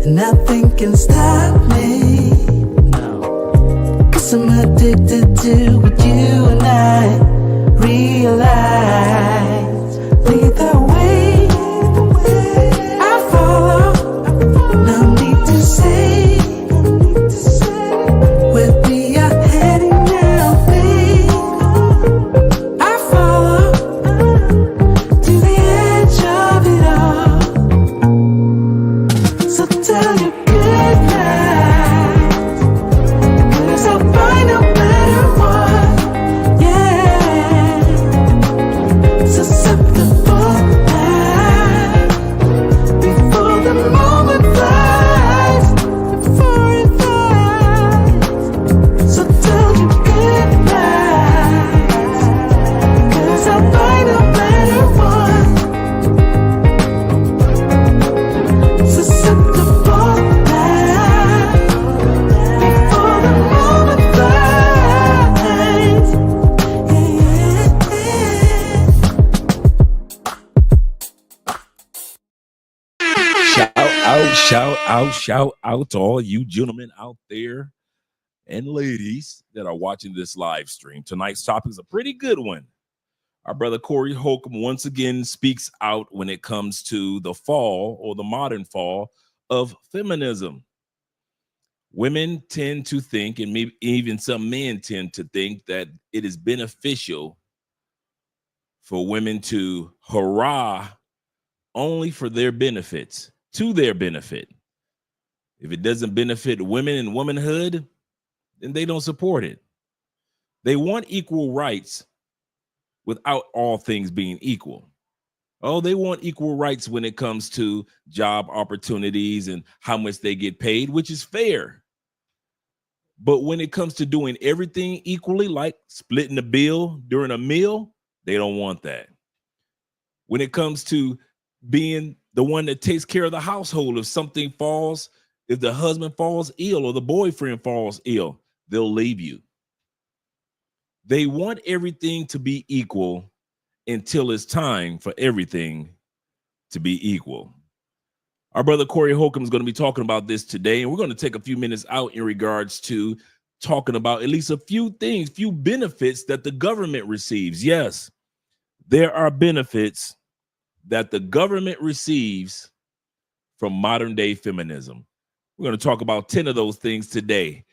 Nothing can stop me. No. 'Cause I'm addicted to what you and I realize. Lead the way, I follow. No need to say where we are heading now, babe. I follow to the edge of it all. So tell your good night, 'cause I'll find no matter what. Yeah, susceptible now before the moment flies, before it flies. So tell your good night, 'cause I'll find no matter what. Susceptible now before the moment flies. Shout out to all you gentlemen out there and ladies that are watching this live stream. Tonight's topic is a pretty good one. Our brother Corey Holcomb once again speaks out when it comes to the fall or the modern fall of feminism. Women tend to think, and maybe even some men tend to think, that it is beneficial for women to hurrah only for their benefits, to their benefit. If it doesn't benefit women and womanhood, then they don't support it. They want equal rights without all things being equal. Oh, they want equal rights when it comes to job opportunities and how much they get paid, which is fair. But when it comes to doing everything equally, like splitting the bill during a meal, they don't want that. When it comes to being the one that takes care of the household, if something falls, if the husband falls ill or the boyfriend falls ill, they'll leave you. They want everything to be equal until it's time for everything to be equal. Our brother Corey Holcomb is going to be talking about this today, and we're going to take a few minutes out in regards to talking about at least a few things, few benefits that the government receives. Yes, there are benefits that the government receives from modern day feminism. We're going to talk about 10 of those things today.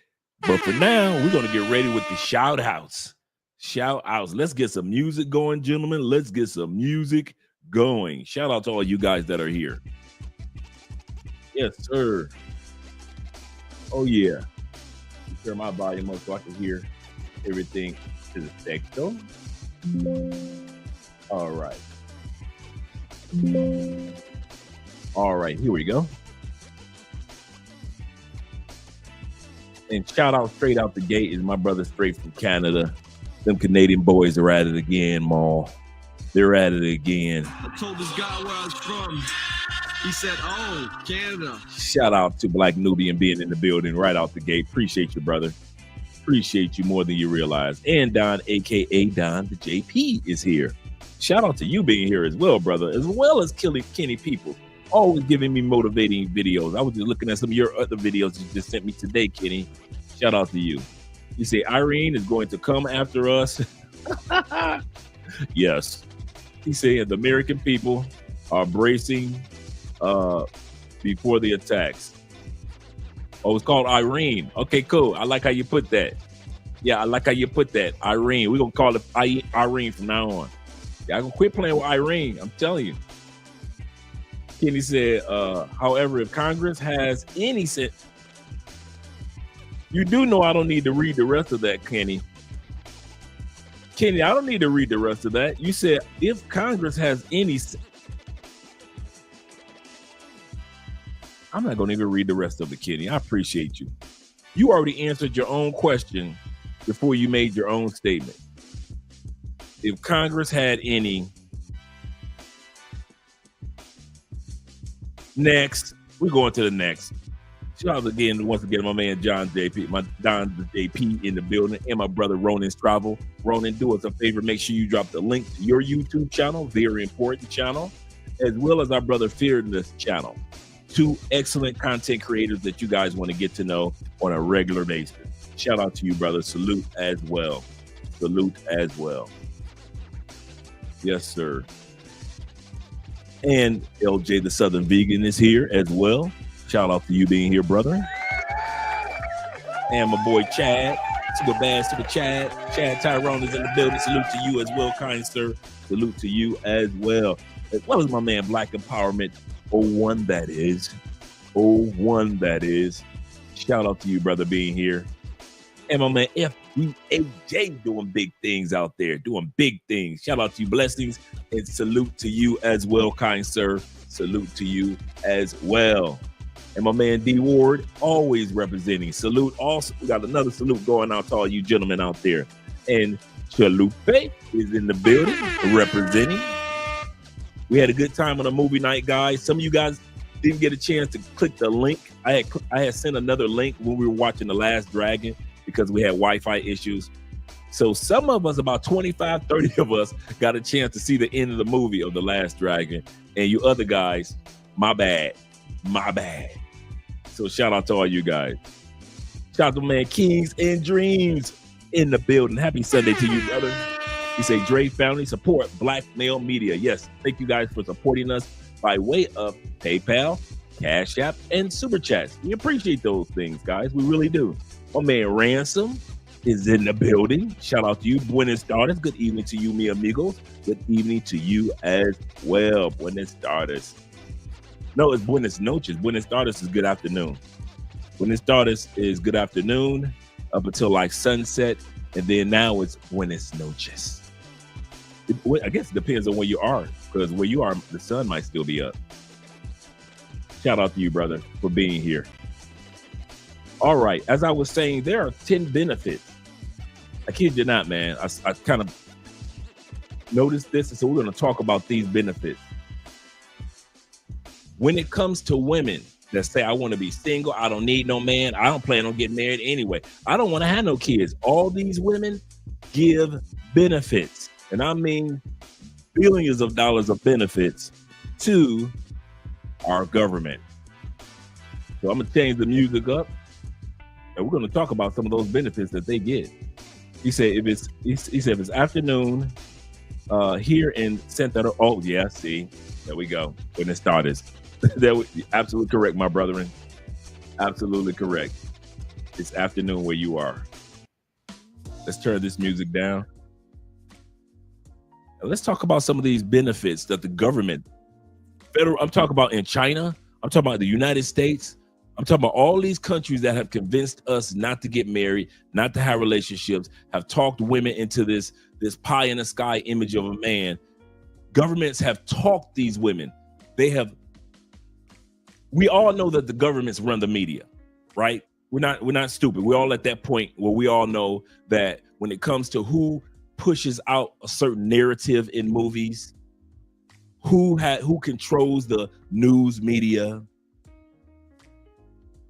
But for now, we're going to get ready with the shout outs. Shout outs. Let's get some music going, gentlemen. Let's get some music going. Shout out to all you guys that are here. Yes, sir. Oh, yeah. Turn my volume up so I can hear everything to the spectrum. All right. All right, here we go. And shout out straight out the gate is my brother straight from Canada. Them Canadian boys are at it again, Maul. They're at it again. I told this guy where I was from. He said, oh, Canada. Shout out to Black Nubian being in the building right out the gate. Appreciate you, brother. Appreciate you more than you realize. And Don, a.k.a. Don, the JP, is here. Shout out to you being here as well, brother, as well as Kenny People. Always giving me motivating videos. I was just looking at some of your other videos you just sent me today, Kenny. Shout out to you. You say Irene is going to come after us. Yes. He said the American people are bracing before the attacks. Oh, it's called Irene. Okay, cool. I like how you put that. Yeah, I like how you put that. Irene. We're going to call it Irene from now on. Yeah, I'm going to quit playing with Irene. I'm telling you. Kenny said, however, if Congress has any sense, you do know I don't need to read the rest of that, Kenny. Kenny, I don't need to read the rest of that. You said, if Congress has any sense. I'm not going to even read the rest of it, Kenny. I appreciate you. You already answered your own question before you made your own statement. If Congress had any. Next, we're going to the next. Shout out again, once again, my man John JP, my Don the JP in the building, and my brother Ronan's Travel. Ronan, do us a favor, make sure you drop the link to your YouTube channel, very important channel, as well as our brother Fearless channel. two excellent content creators that you guys want to get to know on a regular basis. Shout out to you, brother. Salute as well. Salute as well. Yes, sir. And LJ the Southern Vegan is here as well. Shout out to you being here, brother. And my boy Chad. Super bad, super Chad. Chad Tyrone is in the building. Salute to you as well, kind sir. Salute to you as well. As well as my man Black Empowerment 01, that is. 01, that is. Shout out to you, brother, being here. And my man FBAJ doing big things out there, doing big things. Shout out to you, blessings, and salute to you as well, kind sir. Salute to you as well. And my man D Ward, always representing. Salute. Also, we got another salute going out to all you gentlemen out there. And Chalupe is in the building, representing. We had a good time on a movie night, guys. Some of you guys didn't get a chance to click the link. I had sent another link when we were watching The Last Dragon because we had Wi-Fi issues. So some of us, about 25, 30 of us, got a chance to see the end of the movie of The Last Dragon. And you other guys, my bad. My bad. So shout out to all you guys. Shout out to man Kings and Dreams in the building. Happy Sunday to you, brother. He say Dre family support Black male media. Yes, thank you guys for supporting us by way of PayPal, Cash App, and Super Chats. We appreciate those things, guys. We really do. My man Ransom is in the building. Shout out to you. Buenas tardes. Good evening to you, mi amigos. Good evening to you as well. Buenas tardes. No, it's buenas noches. Buenas tardes is good afternoon. Buenas tardes is good afternoon up until like sunset. And then now it's buenas noches. I guess it depends on where you are, because where you are, the sun might still be up. Shout out to you, brother, for being here. All right. As I was saying, there are 10 benefits. I kid you not, man. I kind of noticed this. And so we're going to talk about these benefits. When it comes to women that say, I want to be single, I don't need no man, I don't plan on getting married anyway, I don't want to have no kids. All these women give benefits. And I mean billions of dollars of benefits to our government. So I'm going to change the music up. And we're going to talk about some of those benefits that they get. He said if it's afternoon here in Santa. Oh yeah, see, there we go. When it started, absolutely correct, my brethren. Absolutely correct. It's afternoon where you are. Let's turn this music down. And let's talk about some of these benefits that the government, federal. I'm talking about in China. I'm talking about the United States. I'm talking about all these countries that have convinced us not to get married, not to have relationships, have talked women into this pie in the sky image of a man. Governments have talked these women. We all know that the governments run the media, right? We're not stupid. We're all at that point where we all know that when it comes to who pushes out a certain narrative in movies, who controls the news media,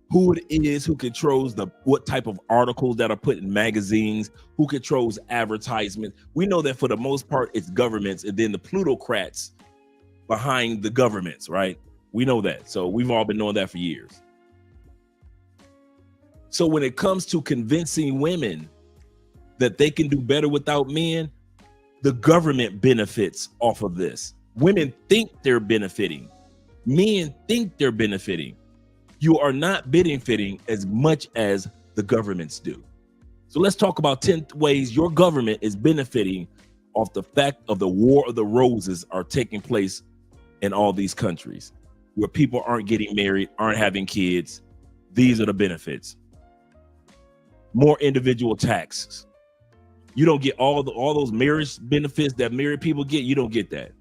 who it is who controls what type of articles that are put in magazines, who controls advertisements. We know that for the most part, it's governments and then the plutocrats behind the governments, right? We know that. So we've all been knowing that for years. So when it comes to convincing women that they can do better without men, the government benefits off of this. Women think they're benefiting. Men think they're benefiting. You are not benefiting as much as the governments do. So let's talk about 10 ways your government is benefiting off the fact of the War of the Roses are taking place in all these countries where people aren't getting married, aren't having kids. These are the benefits. More individual taxes. You don't get all those marriage benefits that married people get. You don't get that.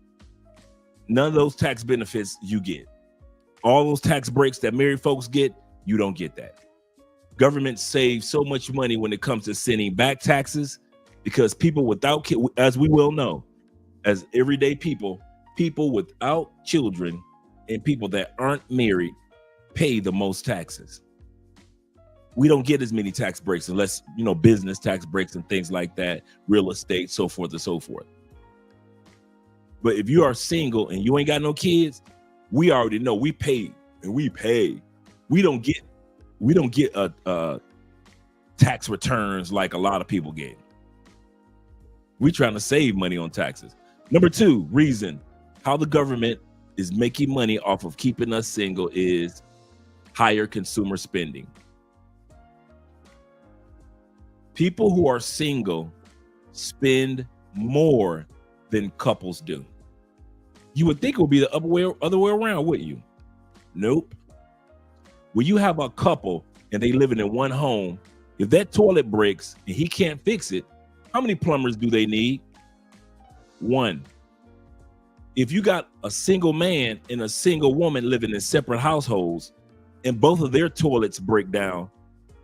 None of those tax benefits you get. All those tax breaks that married folks get, you don't get that. Government saves so much money when it comes to sending back taxes because people without kids, as we well know, as everyday people without children and people that aren't married pay the most taxes. We don't get as many tax breaks unless, business tax breaks and things like that, real estate, so forth and so forth. But if you are single and you ain't got no kids, we already know we pay and we pay. We don't get a tax returns like a lot of people get. We're trying to save money on taxes. Number 2 reason how the government is making money off of keeping us single is higher consumer spending. People who are single spend more than couples do. You would think it would be the other way around, wouldn't you? Nope. When you have a couple and they living in one home, if that toilet breaks and he can't fix it, how many plumbers do they need? 1. If you got a single man and a single woman living in separate households and both of their toilets break down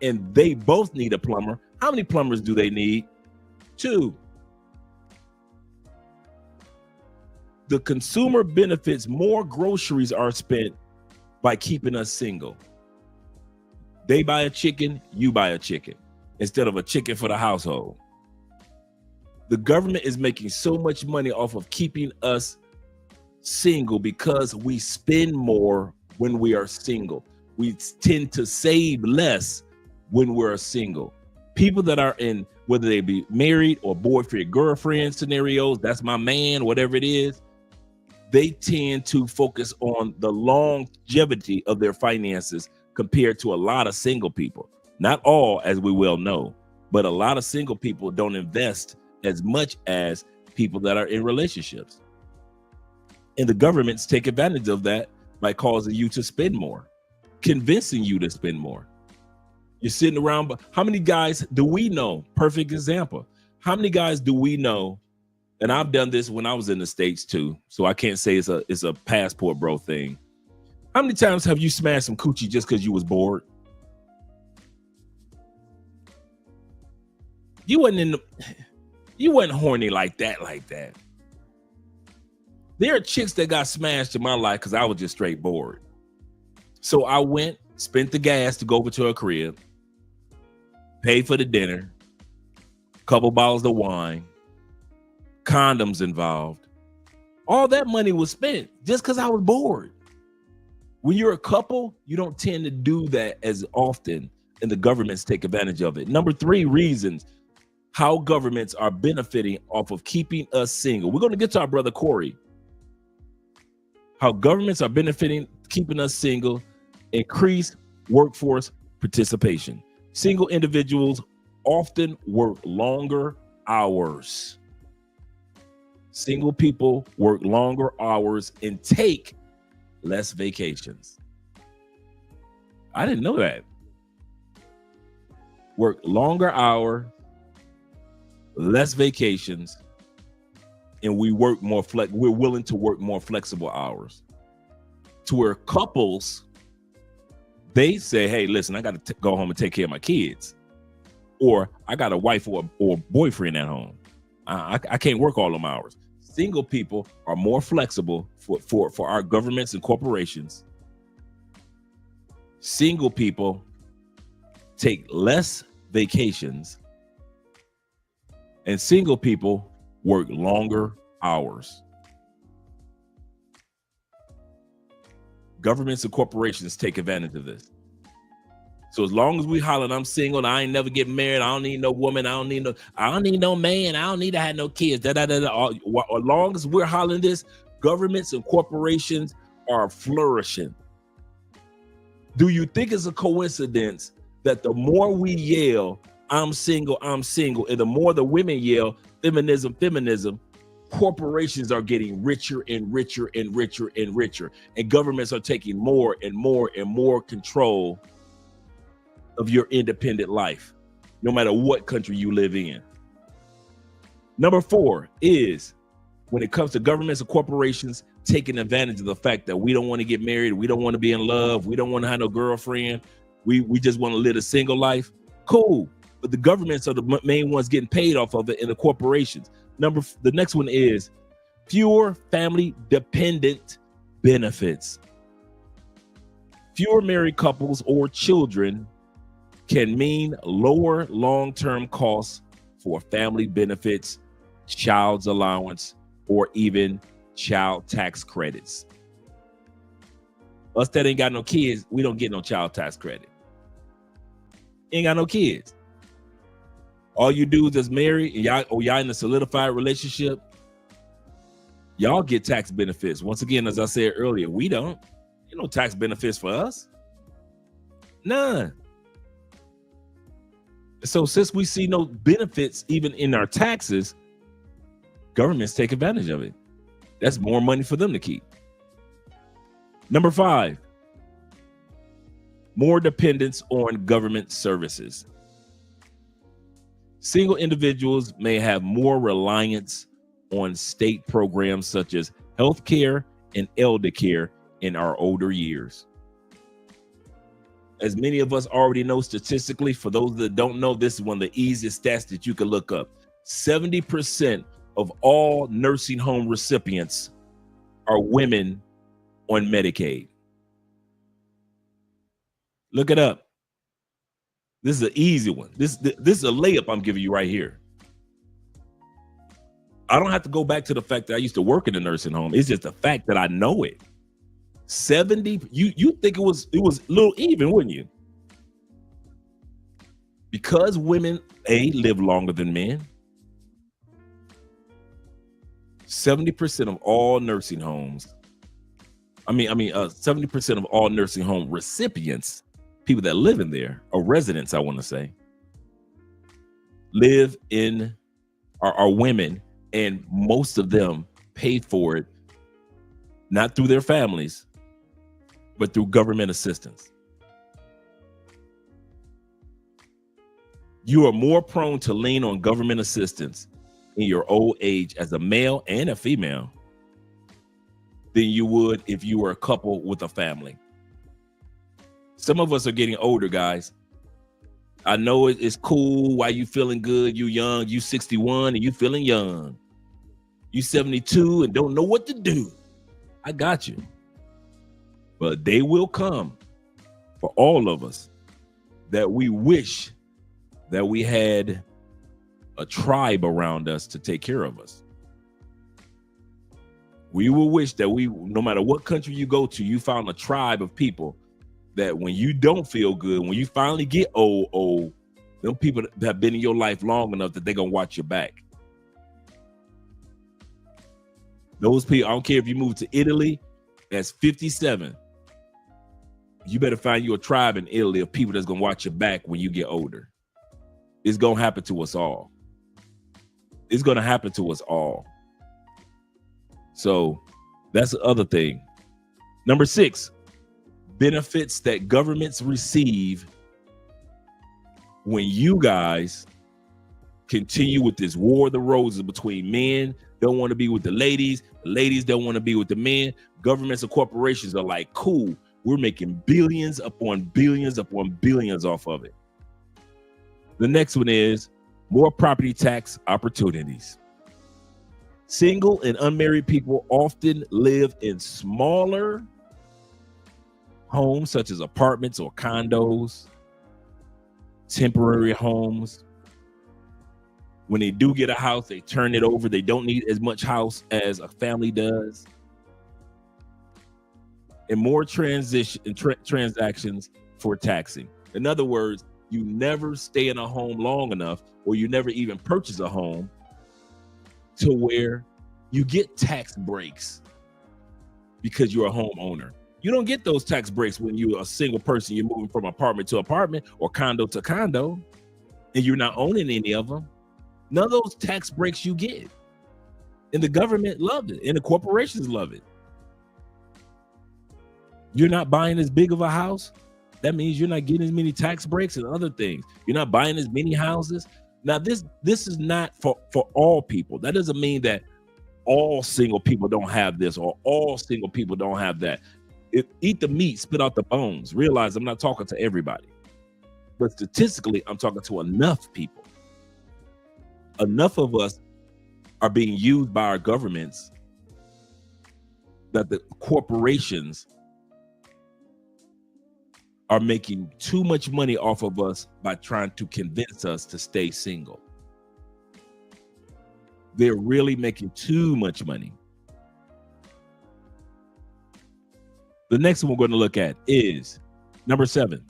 and they both need a plumber, how many plumbers do they need? 2. The consumer benefits more groceries are spent by keeping us single. They buy a chicken, you buy a chicken instead of a chicken for the household. The government is making so much money off of keeping us single because we spend more when we are single. We tend to save less when we're single. People that are in, whether they be married or boyfriend, girlfriend scenarios, that's my man, whatever it is, they tend to focus on the longevity of their finances compared to a lot of single people. Not all, as we well know, but a lot of single people don't invest as much as people that are in relationships. And the governments take advantage of that by causing you to spend more, convincing you to spend more. You're sitting around, but how many guys do we know? Perfect example. How many guys do we know? And I've done this when I was in the States too, so I can't say it's a passport bro thing. How many times have you smashed some coochie just because you was bored? You wasn't horny like that. There are chicks that got smashed in my life because I was just straight bored. So I went, spent the gas to go over to her crib, paid for the dinner, couple bottles of wine, condoms involved. All that money was spent just because I was bored. When you're a couple, you don't tend to do that as often, and the governments take advantage of it. Number 3 reasons how governments are benefiting off of keeping us single. We're going to get to our brother Corey. How governments are benefiting, keeping us single, increase workforce participation. Single individuals often work longer hours. Single people work longer hours and take less vacations. I didn't know that. Work longer hours, less vacations, and we work more we're willing to work more flexible hours. To where couples, they say, hey, listen, I got to go home and take care of my kids. Or I got a wife or boyfriend at home. I can't work all them hours. Single people are more flexible for our governments and corporations. Single people take less vacations, and single people work longer hours. Governments and corporations take advantage of this. So as long as we hollering, I'm single, I ain't never get married, I don't need no woman, I don't need no man, I don't need to have no kids. As long as we're hollering this, governments and corporations are flourishing. Do you think it's a coincidence that the more we yell, I'm single, and the more the women yell, feminism, corporations are getting richer and richer and richer and richer, and governments are taking more and more and more control of your independent life, no matter what country you live in. Number 4 is when it comes to governments and corporations taking advantage of the fact that we don't want to get married, we don't want to be in love, we don't want to have no girlfriend, we just want to live a single life. Cool, but the governments are the main ones getting paid off of it, and the corporations. The next one is fewer family dependent benefits. Fewer married couples or children can mean lower long-term costs for family benefits, child's allowance, or even child tax credits. Us that ain't got no kids, we don't get no child tax credit. Ain't got no kids. All you do is just marry, and y'all in a solidified relationship. Y'all get tax benefits. Once again, as I said earlier, we don't. No tax benefits for us. None. So since we see no benefits even in our taxes, governments take advantage of it. That's more money for them to keep. Number 5, more dependence on government services. Single individuals may have more reliance on state programs such as health care and elder care in our older years. As many of us already know statistically, for those that don't know, this is one of the easiest stats that you can look up. 70% of all nursing home recipients are women on Medicaid. Look it up. This is an easy one. This is a layup I'm giving you right here. I don't have to go back to the fact that I used to work in a nursing home. It's just the fact that I know it. 70, you think it was a little even, wouldn't you? Because women live longer than men. 70% of all nursing homes, 70% of all nursing home recipients, people that live in there, or residents, I want to say, are women, and most of them pay for it not through their families, but through government assistance. You are more prone to lean on government assistance in your old age as a male and a female than you would if you were a couple with a family. Some of us are getting older, guys. I know it's cool. Why you feeling good? You young, you 61 and you feeling young. You 72 and don't know what to do. I got you. But they will come for all of us that we wish that we had a tribe around us to take care of us. We will wish that no matter what country you go to, you found a tribe of people that when you don't feel good, when you finally get old, them people that have been in your life long enough that they're going to watch your back. Those people, I don't care if you move to Italy, that's 57. You better find you a tribe in Italy of people that's going to watch your back when you get older. It's going to happen to us all. It's going to happen to us all. So that's the other thing. Number 6, benefits that governments receive when you guys continue with this war of the roses between men don't want to be with the ladies don't want to be with the men. Governments and corporations are like, cool, we're making billions upon billions upon billions off of it. The next one is more property tax opportunities. Single and unmarried people often live in smaller homes, such as apartments or condos, temporary homes. When they do get a house, they turn it over. They don't need as much house as a family does. And more transactions for taxing. In other words, you never stay in a home long enough, or you never even purchase a home to where you get tax breaks because you're a homeowner. You don't get those tax breaks when you're a single person. You're moving from apartment to apartment or condo to condo, and you're not owning any of them. None of those tax breaks you get. And the government loved it, and the corporations love it. You're not buying as big of a house. That means you're not getting as many tax breaks and other things. You're not buying as many houses. Now, this is not for all people. That doesn't mean that all single people don't have this or all single people don't have that. Eat the meat, spit out the bones. Realize I'm not talking to everybody. But statistically, I'm talking to enough people. Enough of us are being used by our governments that the corporations are making too much money off of us by trying to convince us to stay single. They're really making too much money. The next one we're going to look at is number 7,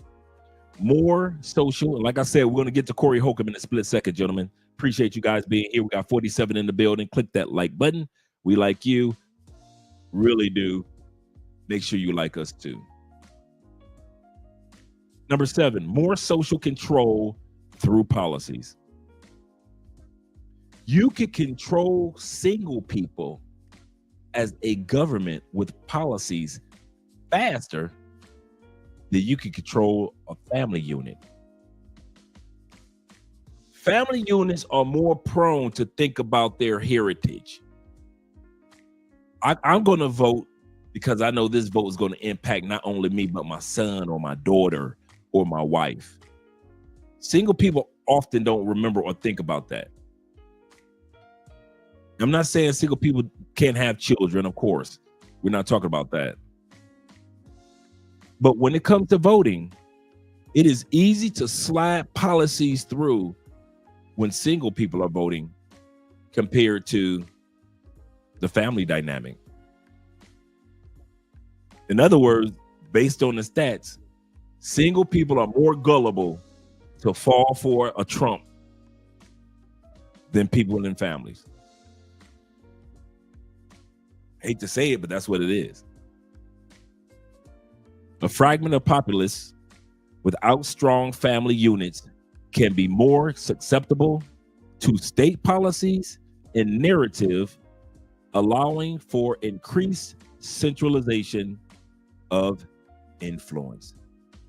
more social. And like I said, we're going to get to Corey Holcomb in a split second, gentlemen. Appreciate you guys being here. We got 47 in the building. Click that like button. We like you. Really do. Make sure you like us too. Number 7, more social control through policies. You can control single people as a government with policies faster than you can control a family unit. Family units are more prone to think about their heritage. I'm going to vote because I know this vote is going to impact not only me, but my son or my daughter or my wife. Single people often don't remember or think about that. I'm not saying single people can't have children, of course. We're not talking about that. But when it comes to voting, it is easy to slide policies through when single people are voting compared to the family dynamic. In other words, based on the stats, single people are more gullible to fall for a Trump than people in families. Hate to say it, but that's what it is. A fragment of populists without strong family units can be more susceptible to state policies and narrative, allowing for increased centralization of influence.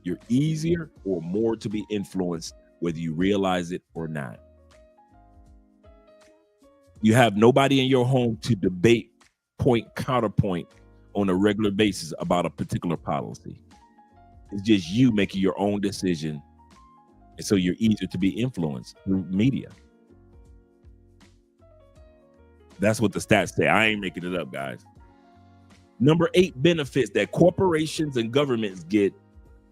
You're easier or more to be influenced, whether you realize it or not. You have nobody in your home to debate counterpoint on a regular basis about a particular policy. It's just you making your own decision. And so you're easier to be influenced through media. That's what the stats say. I ain't making it up, guys. Number 8 benefits that corporations and governments get,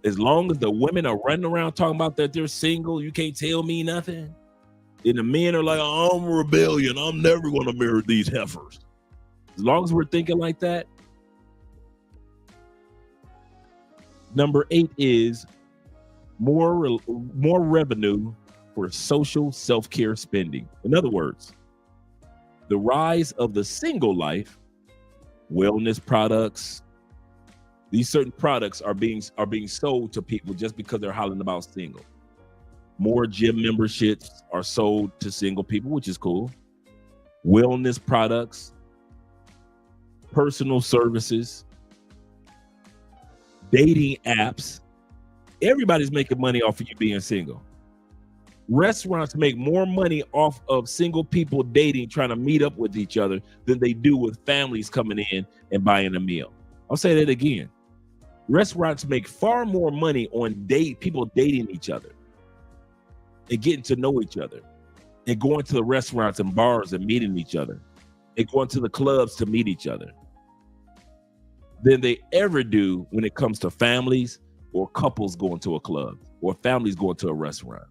as long as the women are running around talking about that they're single, you can't tell me nothing. And the men are like, I'm rebellion. I'm never going to marry these heifers. As long as we're thinking like that. Number 8 is more revenue for social self-care spending. In other words, the rise of the single life, wellness products, these certain products are being sold to people just because they're hollering about single. More gym memberships are sold to single people, which is cool. Wellness products, personal services, dating apps. Everybody's making money off of you being single. Restaurants make more money off of single people dating, trying to meet up with each other, than they do with families coming in and buying a meal. I'll say that again. Restaurants make far more money on people dating each other and getting to know each other and going to the restaurants and bars and meeting each other and going to the clubs to meet each other than they ever do when it comes to families or couples going to a club or families going to a restaurant.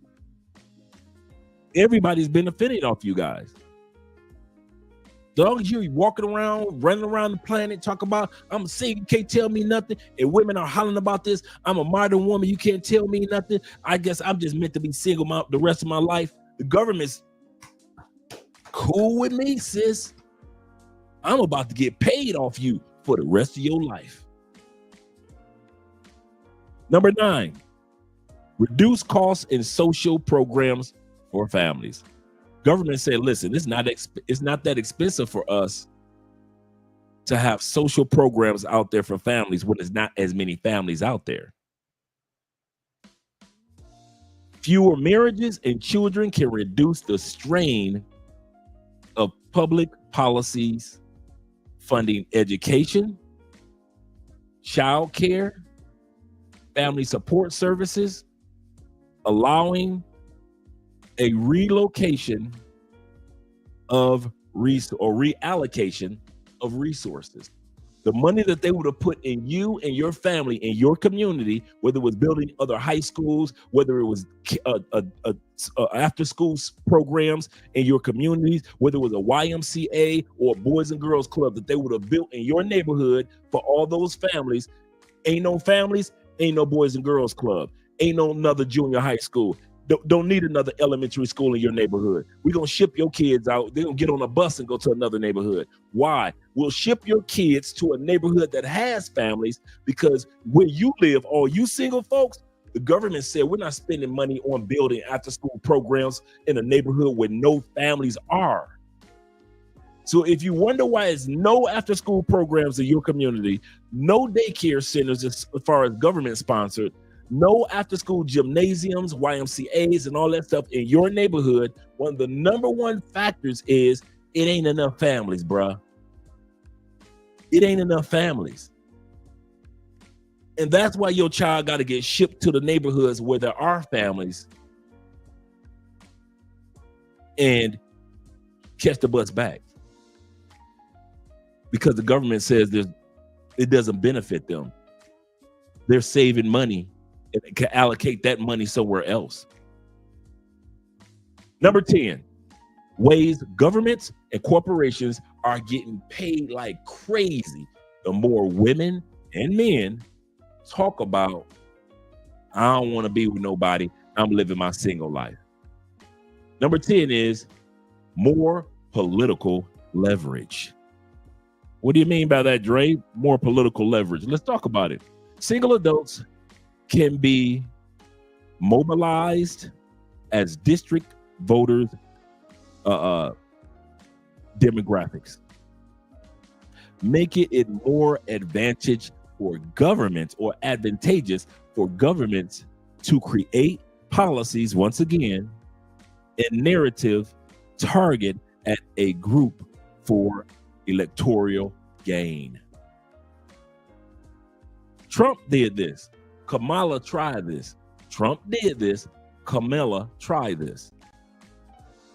Everybody's benefiting off you guys. As long as you're walking around, running around the planet, talking about, I'm single, you can't tell me nothing, and women are hollering about this, I'm a modern woman, you can't tell me nothing, I guess I'm just meant to be single the rest of my life. The government's cool with me, sis. I'm about to get paid off you for the rest of your life. Number 9, reduce costs in social programs for families. Government said, listen, it's not that expensive for us to have social programs out there for families when there's not as many families out there. Fewer marriages and children can reduce the strain of public policies funding education, child care, family support services, allowing a relocation of reallocation of resources. The money that they would have put in you and your family in your community, whether it was building other high schools, whether it was after school programs in your communities, whether it was a YMCA or a Boys and Girls Club that they would have built in your neighborhood for all those families, Ain't no families, ain't no Boys and Girls Club, ain't no another junior high school. Don't need another elementary school in your neighborhood. We're going to ship your kids out. They're going to get on a bus and go to another neighborhood. Why? We'll ship your kids to a neighborhood that has families, because where you live, all you single folks, the government said we're not spending money on building after school programs in a neighborhood where no families are. So if you wonder why there's no after school programs in your community, no daycare centers as far as government sponsored, no after school gymnasiums, YMCAs, and all that stuff in your neighborhood, one of the number one factors is it ain't enough families, bruh. It ain't enough families. And that's why your child got to get shipped to the neighborhoods where there are families and catch the bus back. Because the government says it doesn't benefit them. They're saving money and can allocate that money somewhere else. Number 10, ways governments and corporations are getting paid like crazy. The more women and men talk about, I don't want to be with nobody, I'm living my single life. Number 10 is more political leverage. What do you mean by that, Dre? More political leverage. Let's talk about it. Single adults can be mobilized as district voters demographics, making it more advantageous for governments to create policies, once again, and narrative target at a group for electoral gain. Trump did this. Kamala tried this. Trump did this. Kamala tried this.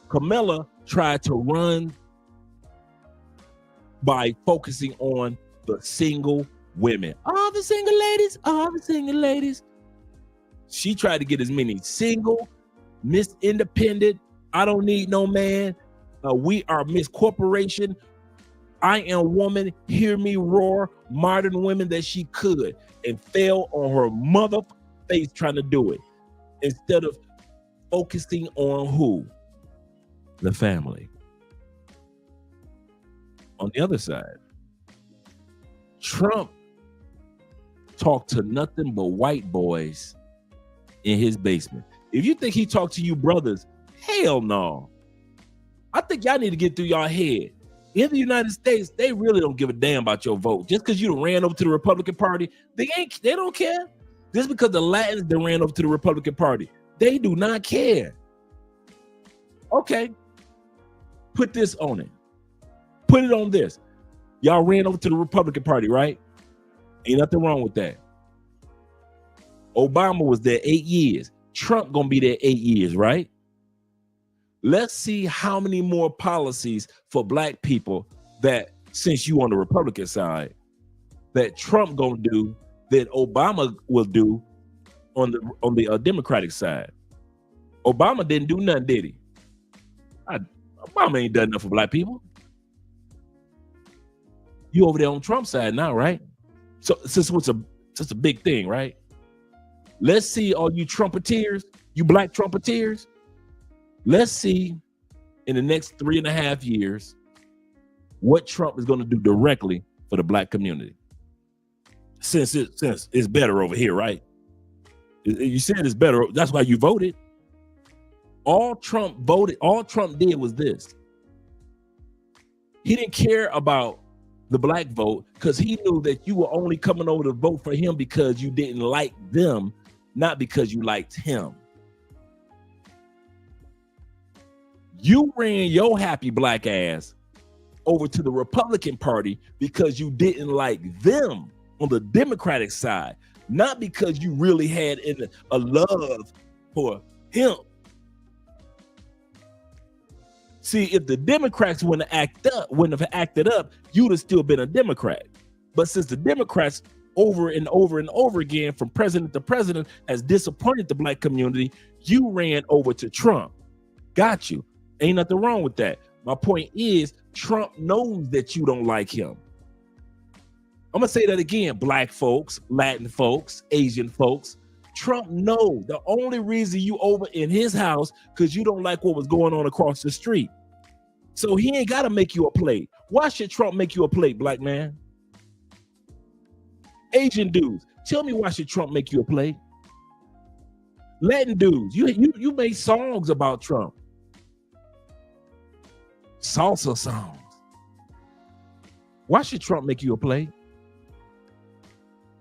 Kamala tried to run by focusing on the single women. All the single ladies, all the single ladies. She tried to get as many single, Miss Independent, I don't need no man, we are Miss Corporation, I am woman, hear me roar, modern women that she could, and fell on her mother face trying to do it, instead of focusing on who? The family. On the other side, Trump talked to nothing but white boys in his basement. If you think he talked to you brothers, hell no. I think y'all need to get through y'all head. In the United States, they really don't give a damn about your vote. Just because you done ran over to the Republican Party, they don't care. Just because the Latins done ran over to the Republican Party, they do not care. Okay, put this on it. Put it on this. Y'all ran over to the Republican Party, right? Ain't nothing wrong with that. Obama was there 8 years. Trump gonna be there 8 years, right? Let's see how many more policies for black people that, since you on the Republican side, that Trump gonna do that Obama will do on the Democratic side. Obama didn't do nothing, did he? Obama ain't done nothing for black people. You over there on Trump's side now, right? So since it's a big thing, right? Let's see all you Trumpeteers, you black Trumpeteers. Let's see in the next 3.5 years what Trump is going to do directly for the black community. Since it's better over here, right? You said it's better. That's why you voted. All Trump did was this. He didn't care about the black vote because he knew that you were only coming over to vote for him because you didn't like them, not because you liked him. You ran your happy black ass over to the Republican Party because you didn't like them on the Democratic side, not because you really had a love for him. See, if the Democrats wouldn't have acted up, you'd have still been a Democrat. But since the Democrats over and over and over again, from president to president, has disappointed the black community, you ran over to Trump. Got you. Ain't nothing wrong with that. My point is, Trump knows that you don't like him. I'm gonna say that again, black folks, Latin folks, Asian folks. Trump know the only reason you over in his house because you don't like what was going on across the street. So he ain't gotta make you a plate. Why should Trump make you a plate, black man? Asian dudes, tell me why should Trump make you a plate? Latin dudes, you made songs about Trump. Salsa songs. Why should Trump make you a plate?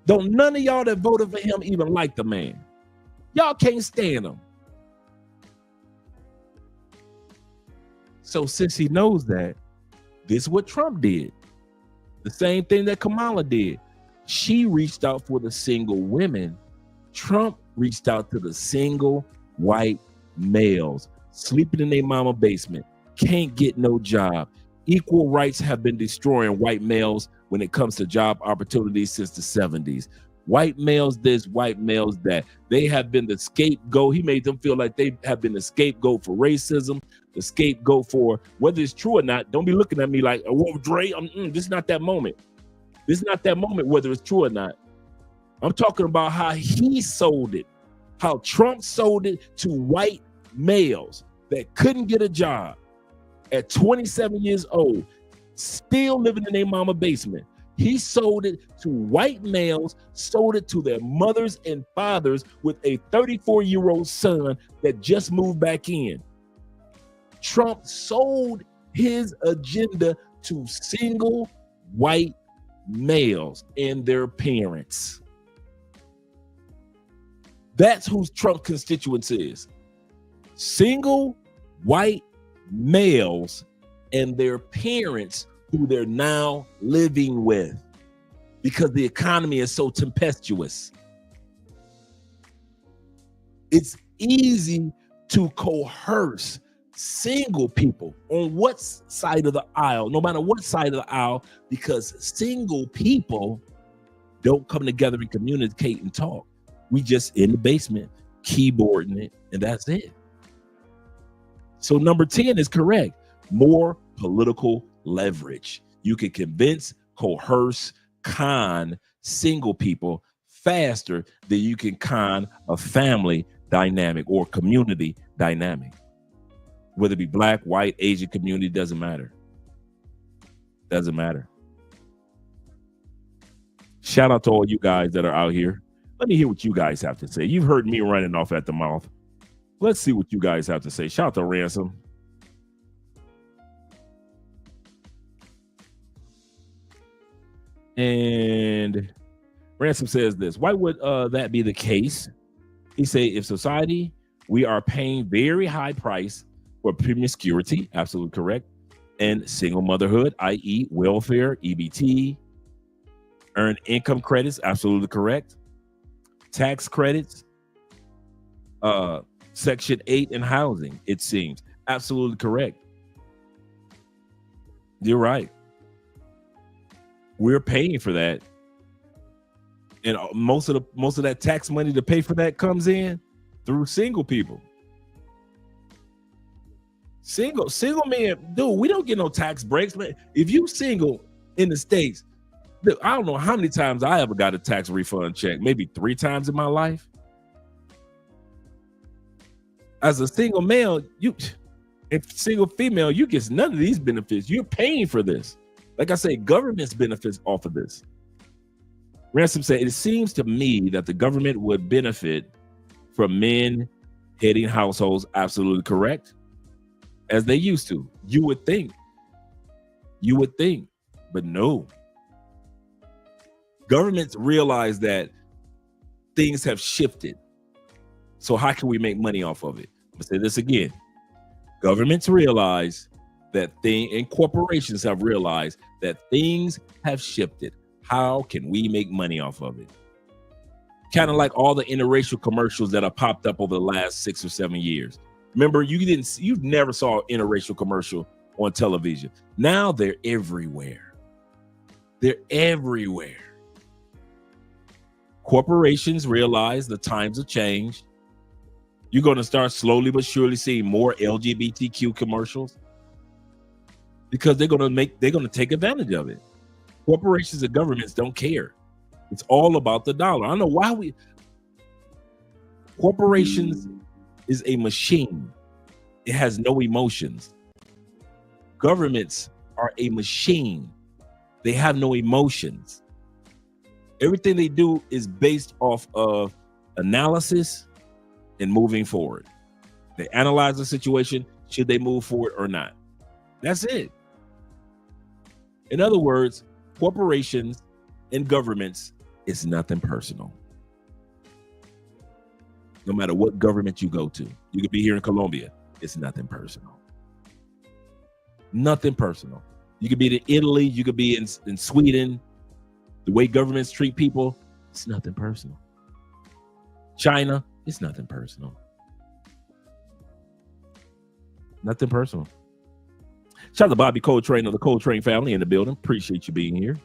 Don't none of y'all that voted for him even like the man. Y'all can't stand him. So since he knows that, this is what Trump did. The same thing that Kamala did. She reached out for the single women. Trump reached out to the single white males, sleeping in their mama basement, can't get no job. Equal rights have been destroying white males when it comes to job opportunities since the 70s. White males this, white males that. They have been the scapegoat. He made them feel like they have been the scapegoat for racism, the scapegoat for whether it's true or not. Don't be looking at me like, oh, Dre, this is not that moment. This is not that moment, whether it's true or not. I'm talking about how he sold it, how Trump sold it to white males that couldn't get a job at 27 years old, still living in their mama basement. He sold it to white males, sold it to their mothers and fathers with a 34-year-old son that just moved back in. Trump sold his agenda to single white males and their parents. That's who Trump's constituents is. Single white males and their parents who they're now living with because the economy is so tempestuous. It's easy to coerce single people on what side of the aisle, no matter what side of the aisle, because single people don't come together and communicate and talk. We just in the basement, keyboarding it, and that's it. So number 10 is correct. More political leverage. You can convince, coerce, con single people faster than you can con a family dynamic or community dynamic. Whether it be black, white, Asian community, doesn't matter. Doesn't matter. Shout out to all you guys that are out here. Let me hear what you guys have to say. You've heard me running off at the mouth. Let's see what you guys have to say. Shout out to Ransom. And Ransom says this. Why would that be the case? He say, if society, we are paying very high price for premium security, absolutely correct, and single motherhood, i.e. welfare, EBT, earned income credits, absolutely correct, tax credits, Section 8 and housing, it seems, absolutely correct. You're right. We're paying for that, and most of that tax money to pay for that comes in through single people. Single man, dude, we don't get no tax breaks, man. If you single in the States, dude, I don't know how many times I ever got a tax refund check, maybe 3 times in my life. As a single male, if single female, you get none of these benefits. You're paying for this. Like I say, government's benefits off of this. Ransom said, it seems to me that the government would benefit from men heading households, absolutely correct, as they used to. You would think, but no. Governments realize that things have shifted. So how can we make money off of it? I'm gonna say this again. Governments realize that and corporations have realized that things have shifted. How can we make money off of it? Kind of like all the interracial commercials that have popped up over the last 6 or 7 years. Remember, you never saw an interracial commercial on television. Now they're everywhere. They're everywhere. Corporations realize the times have changed. You're going to start slowly but surely seeing more LGBTQ commercials because they're going to take advantage of it. Corporations and governments don't care. It's all about the dollar. I don't know why corporations is a machine. It has no emotions. Governments are a machine. They have no emotions. Everything they do is based off of analysis and moving forward. They analyze the situation. Should they move forward or not? That's it. In other words, corporations and governments, it's nothing personal. No matter what government you go to, you could be here in Colombia, it's nothing personal. Nothing personal. You could be in Italy, you could be in Sweden. The way governments treat people, it's nothing personal. China, it's nothing personal. Nothing personal. Shout out to Bobby Coltrane of the Coltrane family in the building. Appreciate you being here.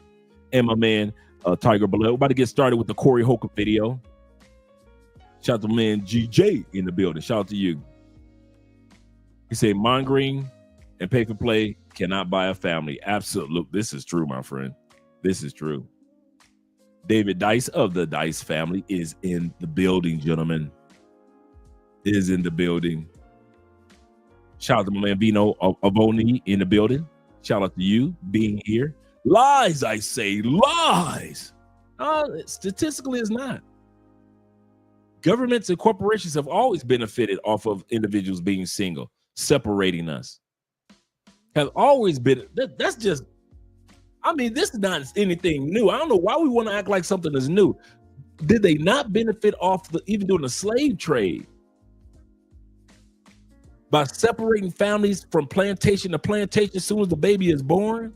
And my man, Tiger Below. We're about to get started with the Corey Holcomb video. Shout out to my man GJ in the building. Shout out to you. He said, mongering and pay for play cannot buy a family. Absolutely. This is true, my friend. This is true. David Dice of the Dice family is in the building, gentlemen. Is in the building. Shout out to my man Vino Avoni in the building. Shout out to you being here. Lies, I say, lies. Statistically, it's not. Governments and corporations have always benefited off of individuals being single, separating us. Have always been, that's just, I mean, this is not anything new. I don't know why we want to act like something is new. Did they not benefit off even during the slave trade? By separating families from plantation to plantation as soon as the baby is born?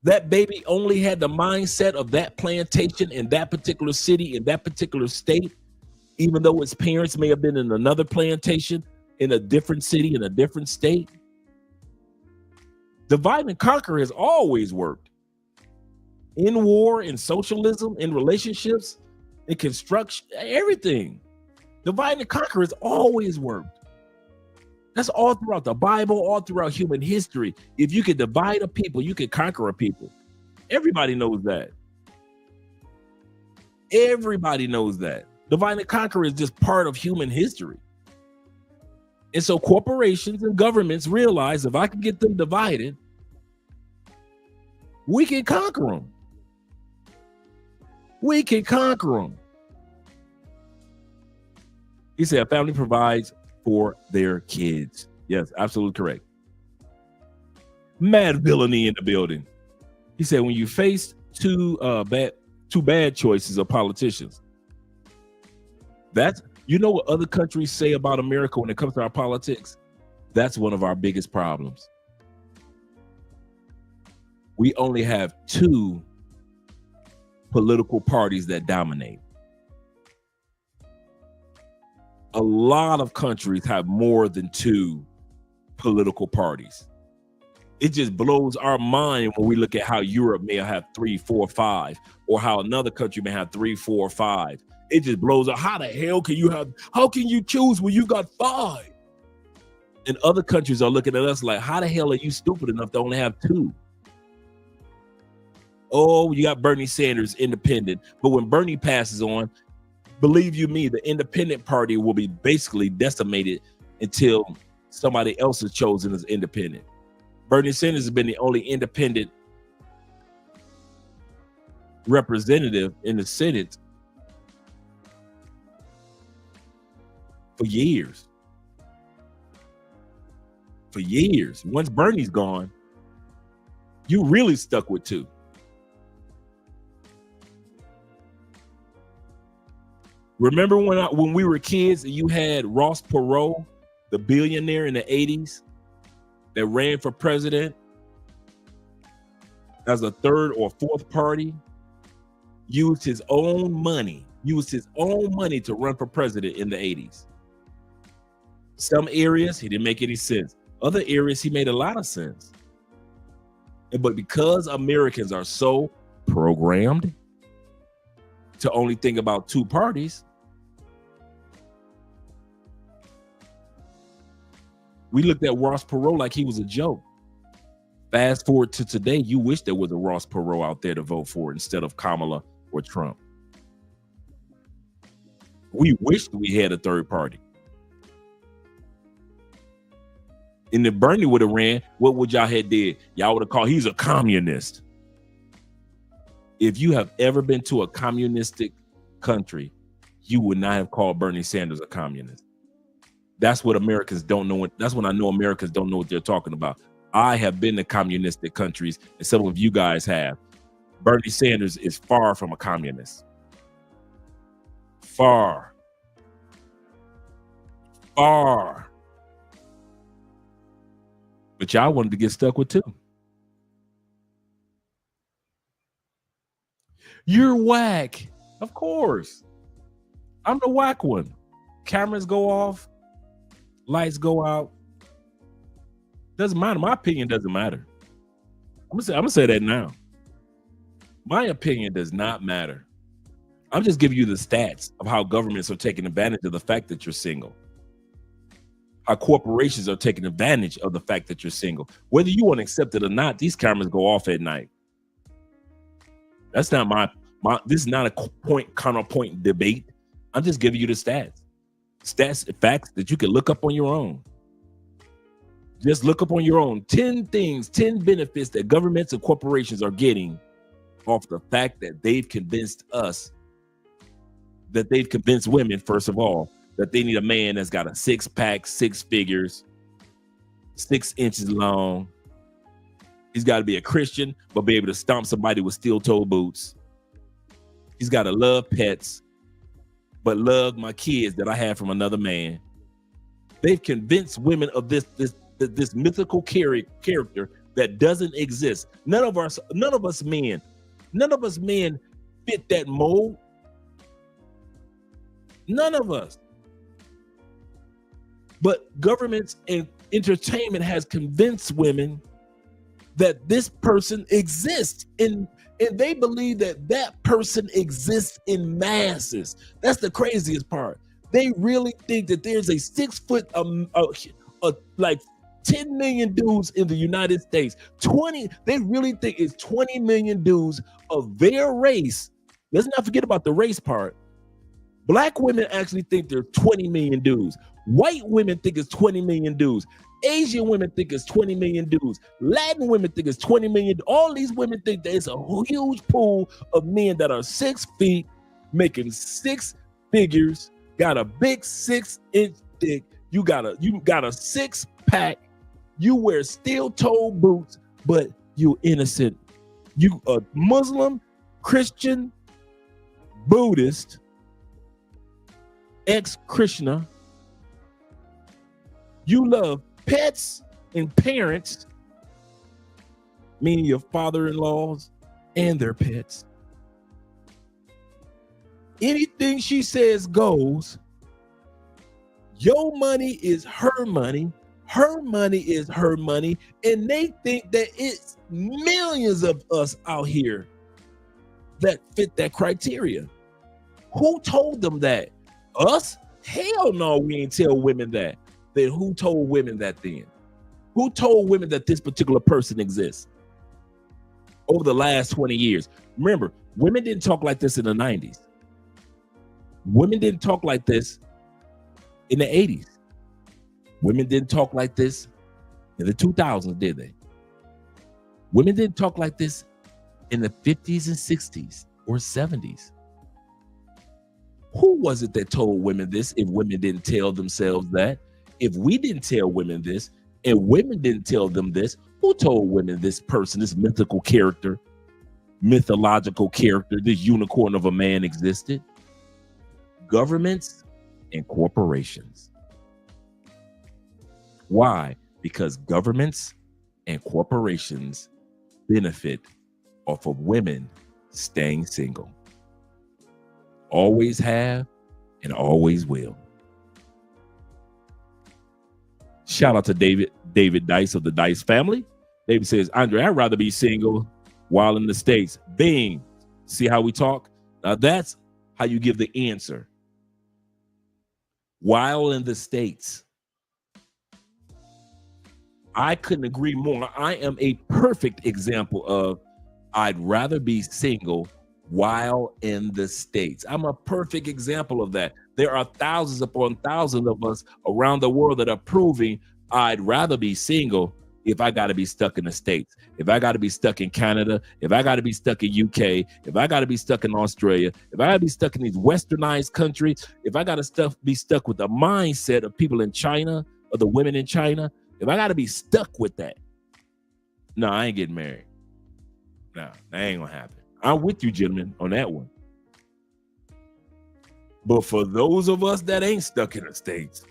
That baby only had the mindset of that plantation in that particular city, in that particular state, even though its parents may have been in another plantation, in a different city, in a different state. Divide and conquer has always worked. In war, in socialism, in relationships, in construction, everything. Divide and conquer has always worked. That's all throughout the Bible, all throughout human history. If you can divide a people, you can conquer a people. Everybody knows that. Everybody knows that. Divide and conquer is just part of human history. And so corporations and governments realize if I can get them divided, we can conquer them. We can conquer them. He said a family provides for their kids. Yes, absolutely correct. Mad villainy in the building. He said when you face two bad choices of politicians, that's, you know what other countries say about America when it comes to our politics? That's one of our biggest problems. We only have two political parties that dominate. A lot of countries have more than two political parties. It just blows our mind when we look at how Europe may have 3, 4, 5, or how another country may have 3, 4, 5. It just blows up. How the hell can you have, how can you choose when you got 5? And other countries are looking at us like, how the hell are you stupid enough to only have 2? Oh, you got Bernie Sanders, independent. But when Bernie passes on, believe you me, the independent party will be basically decimated until somebody else is chosen as independent. Bernie Sanders has been the only independent representative in the Senate for years. For years. Once Bernie's gone, you really stuck with 2. Remember when we were kids and you had Ross Perot, the billionaire in the 80s that ran for president as a 3rd or 4th party, used his own money to run for president in the 80s. Some areas he didn't make any sense. Other areas he made a lot of sense. But because Americans are so programmed to only think about 2 parties, we looked at Ross Perot like he was a joke. Fast forward to today, you wish there was a Ross Perot out there to vote for instead of Kamala or Trump. We wished we had a third party. And if Bernie would have ran, what would y'all have did? Y'all would have called, he's a communist. If you have ever been to a communistic country, you would not have called Bernie Sanders a communist. That's what Americans don't know. That's when I know Americans don't know what they're talking about. I have been to communistic countries, and some of you guys have. Bernie Sanders is far from a communist. Far. But y'all wanted to get stuck with two. You're whack. Of course. I'm the whack one. Cameras go off. Lights go out. Doesn't matter. My opinion doesn't matter. I'm gonna say that now. My opinion does not matter. I'm just giving you the stats of how governments are taking advantage of the fact that you're single. How corporations are taking advantage of the fact that you're single. Whether you want to accept it or not, these cameras go off at night. That's not my this is not a counterpoint debate. I'm just giving you the stats. Stats, facts that you can look up on your own. Just look up on your own. 10 things, 10 benefits that governments and corporations are getting off the fact that they've convinced us, that they've convinced women, first of all, that they need a man that's got a 6-pack, 6 figures, 6 inches long. He's got to be a Christian, but be able to stomp somebody with steel-toe boots. He's got to love pets, but love my kids that I had from another man. They've convinced women of this mythical character that doesn't exist. None of us men fit that mold. None of us. But governments and entertainment has convinced women that this person exists, and they believe that person exists in masses. That's the craziest part. They really think that there's a 6 foot, like 10 million dudes in the United States. They really think it's 20 million dudes of their race. Let's not forget about the race part. Black women actually think there's 20 million dudes. White women think it's 20 million dudes. Asian women think it's 20 million dudes. Latin women think it's 20 million. All these women think there's a huge pool of men that are 6 feet, making 6 figures, got a big 6-inch dick. You got a 6-pack. You wear steel-toe boots, but you innocent. You a Muslim, Christian, Buddhist, ex-Krishna. You love pets and parents, meaning your father-in-laws and their pets. Anything she says goes. Your money is her money. Her money is her money. And they think that it's millions of us out here that fit that criteria. Who told them that? Us? Hell no, we ain't tell women that. Then who told women that then? Who told women that this particular person exists? Over the last 20 years. Remember, women didn't talk like this in the 90s. Women didn't talk like this in the 80s. Women didn't talk like this in the 2000s, did they? Women didn't talk like this in the 50s and 60s or 70s. Who was it that told women this if women didn't tell themselves that? If we didn't tell women this and women didn't tell them this, who told women this person, this mythical character, mythological character, this unicorn of a man existed? Governments and corporations. Why? Because governments and corporations benefit off of women staying single. Always have and always will. Shout out to David Dice of the Dice family. David says, Andre, I'd rather be single while in the States. Bing. See how we talk? Now that's how you give the answer. While in the States. I couldn't agree more. I am a perfect example of I'd rather be single while in the States. I'm a perfect example of that. There are thousands upon thousands of us around the world that are proving I'd rather be single if I got to be stuck in the States, if I got to be stuck in Canada, if I got to be stuck in UK, if I got to be stuck in Australia, if I got to be stuck in these westernized countries, if I got to be stuck with the mindset of people in China or the women in China, if I got to be stuck with that, no, I ain't getting married. No, that ain't gonna happen. I'm with you, gentlemen, on that one. But for those of us that ain't stuck in the States,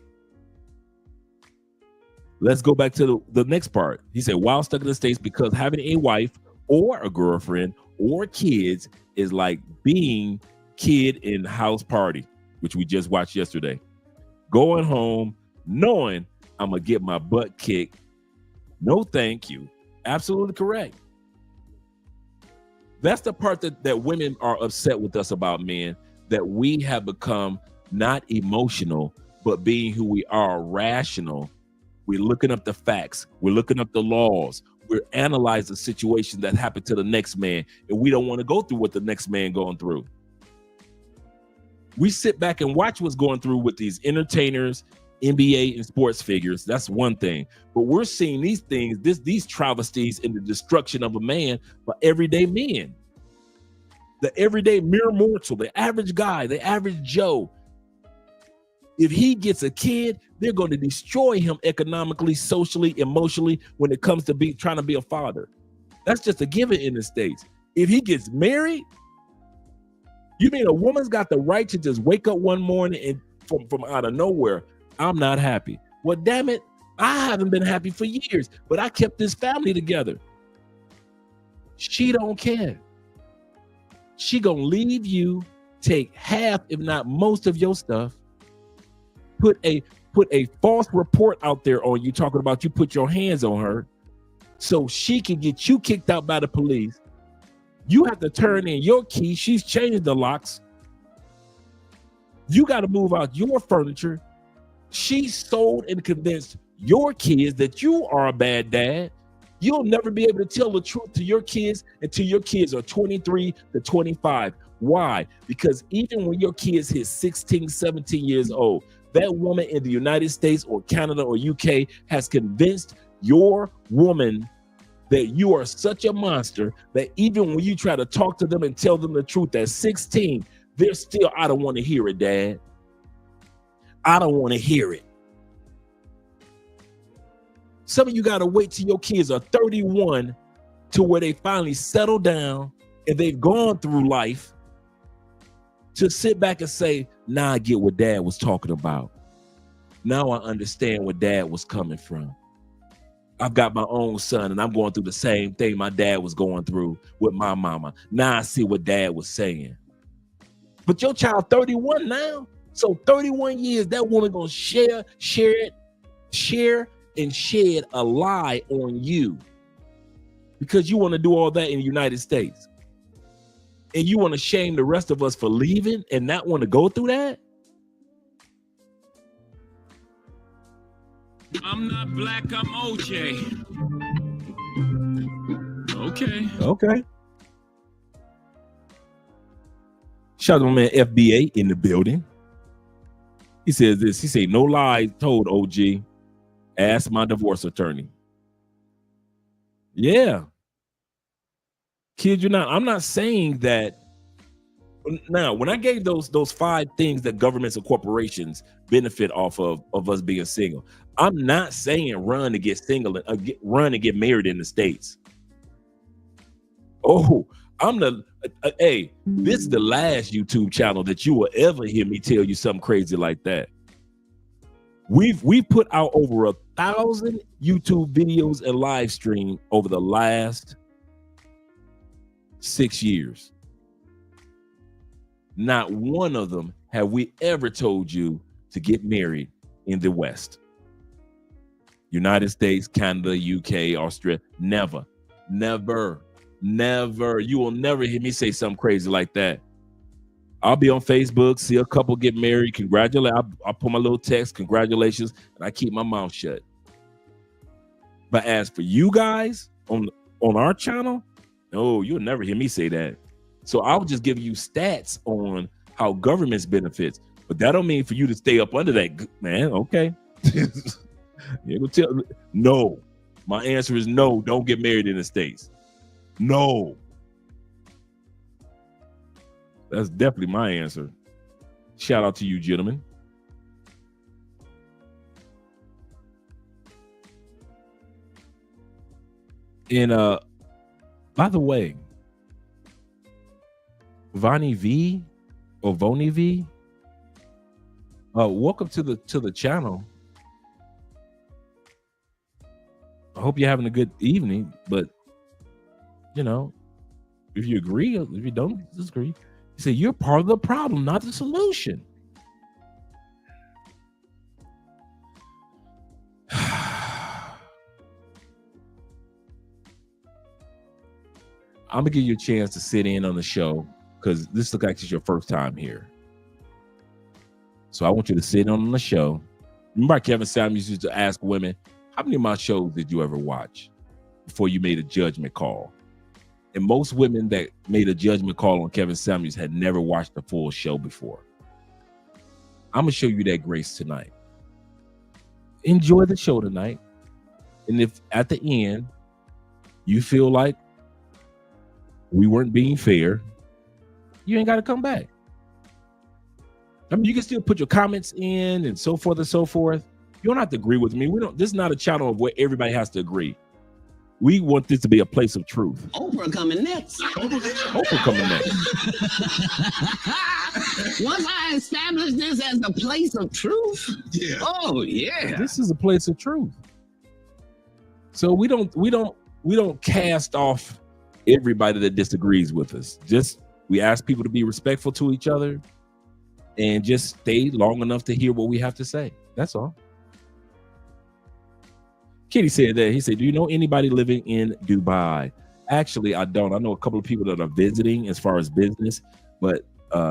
let's go back to the next part. He said, while stuck in the States, because having a wife or a girlfriend or kids is like being kid in house party, which we just watched yesterday. Going home, knowing I'm gonna get my butt kicked. No, thank you. Absolutely correct. That's the part that women are upset with us about, men, that we have become not emotional, but being who we are, rational. We're looking up the facts. We're looking up the laws. We're analyzing the situation that happened to the next man, and we don't want to go through what the next man going through. We sit back and watch what's going through with these entertainers, NBA and sports figures. That's one thing. But we're seeing these things, these travesties in the destruction of a man by everyday men. The everyday mere mortal, the average guy, the average Joe. If he gets a kid, they're going to destroy him economically, socially, emotionally when it comes to trying to be a father. That's just a given in the States. If he gets married, you mean a woman's got the right to just wake up one morning and from out of nowhere, I'm not happy. Well, damn it, I haven't been happy for years, but I kept this family together. She don't care. She gonna leave you, take half, if not most of your stuff, put a false report out there on you talking about you put your hands on her so she can get you kicked out by the police. You have to turn in your key. She's changed the locks. You got to move out your furniture. She sold and convinced your kids that you are a bad dad. You'll never be able to tell the truth to your kids until your kids are 23 to 25. Why? Because even when your kids hit 16, 17 years old, that woman in the United States or Canada or UK has convinced your woman that you are such a monster that even when you try to talk to them and tell them the truth at 16, they're still, I don't want to hear it, Dad. I don't want to hear it. Some of you got to wait till your kids are 31 to where they finally settle down and they've gone through life to sit back and say, now I get what Dad was talking about. Now I understand where Dad was coming from. I've got my own son and I'm going through the same thing my dad was going through with my mama. Now I see what Dad was saying. But your child 31 now. So 31 years, that woman gonna share and shed a lie on you because you want to do all that in the United States. And you want to shame the rest of us for leaving and not want to go through that? I'm not black, I'm OJ. Okay. Shout out to my man FBA in the building. He says this. He said, no lies told, OG. Ask my divorce attorney. Yeah. Kid you not. I'm not saying that. Now, when I gave those 5 things that governments and corporations benefit off of us being single, I'm not saying run to get single and run and get married in the States. Oh, hey, this is the last YouTube channel that you will ever hear me tell you something crazy like that. We've put out over 1,000 YouTube videos and live stream over the last 6 years. Not one of them have we ever told you to get married in the West. United States, Canada, UK, Australia. Never. You will never hear me say something crazy like that. I'll be on Facebook, see a couple get married, congratulate. I'll put my little text, congratulations, and I keep my mouth shut. But as for you guys on our channel, no, you'll never hear me say that. So I'll just give you stats on how governments benefits, but that don't mean for you to stay up under that, man. Okay. You go tell no. My answer is no. Don't get married in the States. No. That's definitely my answer. Shout out to you, gentlemen. And by the way, Vonnie V or Voni V, welcome to the channel. I hope you're having a good evening, but you know, if you agree, if you don't disagree, you say you're part of the problem, not the solution. I'm gonna give you a chance to sit in on the show because this looks like it's your first time here. So I want you to sit in on the show. Remember, Kevin Samuels used to ask women, how many of my shows did you ever watch before you made a judgment call? And most women that made a judgment call on Kevin Samuels had never watched the full show before. I'm gonna show you that grace tonight. Enjoy the show tonight. And if at the end you feel like we weren't being fair, you ain't got to come back. I mean, you can still put your comments in and so forth and so forth. You don't have to agree with me. This is not a channel of where everybody has to agree. We want this to be a place of truth. Oprah coming next. Oprah coming next. Once I establish this as the place of truth, Yeah. oh yeah. This is a place of truth. So we don't cast off everybody that disagrees with us. Just we ask people to be respectful to each other and just stay long enough to hear what we have to say. That's all. Kitty said that. He said, do you know anybody living in Dubai? Actually, I don't. I know a couple of people that are visiting as far as business, but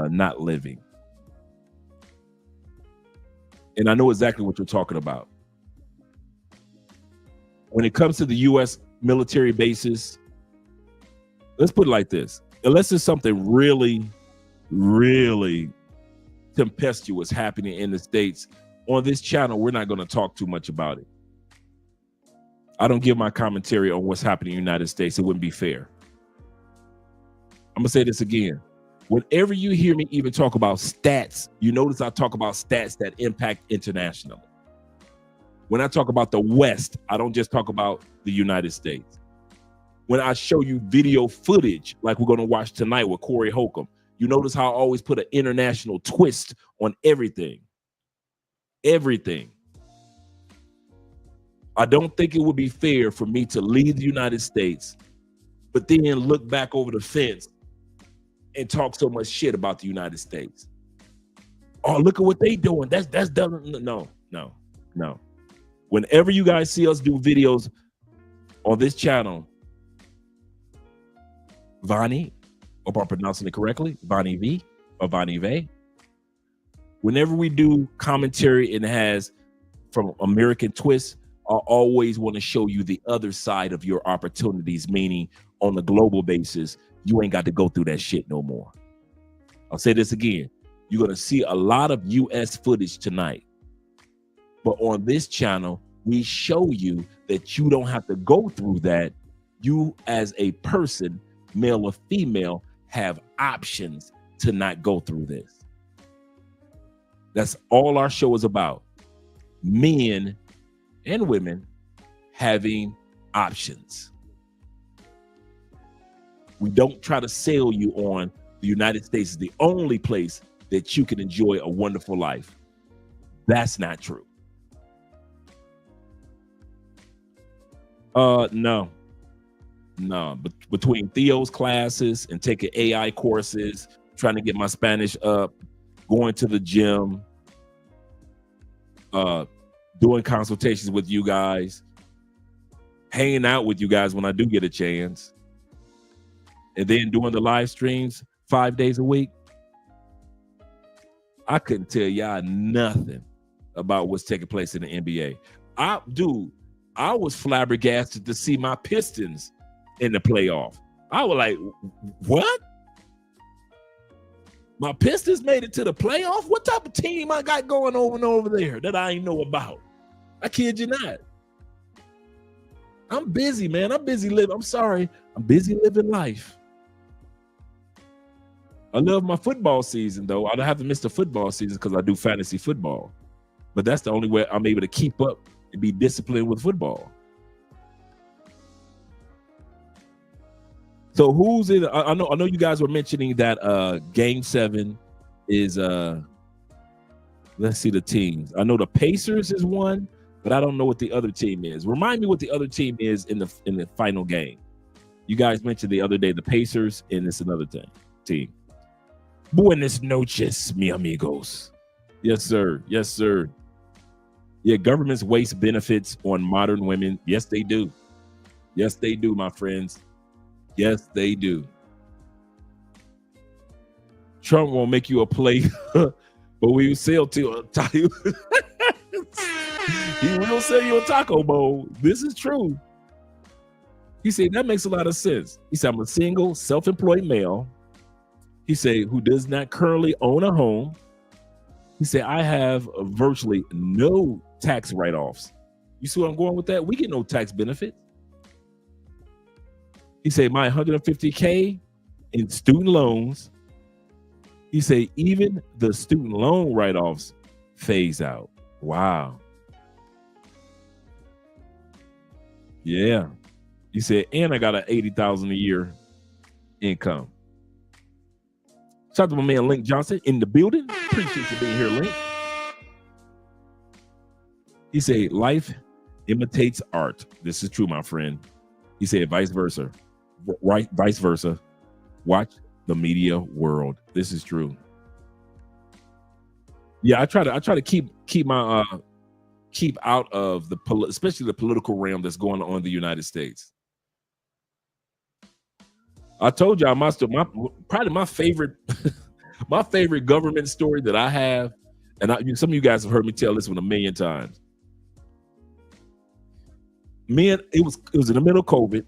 not living. And I know exactly what you're talking about. When it comes to the U.S. military bases, let's put it like this. Unless there's something really, really tempestuous happening in the States, on this channel, we're not going to talk too much about it. I don't give my commentary on what's happening in the United States. It wouldn't be fair. I'm going to say this again. Whenever you hear me even talk about stats, you notice I talk about stats that impact internationally. When I talk about the West, I don't just talk about the United States. When I show you video footage, like we're going to watch tonight with Corey Holcomb, you notice how I always put an international twist on everything. Everything. I don't think it would be fair for me to leave the United States, but then look back over the fence and talk so much shit about the United States. Oh, look at what they doing. That's done. No. Whenever you guys see us do videos on this channel, Vonnie, hope I'm pronouncing it correctly, Vonnie V or Vonnie V. Whenever we do commentary and it has from American twists, I always want to show you the other side of your opportunities, meaning on a global basis, you ain't got to go through that shit no more. I'll say this again. You're going to see a lot of U.S. footage tonight. But on this channel, we show you that you don't have to go through that. You as a person, male or female, have options to not go through this. That's all our show is about. Men and women having options. We don't try to sell you on the United States is the only place that you can enjoy a wonderful life. That's not true. No. But between Theo's classes and taking AI courses, trying to get my Spanish up, going to the gym, doing consultations with you guys, hanging out with you guys when I do get a chance, and then doing the live streams 5 days a week, I couldn't tell y'all nothing about what's taking place in the NBA. Dude, I was flabbergasted to see my Pistons in the playoff. I was like, what? My Pistons made it to the playoff? What type of team I got going over there that I ain't know about? I kid you not. I'm busy, man. I'm busy living. I'm sorry. I'm busy living life. I love my football season, though. I don't have to miss the football season because I do fantasy football. But that's the only way I'm able to keep up and be disciplined with football. So who's in? I know you guys were mentioning that Game 7 is let's see the teams. I know the Pacers is one, but I don't know what the other team is. Remind me what the other team is in the final game. You guys mentioned the other day the Pacers, and it's another team. Buenas noches, mi amigos. Yes, sir. Yes, sir. Yeah, governments waste benefits on modern women. Yes, they do. Yes, they do, my friends. Yes, they do. Trump won't make you a play, but we will sell to you. He will sell you a taco bowl. This is true. He said, that makes a lot of sense. He said, I'm a single, self-employed male. He said, who does not currently own a home. He said, I have virtually no tax write-offs. You see where I'm going with that? We get no tax benefit. He said, my $150K in student loans. He said, even the student loan write-offs phase out. Wow. Yeah. He said, and I got an $80,000 a year income. Shout out to my man Link Johnson in the building. Appreciate you being here, Link. He said, life imitates art. This is true, my friend. He said, vice versa. Right, vice versa. Watch the media world. This is true. Yeah, I try to keep my keep out of especially the political realm that's going on in the United States. I told y'all probably my favorite my favorite government story that I have, and some of you guys have heard me tell this one a million times. It was in the middle of COVID,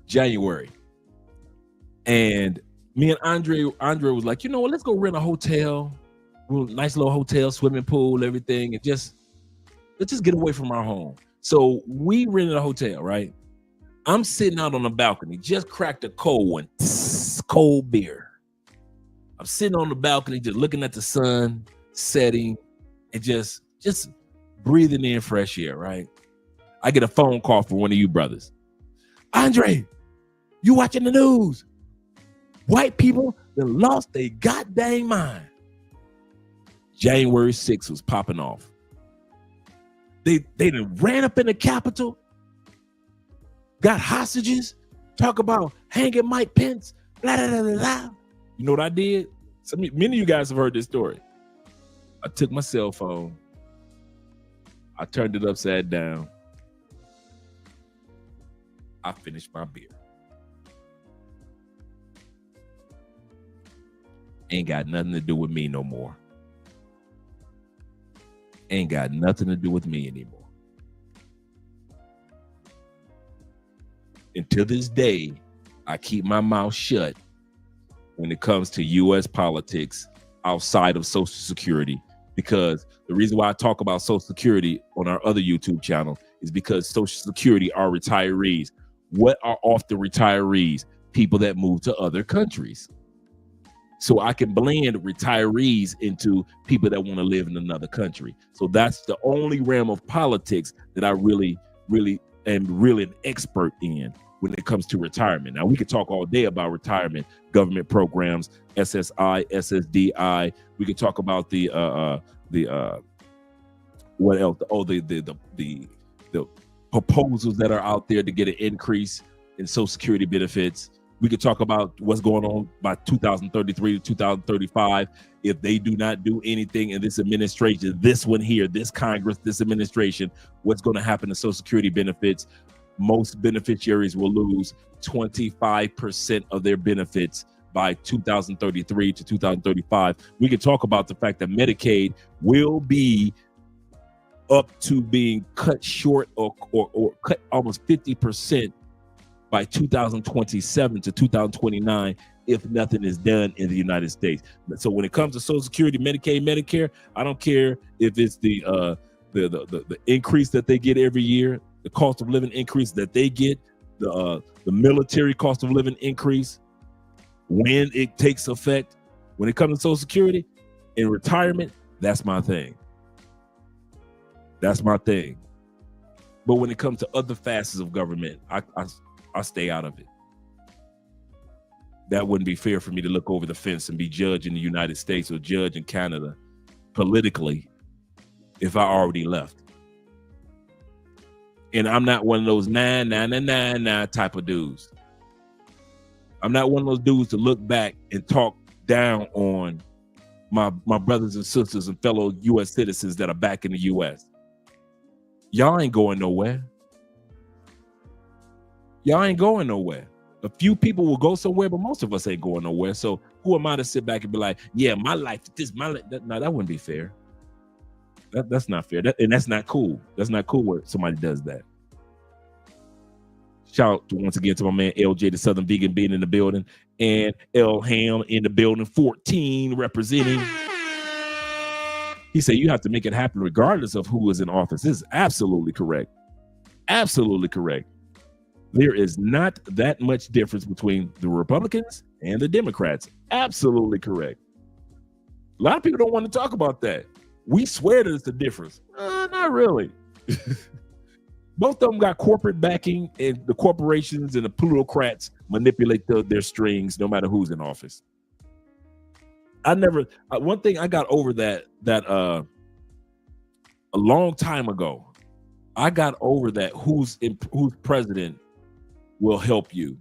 January, and me and Andre was like, you know what, let's go rent a hotel, nice little hotel, swimming pool, everything, and let's just get away from our home. So we rented a hotel, right? I'm sitting out on the balcony, just cracked a cold one, cold beer. I'm sitting on the balcony, just looking at the sun setting and just breathing in fresh air, right? I get a phone call from one of you brothers. Andre, you watching the news? White people that lost their goddamn mind. January 6th was popping off. They done ran up in the Capitol, got hostages, talk about hanging Mike Pence, blah, blah, blah, blah. You know what I did? Many of you guys have heard this story. I took my cell phone, I turned it upside down, I finished my beer. Ain't got nothing to do with me no more. Ain't got nothing to do with me anymore. And to this day, I keep my mouth shut when it comes to U.S. politics outside of Social Security, because the reason why I talk about Social Security on our other YouTube channel is because Social Security are retirees. What are often retirees? People that move to other countries. So I can blend retirees into people that want to live in another country. So that's the only realm of politics that I really am an expert in when it comes to retirement. Now, we could talk all day about retirement, government programs, SSI, SSDI. We could talk about the what else? Oh, the proposals that are out there to get an increase in Social Security benefits. We could talk about what's going on by 2033 to 2035. If they do not do anything in this administration, this one here, this Congress, this administration, what's going to happen to Social Security benefits? Most beneficiaries will lose 25% of their benefits by 2033 to 2035. We could talk about the fact that Medicaid will be up to being cut short or cut almost 50% by 2027 to 2029 if nothing is done in the United States. So when it comes to Social Security, Medicaid, Medicare, I don't care if it's the increase that they get every year, the cost of living increase that they get, the military cost of living increase when it takes effect. When it comes to Social Security and retirement, that's my thing. That's my thing. But when it comes to other facets of government, I stay out of it. That wouldn't be fair for me to look over the fence and be judged in the United States or judged in Canada politically if I already left. And I'm not one of those nah type of dudes. I'm not one of those dudes to look back and talk down on my brothers and sisters and fellow U.S. citizens that are back in the U.S. Y'all ain't going nowhere. Y'all ain't going nowhere. A few people will go somewhere, but most of us ain't going nowhere. So who am I to sit back and be like, yeah, my life, no, that wouldn't be fair. That's not fair. And that's not cool. That's not cool when somebody does that. Shout out once again to my man LJ, the Southern Vegan, being in the building, and L Ham in the building, 14 representing. He said you have to make it happen regardless of who is in office. This is absolutely correct. Absolutely correct. There is not that much difference between the Republicans and the Democrats. Absolutely correct. A lot of people don't want to talk about that. We swear that it's a difference. Not really. Both of them got corporate backing, and the corporations and the plutocrats manipulate their strings no matter who's in office. One thing I got over that a long time ago. I got over that who's president will help you.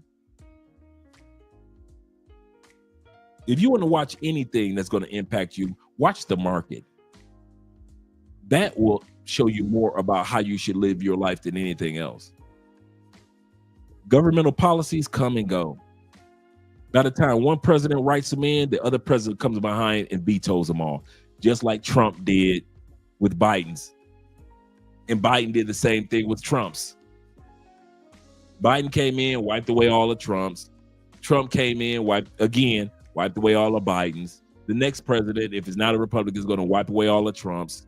If you want to watch anything that's going to impact you, watch the market. That will show you more about how you should live your life than anything else. Governmental policies come and go. By the time one president writes them in, the other president comes behind and vetoes them all, just like Trump did with Biden's. And Biden did the same thing with Trump's. Biden came in, wiped away all of Trump's. Trump came in, wiped away all of Biden's. The next president, if it's not a Republican, is going to wipe away all of Trump's.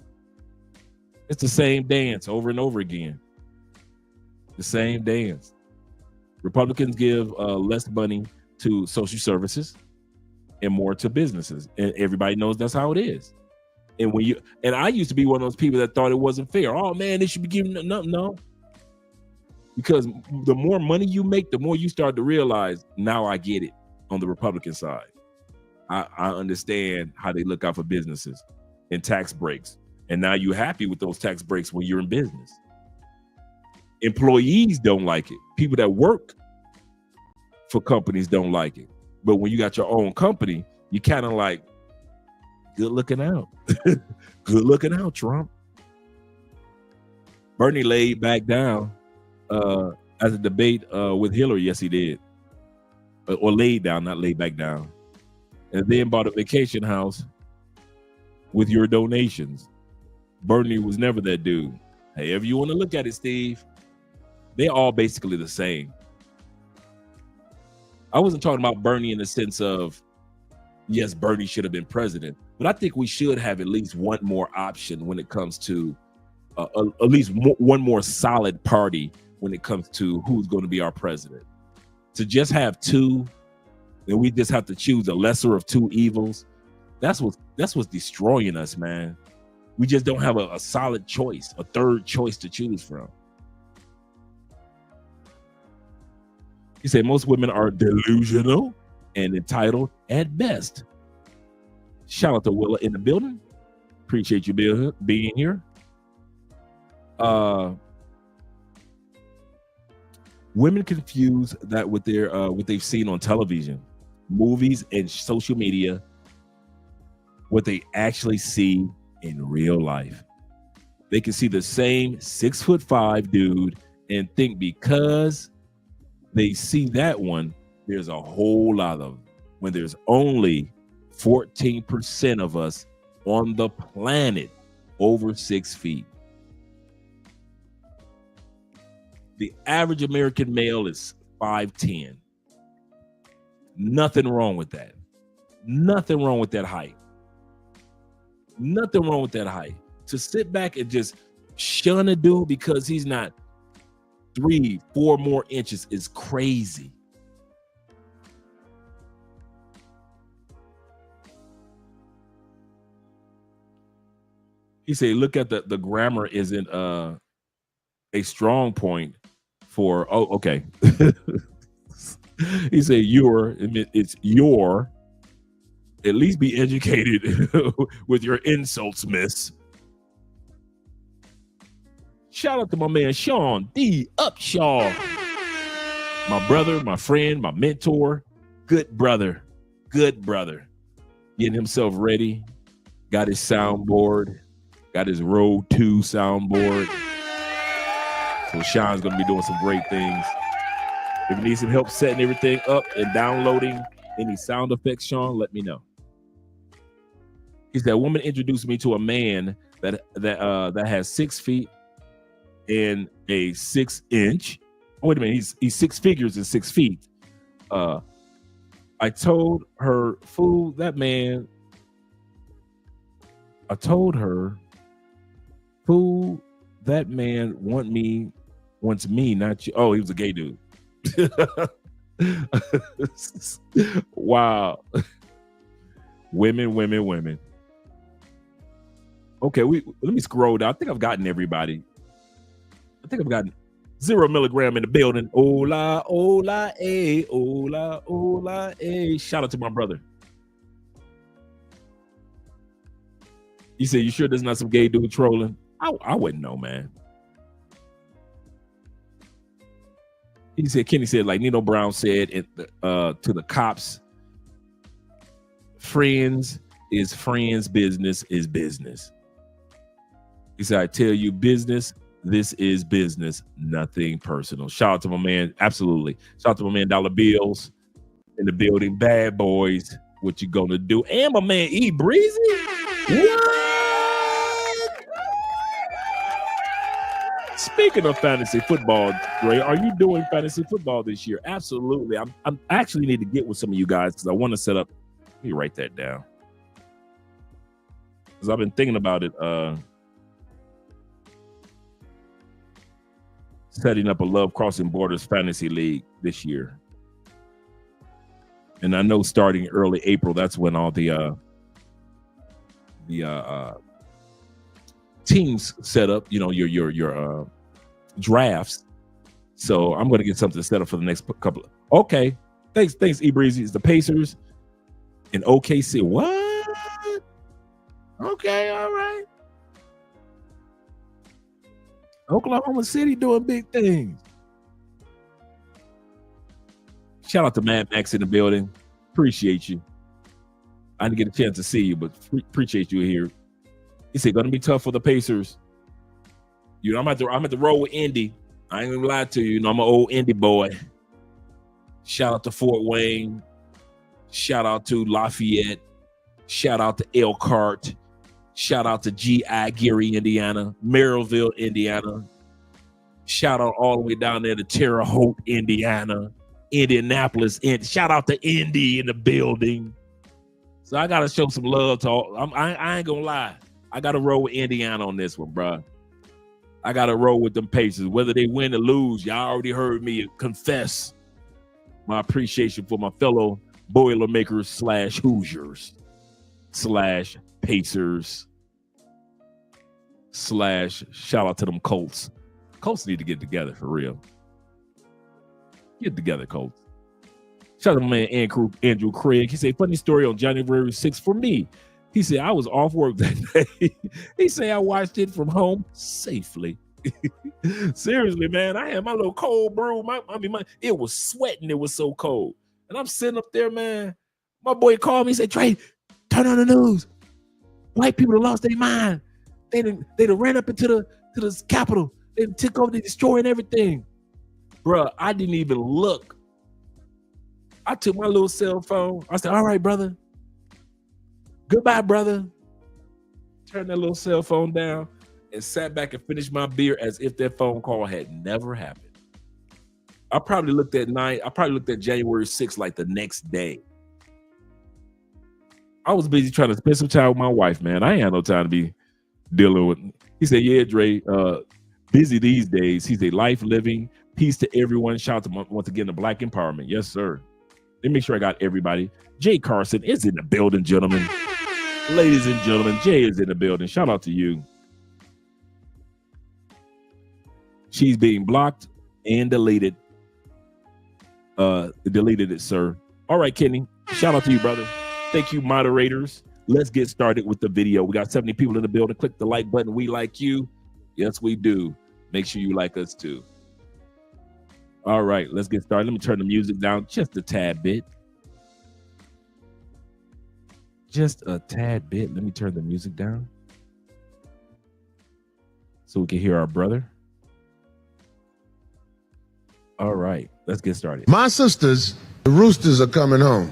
It's the same dance over and over again. The same dance. Republicans give less money to social services and more to businesses, and everybody knows that's how it is. And I used to be one of those people that thought it wasn't fair. Oh man, they should be giving no. Because the more money you make, the more you start to realize, now I get it on the Republican side. I understand how they look out for businesses and tax breaks. And now you're happy with those tax breaks when you're in business. Employees don't like it. People that work for companies don't like it. But when you got your own company, you kind of like, good looking out. Good looking out, Trump. Bernie laid back down as a debate with Hillary. Yes, he did. Or laid down, not laid back down. And then bought a vacation house with your donations. Bernie was never that dude. However you want to look at it, Steve, they're all basically the same. I wasn't talking about Bernie in the sense of, yes, Bernie should have been president, but I think we should have at least one more option when it comes to at least one more solid party when it comes to who's going to be our president. To just have two, and we just have to choose the lesser of two evils, that's what's destroying us, man. We just don't have a solid choice, a third choice to choose from. You say most women are delusional and entitled at best. Shout out to Willa in the building. Appreciate you being here. Women confuse that with what they've seen on television, movies, and social media, what they actually see in real life. They can see the same 6'5" dude and think because they see that one, there's a whole lot of them, when there's only 14% of us on the planet over 6 feet. The average American male is 5'10". Nothing wrong with that. Nothing wrong with that height. Nothing wrong with that height. To sit back and just shun a dude because he's not 3-4 more inches is crazy. He said, look at the grammar isn't a strong point for, oh, okay. He said, it's your, at least be educated with your insults, miss. Shout out to my man, Sean D. Upshaw. My brother, my friend, my mentor, good brother. Getting himself ready. Got his soundboard. Got his Road 2 soundboard. So Sean's going to be doing some great things. If you need some help setting everything up and downloading any sound effects, Sean, let me know. He said, a woman introduced me to a man that has 6 feet and a 6-inch. Oh, wait a minute, he's 6 figures and 6 feet. I told her, fool, that man. I told her, fool, that man wants me, not you. Oh, he was a gay dude. Wow. Women. Okay, let me scroll down. I think I've gotten everybody. I think I've gotten 0 milligram in the building. Hola, hola, eh, hola, hola, eh. Shout out to my brother. He said, you sure there's not some gay dude trolling? I wouldn't know, man. He said, Kenny said, like Nino Brown said to the cops, friends is friends, business is business. He said, I tell you business, this is business, nothing personal. Shout out to my man, absolutely. Shout out to my man Dollar Bills in the building, bad boys, what you gonna do? And my man E Breezy. What? Speaking of fantasy football, Dre, are you doing fantasy football this year? Absolutely. I actually need to get with some of you guys because I want to set up. Let me write that down because I've been thinking about it. Setting up a Love Crossing Borders fantasy league this year, and I know starting early April, that's when all the teams set up. You know, your drafts. So I'm going to get something set up for the next couple. Okay, thanks, E Breezy. It's the Pacers in OKC. What? Okay, all right. Oklahoma City doing big things. Shout out to Mad Max in the building. Appreciate you. I didn't get a chance to see you, but appreciate you here. He said, going to be tough for the Pacers. You know, I'm at the roll with Indy. I ain't gonna lie to you. You know, I'm an old Indy boy. Shout out to Fort Wayne. Shout out to Lafayette. Shout out to Elkhart. Shout out to G.I. Geary, Indiana. Merrillville, Indiana. Shout out all the way down there to Terre Haute, Indiana. Indianapolis. Shout out to Indy in the building. So I got to show some love to all. I ain't going to lie. I got to roll with Indiana on this one, bro. I got to roll with them Pacers. Whether they win or lose, y'all already heard me confess my appreciation for my fellow Boilermakers / Hoosiers / Pacers / shout out to them Colts. Colts need to get together for real. Get together, Colts. Shout out to my man Andrew Craig. He said, funny story on January 6th for me. He said, I was off work that day. He said, I watched it from home safely. Seriously, man, I had my little cold brew. It was sweating. It was so cold. And I'm sitting up there, man. My boy called me and said, Trey, turn on the news. White people have lost their mind. They done ran up into the Capitol. They took over, they destroying everything. Bruh, I didn't even look. I took my little cell phone. I said, all right, brother. Goodbye, brother. Turned that little cell phone down and sat back and finished my beer as if that phone call had never happened. I probably looked at January 6th like the next day. I was busy trying to spend some time with my wife, man. I ain't had no time to be dealing with. He said, yeah, Dre, busy these days. He said, life living, peace to everyone. Shout out to once again the Black Empowerment. Yes, sir. Let me make sure I got everybody. Jay Carson is in the building, gentlemen. Ladies and gentlemen, Jay is in the building. Shout out to you. She's being blocked and deleted. Deleted it, sir. All right, Kenny. Shout out to you, brother. Thank you, moderators. Let's get started with the video. We got 70 people in the building. Click the like button. We like you. Yes, we do. Make sure you like us too. All right, let's get started. Let me turn the music down just a tad bit. Just a tad bit. Let me turn the music down so we can hear our brother. All right, let's get started. My sisters, the roosters are coming home.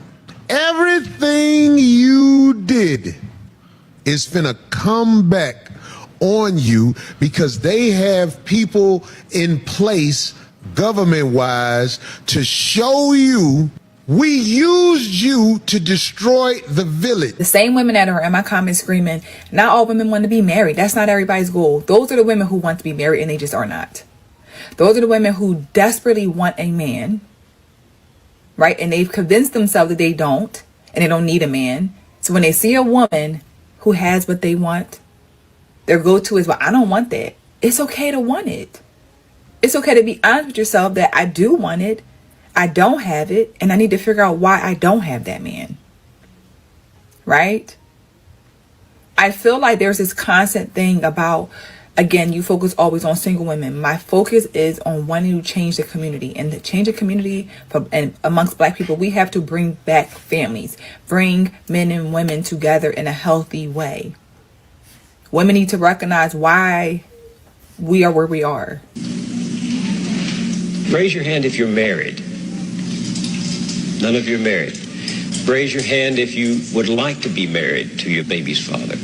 Everything you did is finna come back on you because they have people in place government-wise to show you we used you to destroy the village. The same women that are in my comments screaming, not all women want to be married. That's not everybody's goal. Those are the women who want to be married and they just are not. Those are the women who desperately want a man, right? And they've convinced themselves that they don't, and they don't need a man. So when they see a woman who has what they want, their go-to is, well, I don't want that. It's okay to want it. It's okay to be honest with yourself that I do want it, I don't have it, and I need to figure out why I don't have that man. Right? I feel like there's this constant thing about, again, you focus always on single women. My focus is on wanting to change the community. And to change the community and amongst Black people, we have to bring back families, bring men and women together in a healthy way. Women need to recognize why we are where we are. Raise your hand if you're married. None of you are married. Raise your hand if you would like to be married to your baby's father.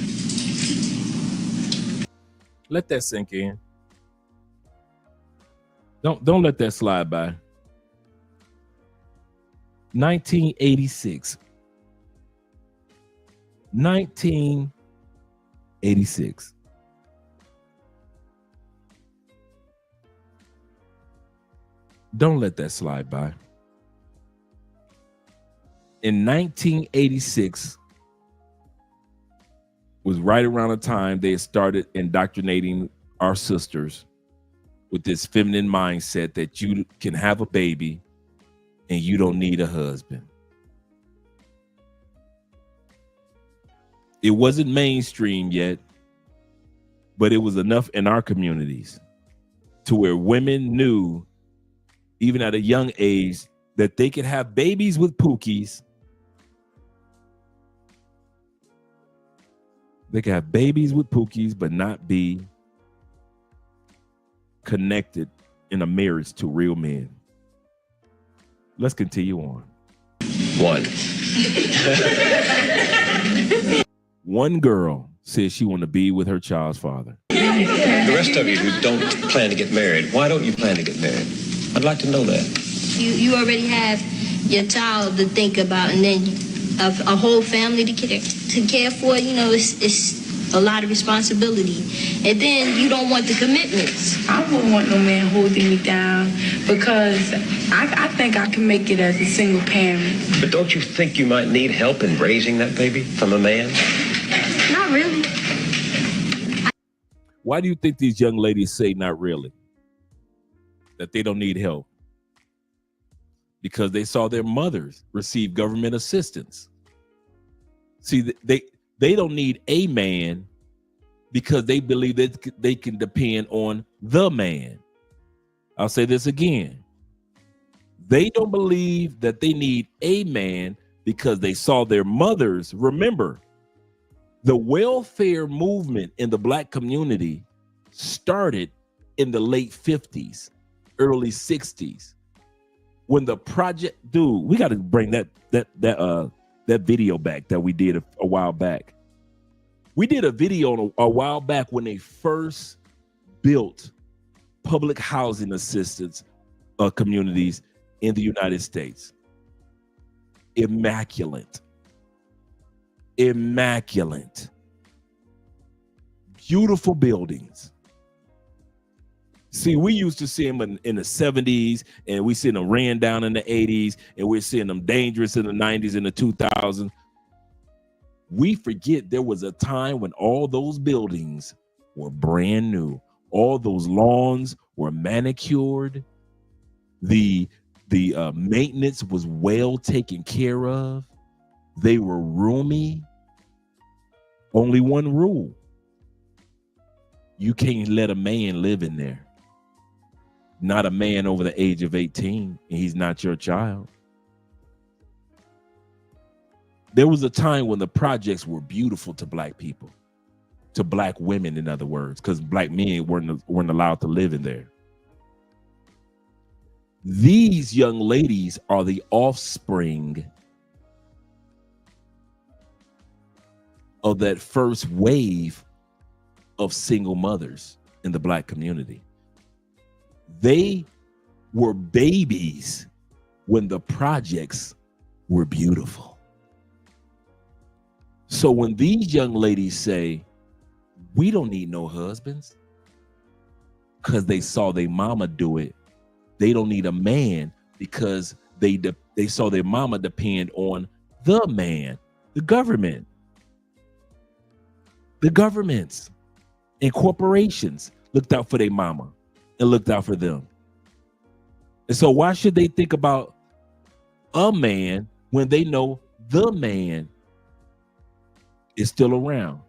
Let that sink in. Don't let that slide by. 1986. 1986. Don't let that slide by. In 1986 was right around the time they started indoctrinating our sisters with this feminine mindset that you can have a baby and you don't need a husband. It wasn't mainstream yet, but it was enough in our communities to where women knew, even at a young age, that they could have babies with pookies. They could have babies with pookies, but not be connected in a marriage to real men. Let's continue on. One girl says she want to be with her child's father. The rest of you who don't plan to get married, why don't you plan to get married? I'd like to know that. You already have your child to think about, and then a whole family to care for. You know, it's a lot of responsibility, and then you don't want the commitments. I wouldn't want no man holding me down because I think I can make it as a single parent. But don't you think you might need help in raising that baby from a man? Not really. Why do you think these young ladies say not really? That they don't need help? Because they saw their mothers receive government assistance. See, they don't need a man because they believe that they can depend on the man. I'll say this again. They don't believe that they need a man because they saw their mothers. Remember, the welfare movement in the Black community started in the late 50s, early 60s. When the project, dude, we got to bring that video back that we did a while back. We did a video a while back when they first built public housing assistance communities in the United States. Immaculate. Immaculate. Beautiful buildings. See, we used to see them in the 70s, and we seen them ran down in the 80s, and we're seeing them dangerous in the 90s and the 2000s. We forget there was a time when all those buildings were brand new. All those lawns were manicured. The maintenance was well taken care of. They were roomy. Only one rule: you can't let a man live in there. Not a man over the age of 18, and he's not your child. There was a time when the projects were beautiful to black people, to black women, in other words, because black men weren't allowed to live in there. These young ladies are the offspring of that first wave of single mothers in the black community. They were babies when the projects were beautiful. So when these young ladies say, we don't need no husbands, because they saw their mama do it, they don't need a man because they saw their mama depend on the man, the government. The governments and corporations looked out for their mama and looked out for them. And so why should they think about a man when they know the man is still around?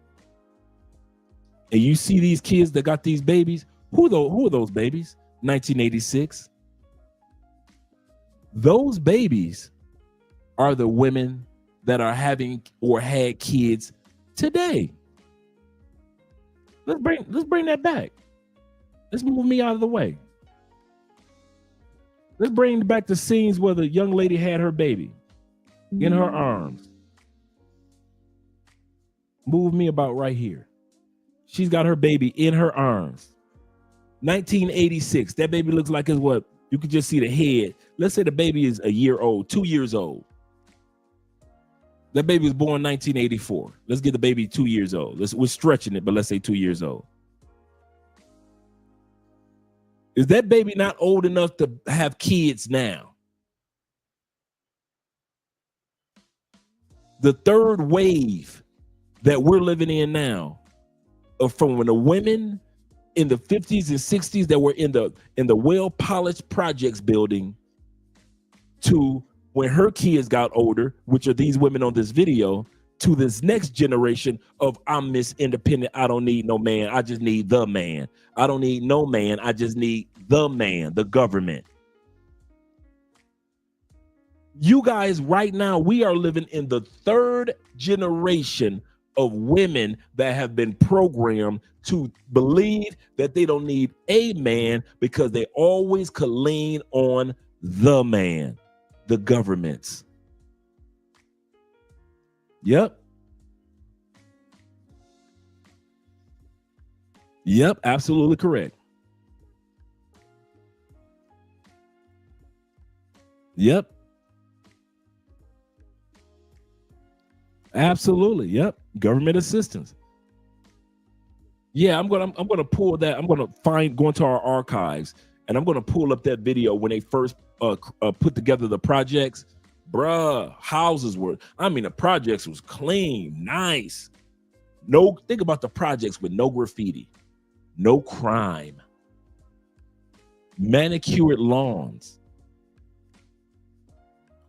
And you see these kids that got these babies. Who are those babies? 1986. Those babies are the women that are having or had kids today. Let's bring that back. Let's move me out of the way. Let's bring back the scenes where the young lady had her baby in her arms. Move me about right here. She's got her baby in her arms. 1986. That baby looks like it's what? You could just see the head. Let's say the baby is a year old, 2 years old. That baby was born 1984. Let's get the baby 2 years old. We're stretching it, but let's say 2 years old. Is that baby not old enough to have kids now? The third wave that we're living in now, from when the women in the 50s and 60s that were in the well-polished projects building, to when her kids got older, which are these women on this video, to this next generation of I'm Miss Independent, I don't need no man, I just need the man. I don't need no man, I just need the man, the government. You guys, right now, we are living in the third generation of women that have been programmed to believe that they don't need a man because they always could lean on the man, the governments. Yep. Yep, absolutely correct. Yep. Absolutely. Yep. Government assistance. Yeah, I'm gonna pull that. I'm gonna go into our archives, and I'm gonna pull up that video when they first put together the projects. Bruh, houses were, the projects was clean, nice. Think about the projects with no graffiti, no crime, manicured lawns.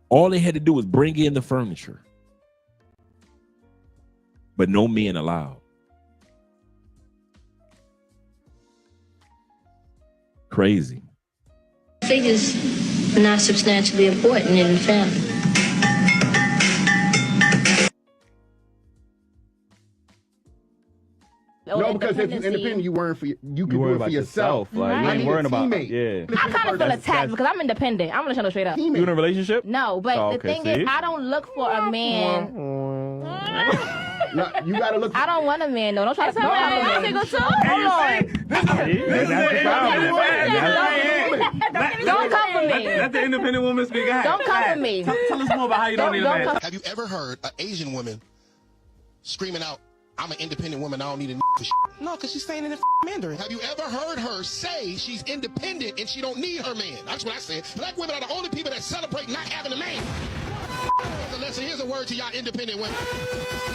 All they had to do was bring in the furniture, but no men allowed. Crazy. Figures are not substantially important in the family. No, because if you're independent, you worry for yourself. Like you ain't worrying about I kind of feel attacked because I'm independent. I'm gonna tell you straight up. You in a relationship? No, but the thing is, I don't look for a man. No, you gotta look. I don't want a man though. Don't try to tell me I'm single too. Hold on. Don't come for me. Let the independent woman speak. Don't come for me. Tell us more about how you don't need a man. Have you ever heard an Asian woman screaming out, I'm an independent woman, I don't need a for shit? No, because she's saying it in Mandarin. Have you ever heard her say she's independent and she don't need her man? That's what I said. Black women are the only people that celebrate not having a man. Listen, here's a word to y'all independent women.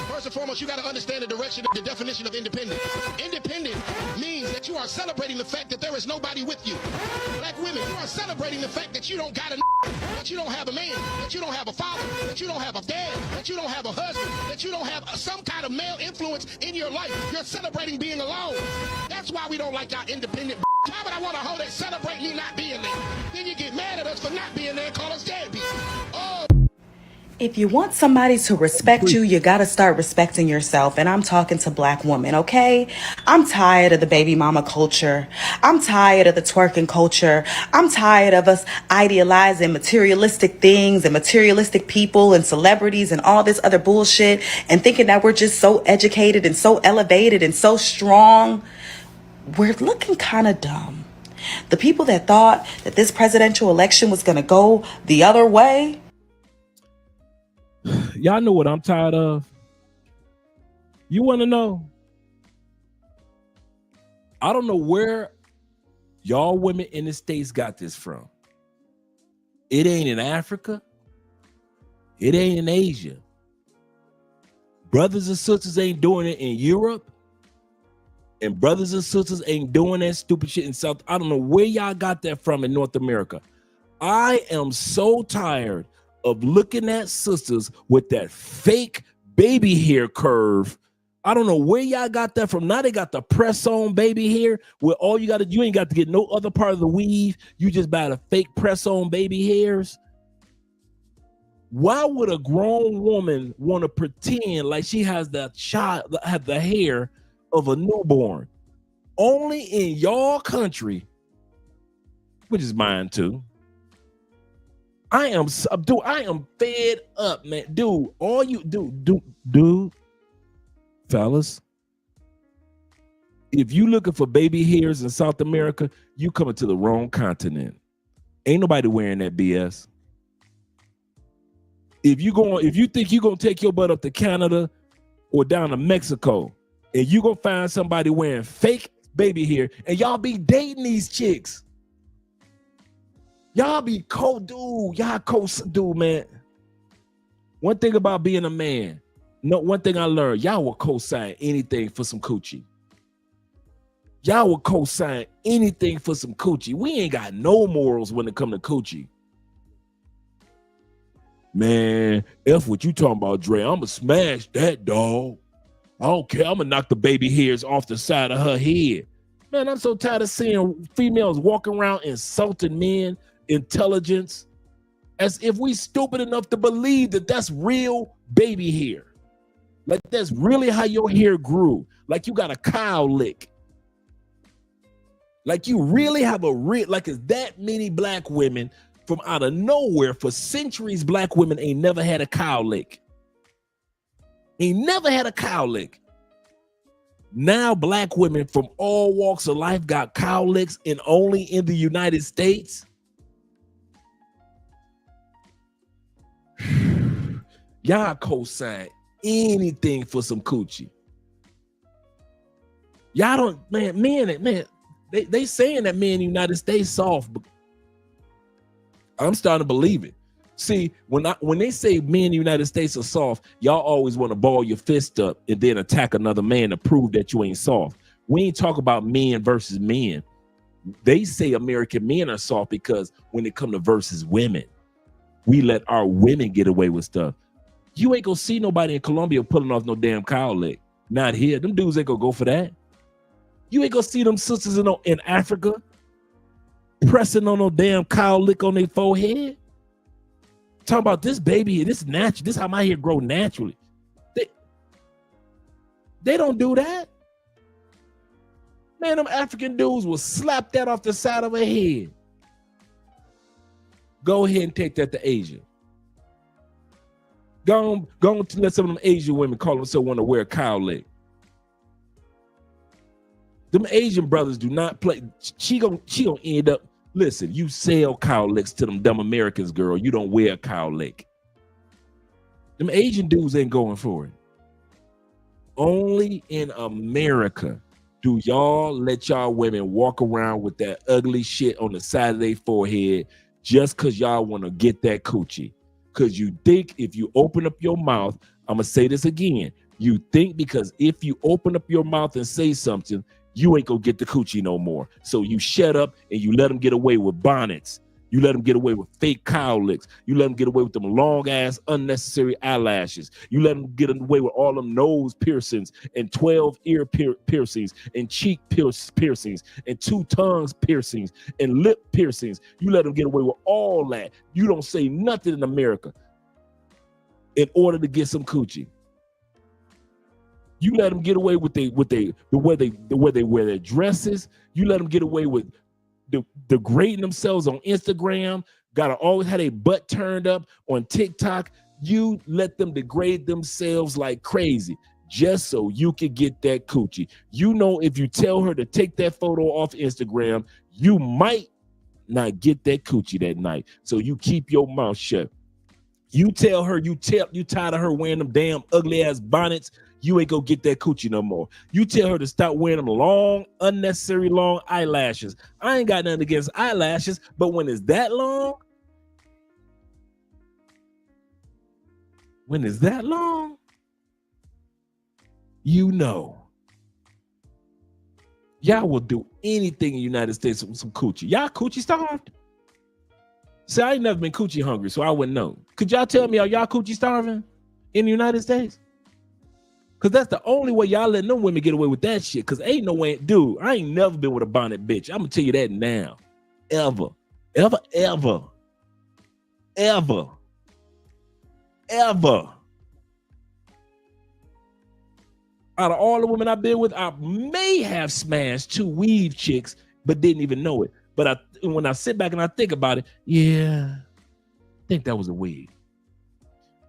First and foremost, you got to understand the definition of independent. Independent means that you are celebrating the fact that there is nobody with you. Black women, you are celebrating the fact that you don't got a that you don't have a man, that you don't have a father, that you don't have a dad, that you don't have a husband, that you don't have some kind of male influence in your life. You're celebrating being alone. That's why we don't like y'all independent. Why would I want a hoe that celebrate me not being there? Then you get mad at us for not being there and call us deadbeats. Oh. If you want somebody to respect you, you got to start respecting yourself. And I'm talking to black women, okay? I'm tired of the baby mama culture. I'm tired of the twerking culture. I'm tired of us idealizing materialistic things and materialistic people and celebrities and all this other bullshit and thinking that we're just so educated and so elevated and so strong. We're looking kind of dumb. The people that thought that this presidential election was going to go the other way, y'all know what I'm tired of? You want to know? I don't know where y'all women in the States got this from. It ain't in Africa. It ain't in Asia. Brothers and sisters ain't doing it in Europe. And brothers and sisters ain't doing that stupid shit in South. I don't know where y'all got that from in North America. I am so tired of looking at sisters with that fake baby hair curve. I don't know where y'all got that from. Now they got the press-on baby hair where all you ain't got to get no other part of the weave. You just buy the fake press-on baby hairs. Why would a grown woman want to pretend like she has the hair of a newborn? Only in y'all country, which is mine too. I am fed up, man. Dude, all you dude, fellas, if you looking for baby hairs in South America, you coming to the wrong continent. Ain't nobody wearing that BS. If you think you're gonna take your butt up to Canada or down to Mexico, and you gonna find somebody wearing fake baby hair, and y'all be dating these chicks. Y'all be dude, man. One thing about being a man, one thing I learned, y'all will co-sign anything for some coochie. Y'all will co-sign anything for some coochie. We ain't got no morals when it come to coochie. Man, F what you talking about, Dre. I'ma smash that dog. I don't care. I'ma knock the baby hairs off the side of her head. Man, I'm so tired of seeing females walking around insulting men, intelligence, as if we stupid enough to believe that that's real baby hair. Like that's really how your hair grew. Like you got a cow lick. Like you really have like it's that many black women from out of nowhere. For centuries, black women ain't never had a cow lick. Ain't never had a cow lick. Now black women from all walks of life got cow licks, and only in the United States. Y'all co-sign anything for some coochie. Y'all don't, man, they saying that men in the United States soft, but I'm starting to believe it. See, when they say men in the United States are soft, y'all always want to ball your fist up and then attack another man to prove that you ain't soft. We ain't talk about men versus men. They say American men are soft because when it come to versus women, we let our women get away with stuff. You ain't gonna see nobody in Colombia pulling off no damn cow lick. Not here. Them dudes ain't gonna go for that. You ain't gonna see them sisters in Africa pressing on no damn cow lick on their forehead. Talking about this baby, this natural. This is how my hair grow naturally. They don't do that. Man, them African dudes will slap that off the side of her head. Go ahead and take that to Asia. Go on to let some of them Asian women call themselves want to wear a cow leg. Them Asian brothers do not play. She gonna end up. Listen, you sell cow licks to them dumb Americans, girl. You don't wear a cow lick. Them Asian dudes ain't going for it. Only in America do y'all let y'all women walk around with that ugly shit on the side of their forehead just because y'all want to get that coochie. Because you think if you open up your mouth, I'm going to say this again. You think because if you open up your mouth and say something, you ain't going to get the coochie no more. So you shut up and you let them get away with bonnets. You let them get away with fake cow licks. You let them get away with them long-ass unnecessary eyelashes. You let them get away with all them nose piercings and 12 ear piercings and cheek piercings and 2 tongues piercings and lip piercings. You let them get away with all that. You don't say nothing in America in order to get some coochie. You let them get away with the way they wear their dresses. You let them get away with degrading themselves on Instagram, gotta always have their butt turned up on TikTok. You let them degrade themselves like crazy just so you can get that coochie. You know, if you tell her to take that photo off Instagram, you might not get that coochie that night. So you keep your mouth shut. You tell her you tired of her wearing them damn ugly ass bonnets, you ain't gonna get that coochie no more. You tell her to stop wearing them long, unnecessary long eyelashes. I ain't got nothing against eyelashes, but when it's that long, you know. Y'all will do anything in the United States with some coochie. Y'all coochie starved? See, I ain't never been coochie hungry, so I wouldn't know. Could y'all tell me, are y'all coochie starving in the United States? Because that's the only way y'all letting them women get away with that shit. Because ain't no way, dude, I ain't never been with a bonnet bitch. I'm going to tell you that now. Ever. Out of all the women I've been with, I may have smashed 2 weave chicks, but didn't even know it. But when I sit back and I think about it, yeah, I think that was a weave.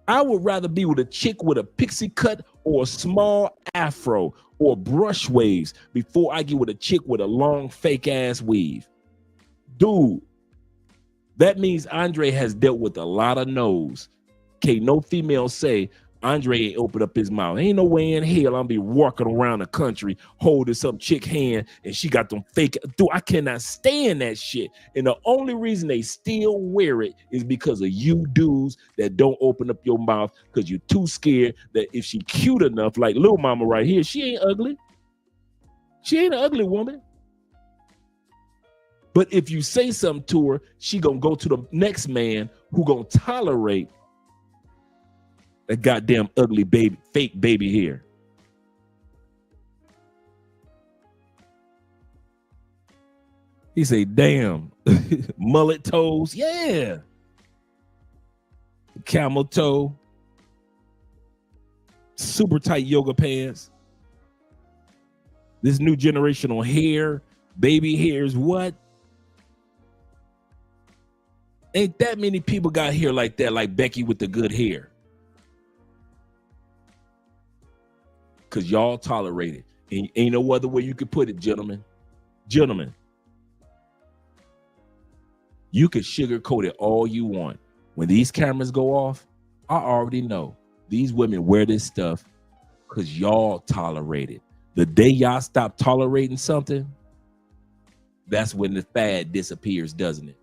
I would rather be with a chick with a pixie cut or a small afro or brush waves before I get with a chick with a long fake ass weave. Dude, that means Andre has dealt with a lot of no's. Can't no female say Andre ain't opened up his mouth. Ain't no way in hell I'll be walking around the country holding some chick hand and she got them fake. Dude, I cannot stand that shit. And the only reason they still wear it is because of you dudes that don't open up your mouth because you're too scared that if she cute enough, like Lil Mama right here, she ain't ugly. She ain't an ugly woman. But if you say something to her, she gonna go to the next man who gonna tolerate that goddamn ugly baby, fake baby hair. He say, damn, mullet toes, yeah. Camel toe, super tight yoga pants. This new generational hair, baby hairs, what? Ain't that many people got hair like that, like Becky with the good hair. Because y'all tolerate it. And ain't no other way you could put it, gentlemen. Gentlemen, you can sugarcoat it all you want. When these cameras go off, I already know these women wear this stuff because y'all tolerate it. The day y'all stop tolerating something, that's when the fad disappears, doesn't it?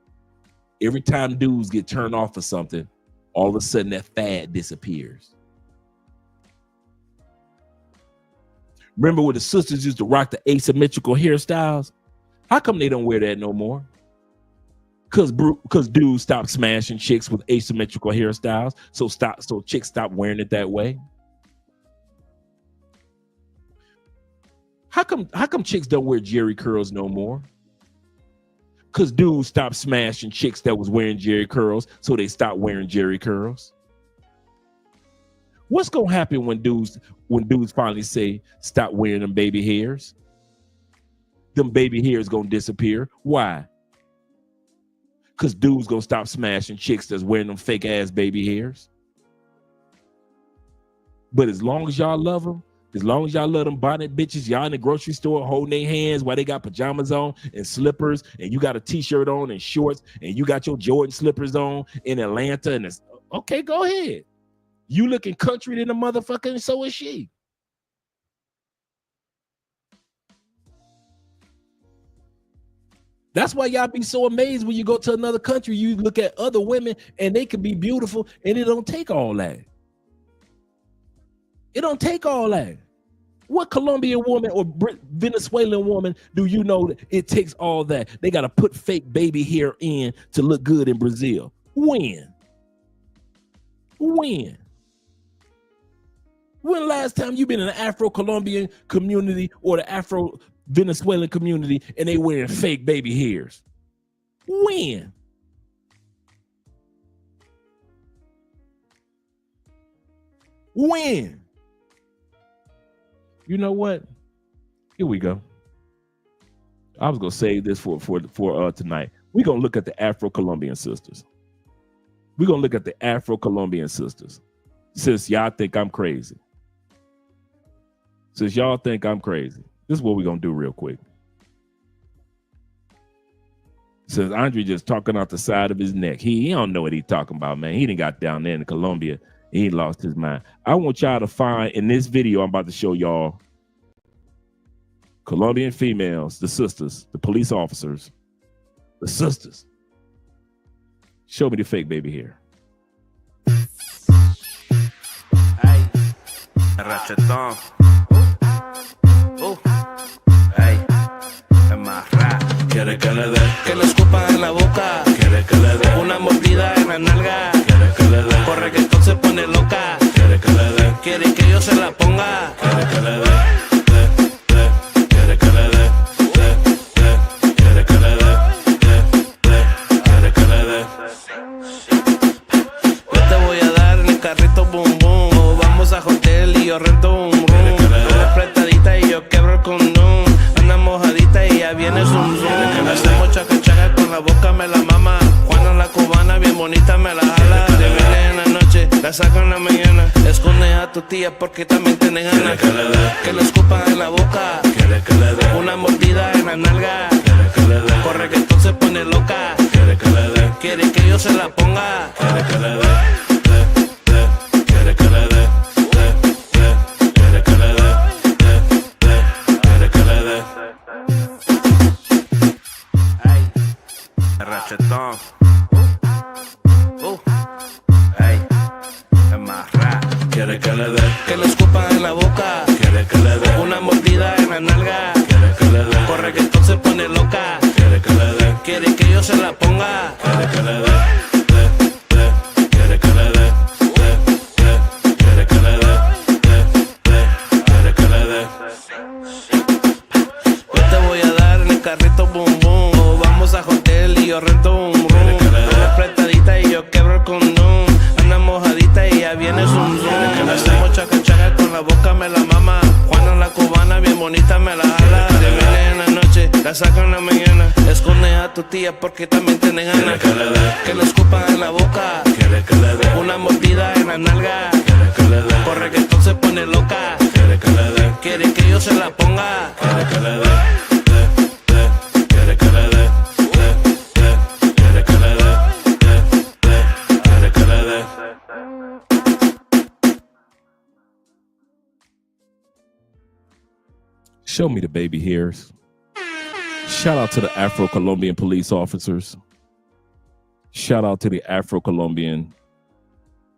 Every time dudes get turned off of something, all of a sudden that fad disappears. Remember when the sisters used to rock the asymmetrical hairstyles? How come they don't wear that no more? Because dudes stopped smashing chicks with asymmetrical hairstyles, so chicks stop wearing it that way. How come chicks don't wear jerry curls no more? Because dudes stopped smashing chicks that was wearing jerry curls, so they stopped wearing jerry curls. What's gonna happen when dudes finally say stop wearing them baby hairs? Them baby hairs gonna disappear. Why? Because dudes gonna stop smashing chicks that's wearing them fake ass baby hairs. But as long as y'all love them, as long as y'all let them bonnet bitches, y'all in the grocery store holding their hands while they got pajamas on and slippers, and you got a t-shirt on and shorts, and you got your Jordan slippers on in Atlanta, and it's okay, go ahead. You looking country than a motherfucker, and so is she. That's why y'all be so amazed when you go to another country. You look at other women and they can be beautiful, and it don't take all that. It don't take all that. What Colombian woman or Venezuelan woman do you know that it takes all that? They got to put fake baby hair in to look good in Brazil. When? When last time you been in an Afro-Colombian community or the Afro-Venezuelan community and they wearing fake baby hairs? When? When? You know what? Here we go. I was gonna save this for tonight. We're gonna look at the Afro-Colombian sisters. We're gonna look at the Afro-Colombian sisters. Since y'all think I'm crazy. This is what we're gonna do real quick. Since Andre just talking out the side of his neck. He don't know what he's talking about, man. He done got down there in Colombia. He lost his mind. I want y'all to find in this video I'm about to show y'all Colombian females, the sisters, the police officers, the sisters. Show me the fake baby hair. Ay, rachetón. Ay, es más rap. Quiere que le dé, que le escupa en la boca. Quiere que le dé una mordida en la nalga. Quiere que le dé, por reggaetón se pone loca. Quiere que le dé, quiere que yo se la ponga. Quiere que le dé. Carrito boom boom, o vamos a hotel y yo rento un room. Anda apretadita y yo quebro el condón. Anda mojadita y ya viene zoom zoom. Hacemos chaca chaca con la boca me la mama. Juana la cubana bien bonita me la jala. Te viene en la noche, la saco en la mañana. Esconde a tu tía porque también tiene ganas. Que le escupa en la boca. Una mordida en la nalga. Corre que entonces se pone loca. Quiere que yo se la ponga. Rachetón. Ay, es más rap. Quiere que le dé, que le escupa en la boca. Quiere que le dé una mordida en la nalga. Quiere que le dé, corre que entonces pone loca. Quiere que le dé, quiere que yo se la ponga. Quiere que le dé. Quiere que le dé. Quiere que le dé. Quiere que le dé. Yo te voy a dar en el carrito boom boom. O vamos a hotel y yo rento un room. Anda apretadita y yo quebro el condón. Anda mojadita y ya viene zoom zoom. Hacemos chaca chaca con la boca me la mama. Juana la cubana bien bonita me la jala. Te viene en la noche, la saco en la mañana. Esconde a tu tía porque también tiene ganas. Que le escupa en la boca. Una mordida en la nalga. Corre que entonces pone loca. Quiere que yo se la ponga. Show me the baby hairs. Shout out to the Afro-Colombian police officers. Shout out to the Afro-Colombian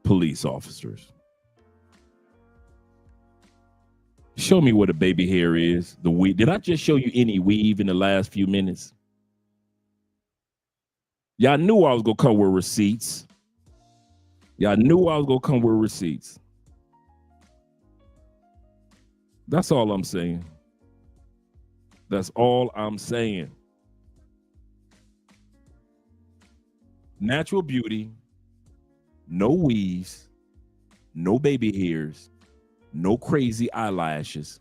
police officers. Show me what a baby hair is. The weave. Did I just show you any weave in the last few minutes? Y'all knew I was going to come with receipts. Y'all knew I was going to come with receipts. That's all I'm saying. That's all I'm saying. Natural beauty, no weaves, no baby hairs, no crazy eyelashes.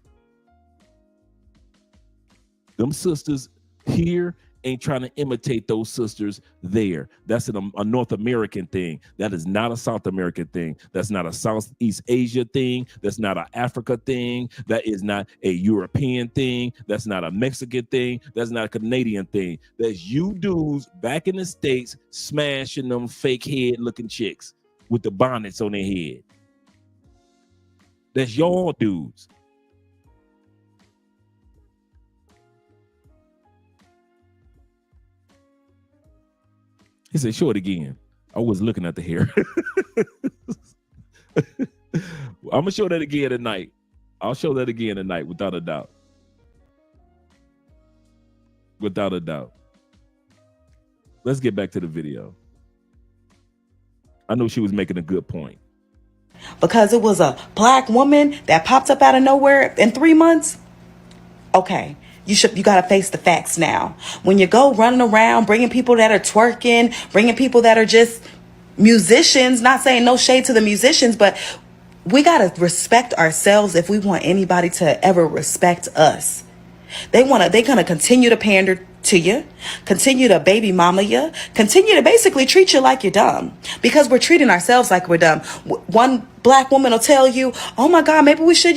Them sisters here ain't trying to imitate those sisters there. That's a North American thing. That is not a South American thing. That's not a Southeast Asia thing. That's not an Africa thing. That is not a European thing. That's not a Mexican thing. That's not a Canadian thing. That's you dudes back in the States smashing them fake head looking chicks with the bonnets on their head. That's y'all dudes. He said, show it again. I was looking at the hair. I'm going to show that again tonight. I'll show that again tonight, without a doubt. Without a doubt. Let's get back to the video. I know she was making a good point. Because it was a black woman that popped up out of nowhere in 3 months. Okay. You got to face the facts now. When you go running around, bringing people that are twerking, bringing people that are just musicians, not saying no shade to the musicians, but we got to respect ourselves if we want anybody to ever respect us. They're going to continue to pander to you, continue to baby mama you, continue to basically treat you like you're dumb, because we're treating ourselves like we're dumb. One black woman will tell you, oh my God, maybe we should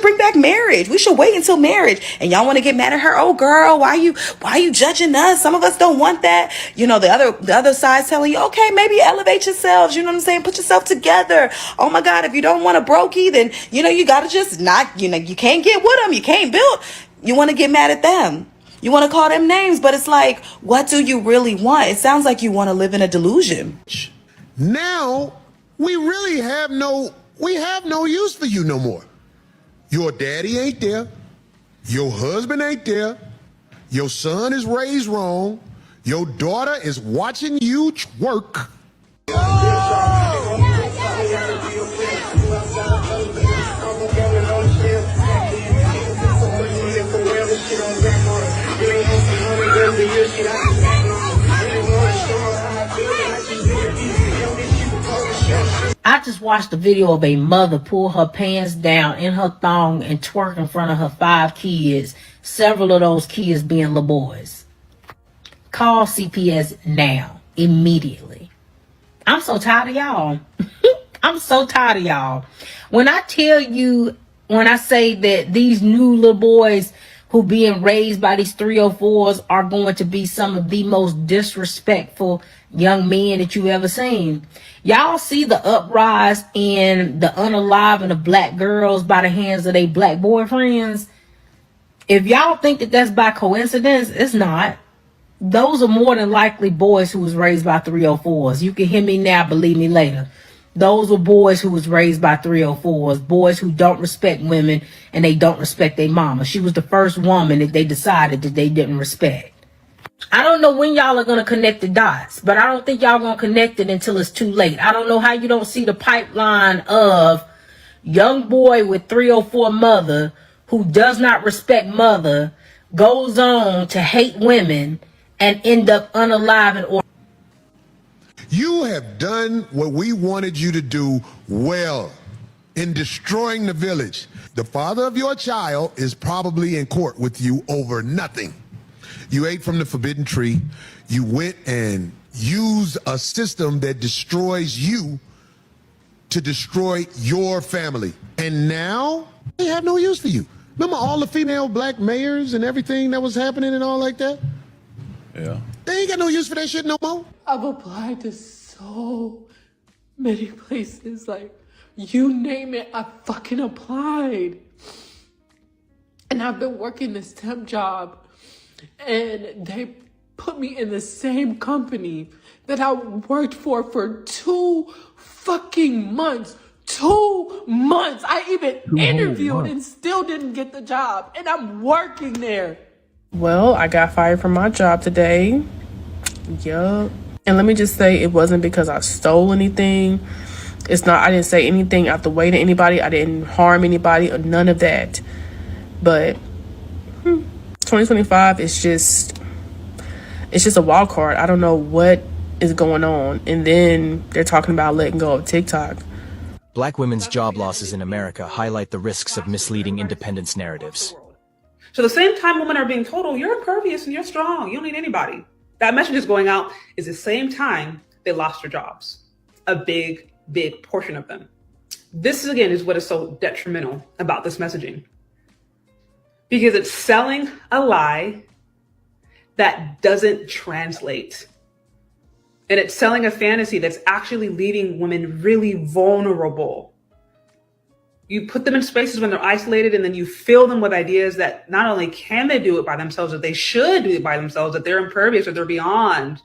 bring back marriage. We should wait until marriage. And y'all want to get mad at her. Oh girl, why you judging us? Some of us don't want that. The other side's telling you, okay, maybe elevate yourselves. You know what I'm saying? Put yourself together. Oh my God, if you don't want a brokey, then, you got to just not, you can't get with them. You can't build. You want to get mad at them. You want to call them names, but it's like, what do you really want? It sounds like you want to live in a delusion. Now, we really have no use for you no more. Your daddy ain't there. Your husband ain't there. Your son is raised wrong. Your daughter is watching you twerk. I just watched a video of a mother pull her pants down in her thong and twerk in front of her 5 kids, several of those kids being little boys. Call CPS now, immediately. I'm so tired of y'all. I'm so tired of y'all. When I say that these new little boys who being raised by these 304s are going to be some of the most disrespectful young men that you've ever seen. Y'all see the uprise in the unaliving of black girls by the hands of their black boyfriends? If y'all think that that's by coincidence, it's not. Those are more than likely boys who was raised by 304s. You can hear me now, believe me later. Those were boys who was raised by 304s, boys who don't respect women and they don't respect their mama. She was the first woman that they decided that they didn't respect. I don't know when y'all are going to connect the dots, but I don't think y'all going to connect it until it's too late. I don't know how you don't see the pipeline of young boy with 304 mother who does not respect mother, goes on to hate women and end up unaliving or... You have done what we wanted you to do well in destroying the village. The father of your child is probably in court with you over nothing. You ate from the forbidden tree. You went and used a system that destroys you to destroy your family. And now they have no use for you. Remember all the female black mayors and everything that was happening and all like that? Yeah. They ain't got no use for that shit no more. I've applied to so many places. Like, you name it, I fucking applied. And I've been working this temp job. And they put me in the same company that I worked for 2 fucking months. 2 months. I even interviewed and still didn't get the job. And I'm working there. Well, I got fired from my job today. Yup. And let me just say, it wasn't because I stole anything. I didn't say anything out the way to anybody. I didn't harm anybody or none of that. But 2025 is just a wild card. I don't know what is going on. And then they're talking about letting go of TikTok. Black women's job losses in America highlight the risks of misleading independence narratives. So the same time women are being told, oh, you're impervious and you're strong, you don't need anybody. That message is going out is the same time they lost their jobs. A big, big portion of them. This again is what is so detrimental about this messaging. Because it's selling a lie that doesn't translate. And it's selling a fantasy that's actually leaving women really vulnerable. You put them in spaces when they're isolated, and then you fill them with ideas that not only can they do it by themselves, that they should do it by themselves, that they're impervious or they're beyond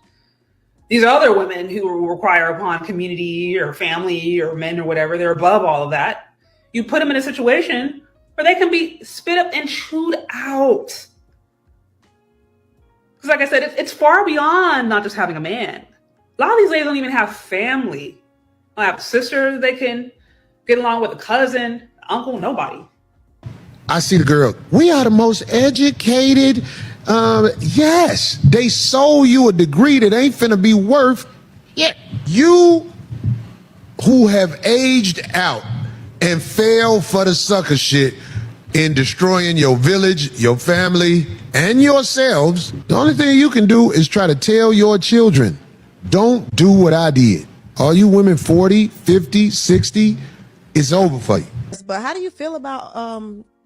these other women who require upon community or family or men or whatever. They're above all of that. You put them in a situation where they can be spit up and chewed out. Because like I said, it's far beyond not just having a man. A lot of these ladies don't even have family. They don't have a sister they can get along with, a cousin, uncle, nobody. I see the girl. We are the most educated. Yes, they sold you a degree that ain't finna be worth. Yeah, you who have aged out and fell for the sucker shit in destroying your village, your family, and yourselves. The only thing you can do is try to tell your children, don't do what I did. All you women 40, 50, 60, it's over for you. But how do you feel about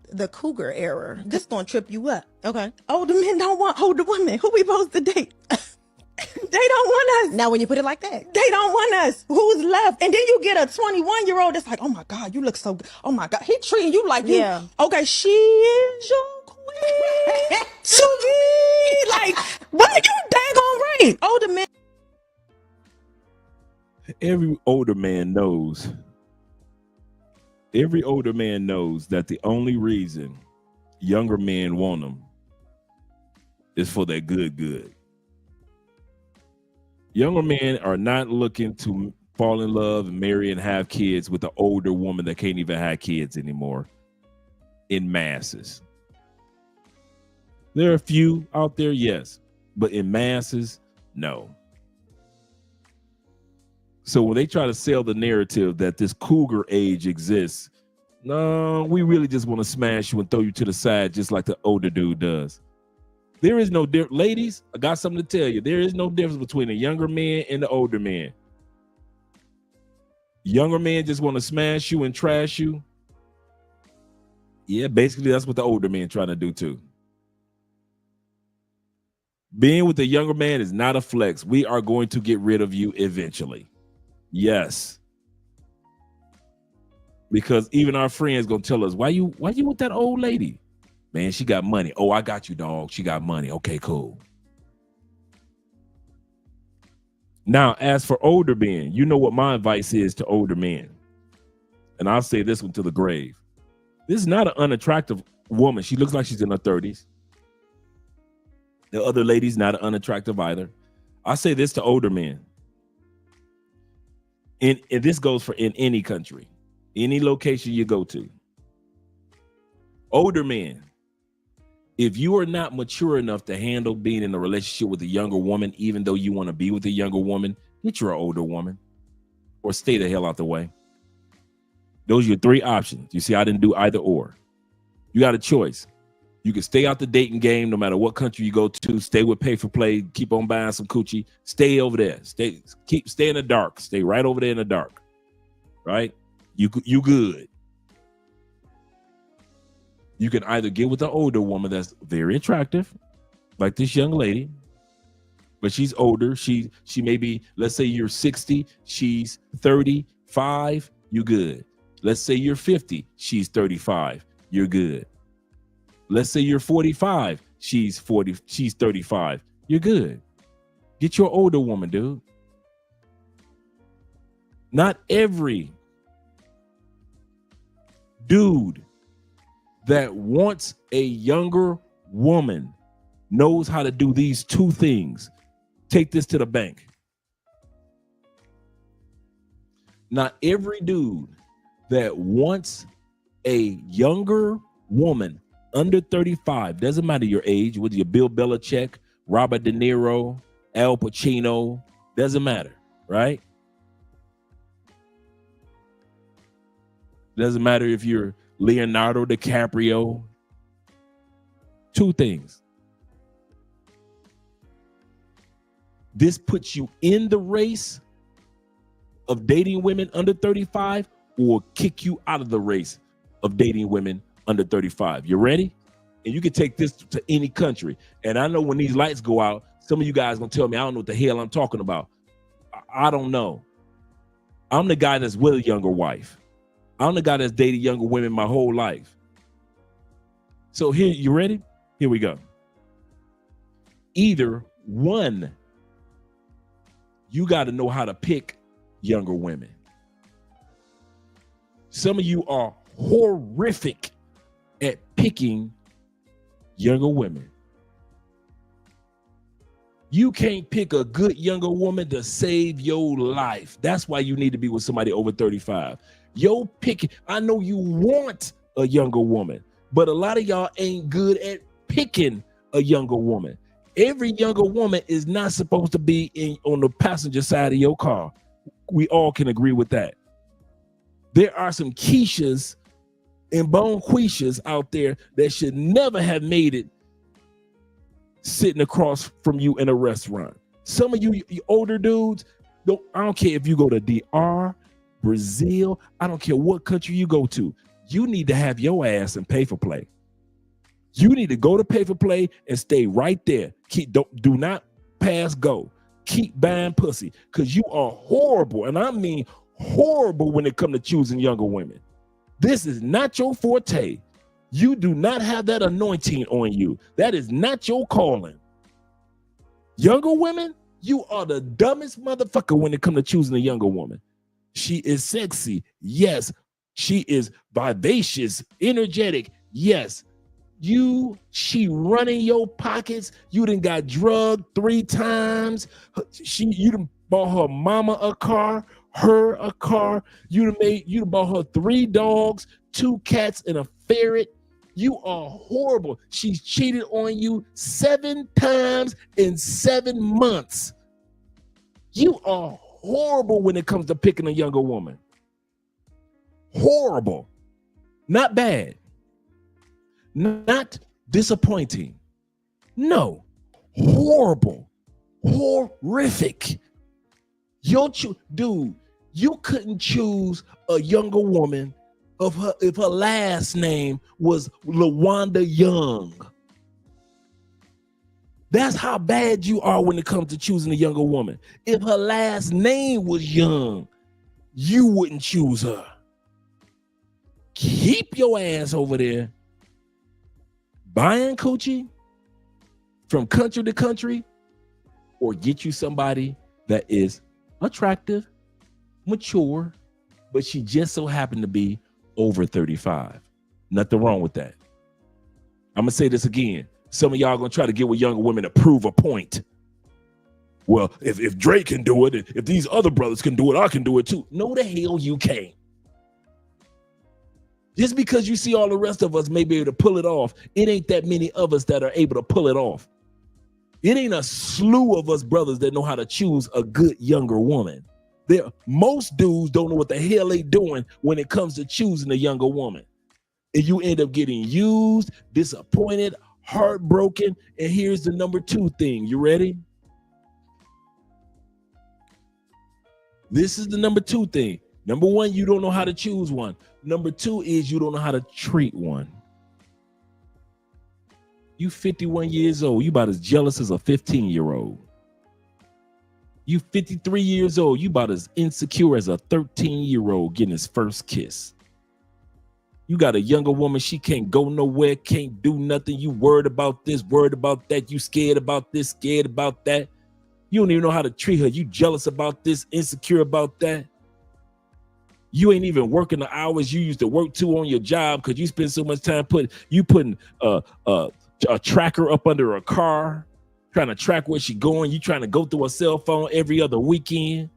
the cougar era? This gonna trip you up. Okay. Older men don't want older women. Who we supposed to date? They don't want us. Now when you put it like that, they don't want us. Who's left? And then you get a 21-year-old that's like, oh my God, you look so good. Oh my God, he treating you like you. Okay, she is your queen. Sugi. Like, what are you daggone right? Older men. Every older man knows that the only reason younger men want them is for their good. Younger men are not looking to fall in love and marry and have kids with an older woman that can't even have kids anymore in masses. There are a few out there, yes, but in masses, no. So when they try to sell the narrative that this cougar age exists, no, we really just want to smash you and throw you to the side just like the older dude does. There is no difference. Ladies, I got something to tell you. There is no difference between a younger man and the older man. Younger men just want to smash you and trash you. Yeah, basically that's what the older men trying to do too. Being with a younger man is not a flex. We are going to get rid of you eventually. Yes. Because even our friends gonna tell us, why you with that old lady? Man, she got money. Oh, I got you, dog. She got money. Okay, cool. Now, as for older men, you know what my advice is to older men. And I'll say this one to the grave. This is not an unattractive woman. She looks like she's in her 30s. The other lady's not unattractive either. I say this to older men. And this goes for in any country, any location you go to. Older men, if you are not mature enough to handle being in a relationship with a younger woman, even though you want to be with a younger woman, get your older woman or stay the hell out the way. Those are your three options. You see, I didn't do either or. You got a choice. You can stay out the dating game no matter what country you go to. Stay with pay for play. Keep on buying some coochie. Stay over there. Stay in the dark. Stay right over there in the dark. Right? You good. You can either get with an older woman that's very attractive, like this young lady, but she's older. She may be, let's say you're 60, she's 35, you good. Let's say you're 50, she's 35, you're good. Let's say you're 45, she's 35, you're good. Get your older woman, dude. Not every dude that wants a younger woman knows how to do these two things. Take this to the bank. Not every dude that wants a younger woman under 35, doesn't matter your age, whether you're Bill Belichick, Robert De Niro, Al Pacino, doesn't matter, right? Doesn't matter if you're Leonardo DiCaprio. Two things. This puts you in the race of dating women under 35 or kick you out of the race of dating women under 35. You ready? And you can take this to any country. And I know when these lights go out, some of you guys gonna tell me I don't know what the hell I'm talking about. I don't know. I'm the guy that's with a younger wife. I'm the guy that's dated younger women my whole life. So here, you ready? Here we go. Either one, you got to know how to pick younger women. Some of you are horrific at picking younger women. You can't pick a good younger woman to save your life. That's why you need to be with somebody over 35. Yo, pick. I know you want a younger woman, but a lot of y'all ain't good at picking a younger woman. Every younger woman is not supposed to be on the passenger side of your car. We all can agree with that. There are some Keishas and Bonquishas out there that should never have made it sitting across from you in a restaurant. Some of you older dudes, I don't care if you go to DR, Brazil, I don't care what country you go to. You need to have your ass in pay for play. You need to go to pay for play and stay right there. Do not pass go. Keep buying pussy because you are horrible, and I mean horrible when it comes to choosing younger women. This is not your forte. You do not have that anointing on you. That is not your calling. Younger women, you are the dumbest motherfucker when it comes to choosing a younger woman. She is sexy. Yes. She is vivacious, energetic. Yes. She running your pockets. You done got drugged 3 times. You done bought her mama a car, her a car. You done bought her 3 dogs, 2 cats, and a ferret. You are horrible. She's cheated on you 7 times in 7 months. You are horrible when it comes to picking a younger woman. Horrible. Not bad. Not disappointing. No. Horrible. Horrific. Dude, you couldn't choose a younger woman if her last name was LaWanda Young. That's how bad you are when it comes to choosing a younger woman. If her last name was Young, you wouldn't choose her. Keep your ass over there buying coochie from country to country, or get you somebody that is attractive, mature, but she just so happened to be over 35. Nothing wrong with that. I'm gonna say this again. Some of y'all gonna try to get with younger women to prove a point. Well, if Drake can do it, if these other brothers can do it, I can do it too. No, the hell you can't. Just because you see all the rest of us may be able to pull it off, it ain't that many of us that are able to pull it off. It ain't a slew of us brothers that know how to choose a good younger woman. Most dudes don't know what the hell they doing when it comes to choosing a younger woman. And you end up getting used, disappointed, heartbroken. And here's the number 2 thing. You ready? This is the number 2 thing. Number 1, you don't know how to choose one. Number 2 is you don't know how to treat one. You 51 years old. You about as jealous as a 15-year-old. You 53 years old. You about as insecure as a 13-year-old getting his first kiss. You got a younger woman. She can't go nowhere, can't do nothing. You worried about this, worried about that. You scared about this, scared about that. You don't even know how to treat her. You jealous about this, insecure about that. You ain't even working the hours you used to work to on your job because you spend so much time putting a tracker up under a car, trying to track where she going. You trying to go through a cell phone every other weekend.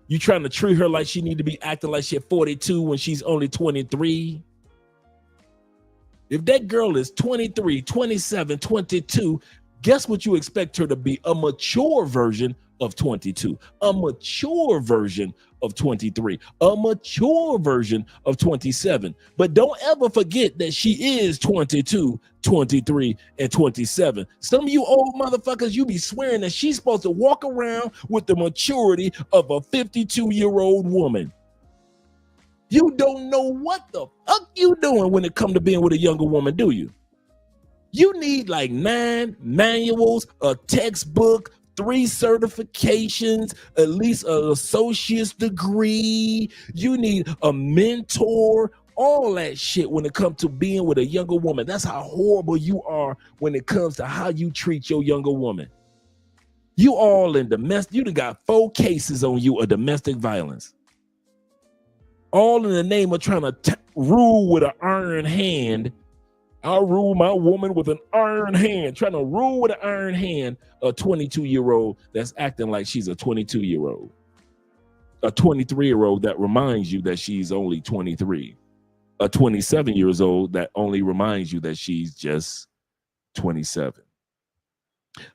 You trying to treat her like she need to be acting like she's 42 when she's only 23. If that girl is 23, 27, 22, guess what you expect her to be? A mature version of 22, a mature version of 23, a mature version of 27. But don't ever forget that she is 22, 23, and 27. Some of you old motherfuckers, you be swearing that she's supposed to walk around with the maturity of a 52-year-old woman. You don't know what the fuck you doing when it comes to being with a younger woman, do you? You need like 9 manuals, a textbook, 3 certifications, at least an associate's degree. You need a mentor, all that shit when it comes to being with a younger woman. That's how horrible you are when it comes to how you treat your younger woman. You all in domestic, you done got 4 cases on you of domestic violence. All in the name of trying to rule with an iron hand. I'll rule my woman with an iron hand, trying to rule with an iron hand a 22-year-old that's acting like she's a 22-year-old, a 23-year-old that reminds you that she's only 23, a 27 years old that only reminds you that she's just 27.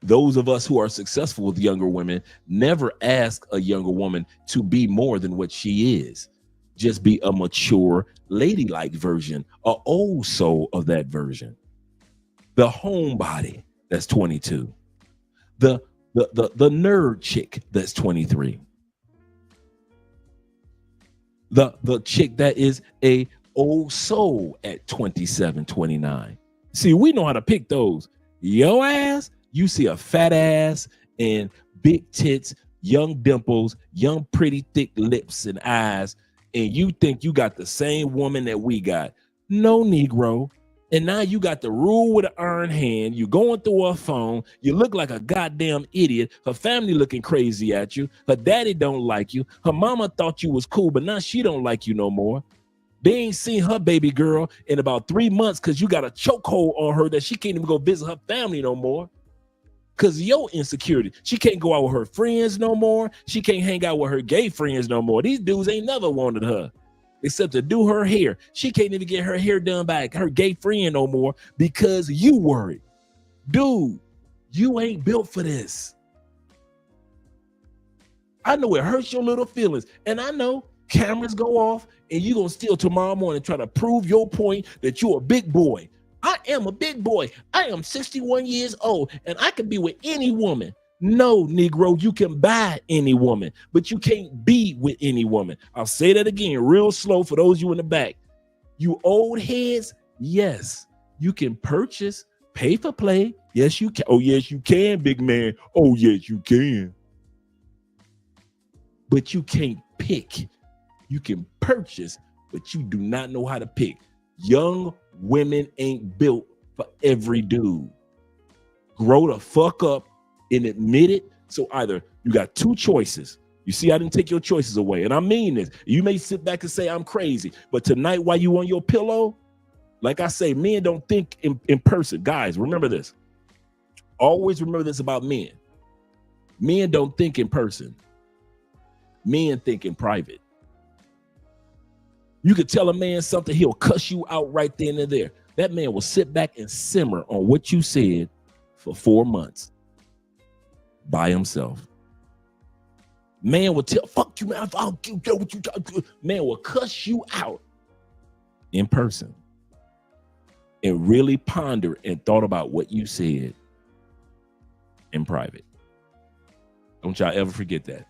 Those of us who are successful with younger women never ask a younger woman to be more than what she is. Just be a mature, ladylike version, an old soul of that version. The homebody that's 22. The nerd chick that's 23. The chick that is a old soul at 27, 29. See, we know how to pick those. Yo ass, you see a fat ass and big tits, young dimples, young pretty thick lips and eyes, and you think you got the same woman that we got. No, Negro. And now you got the rule with an iron hand. You going through her phone. You look like a goddamn idiot. Her family looking crazy at you. Her daddy don't like you. Her mama thought you was cool, but now she don't like you no more. They ain't seen her baby girl in about 3 months because you got a chokehold on her that she can't even go visit her family no more. Because of your insecurity. She can't go out with her friends no more. She can't hang out with her gay friends no more. These dudes ain't never wanted her except to do her hair. She can't even get her hair done by her gay friend no more because you worried. Dude, you ain't built for this. I know it hurts your little feelings. And I know cameras go off and you're going to still tomorrow morning try to prove your point that you're a big boy. I am a big boy. I am 61 years old and I can be with any woman. No, Negro, you can buy any woman, but you can't be with any woman. I'll say that again real slow for those of you in the back. You old heads, yes, you can purchase, pay for play. Yes, you can. Oh, yes, you can, big man. Oh, yes, you can. But you can't pick. You can purchase, but you do not know how to pick. Young women ain't built for every dude. Grow the fuck up and admit it. So either you got 2 choices. You see, I didn't take your choices away. And I mean this. You may sit back and say I'm crazy, but tonight while you on your pillow, like I say, men don't think in person. Guys, remember this. Always remember this about men. Men don't think in person. Men think in private. You could tell a man something, he'll cuss you out right then and there. That man will sit back and simmer on what you said for 4 months by himself. Man will tell, fuck you, man. I'll do what you do. Man will cuss you out in person and really ponder and thought about what you said in private. Don't y'all ever forget that.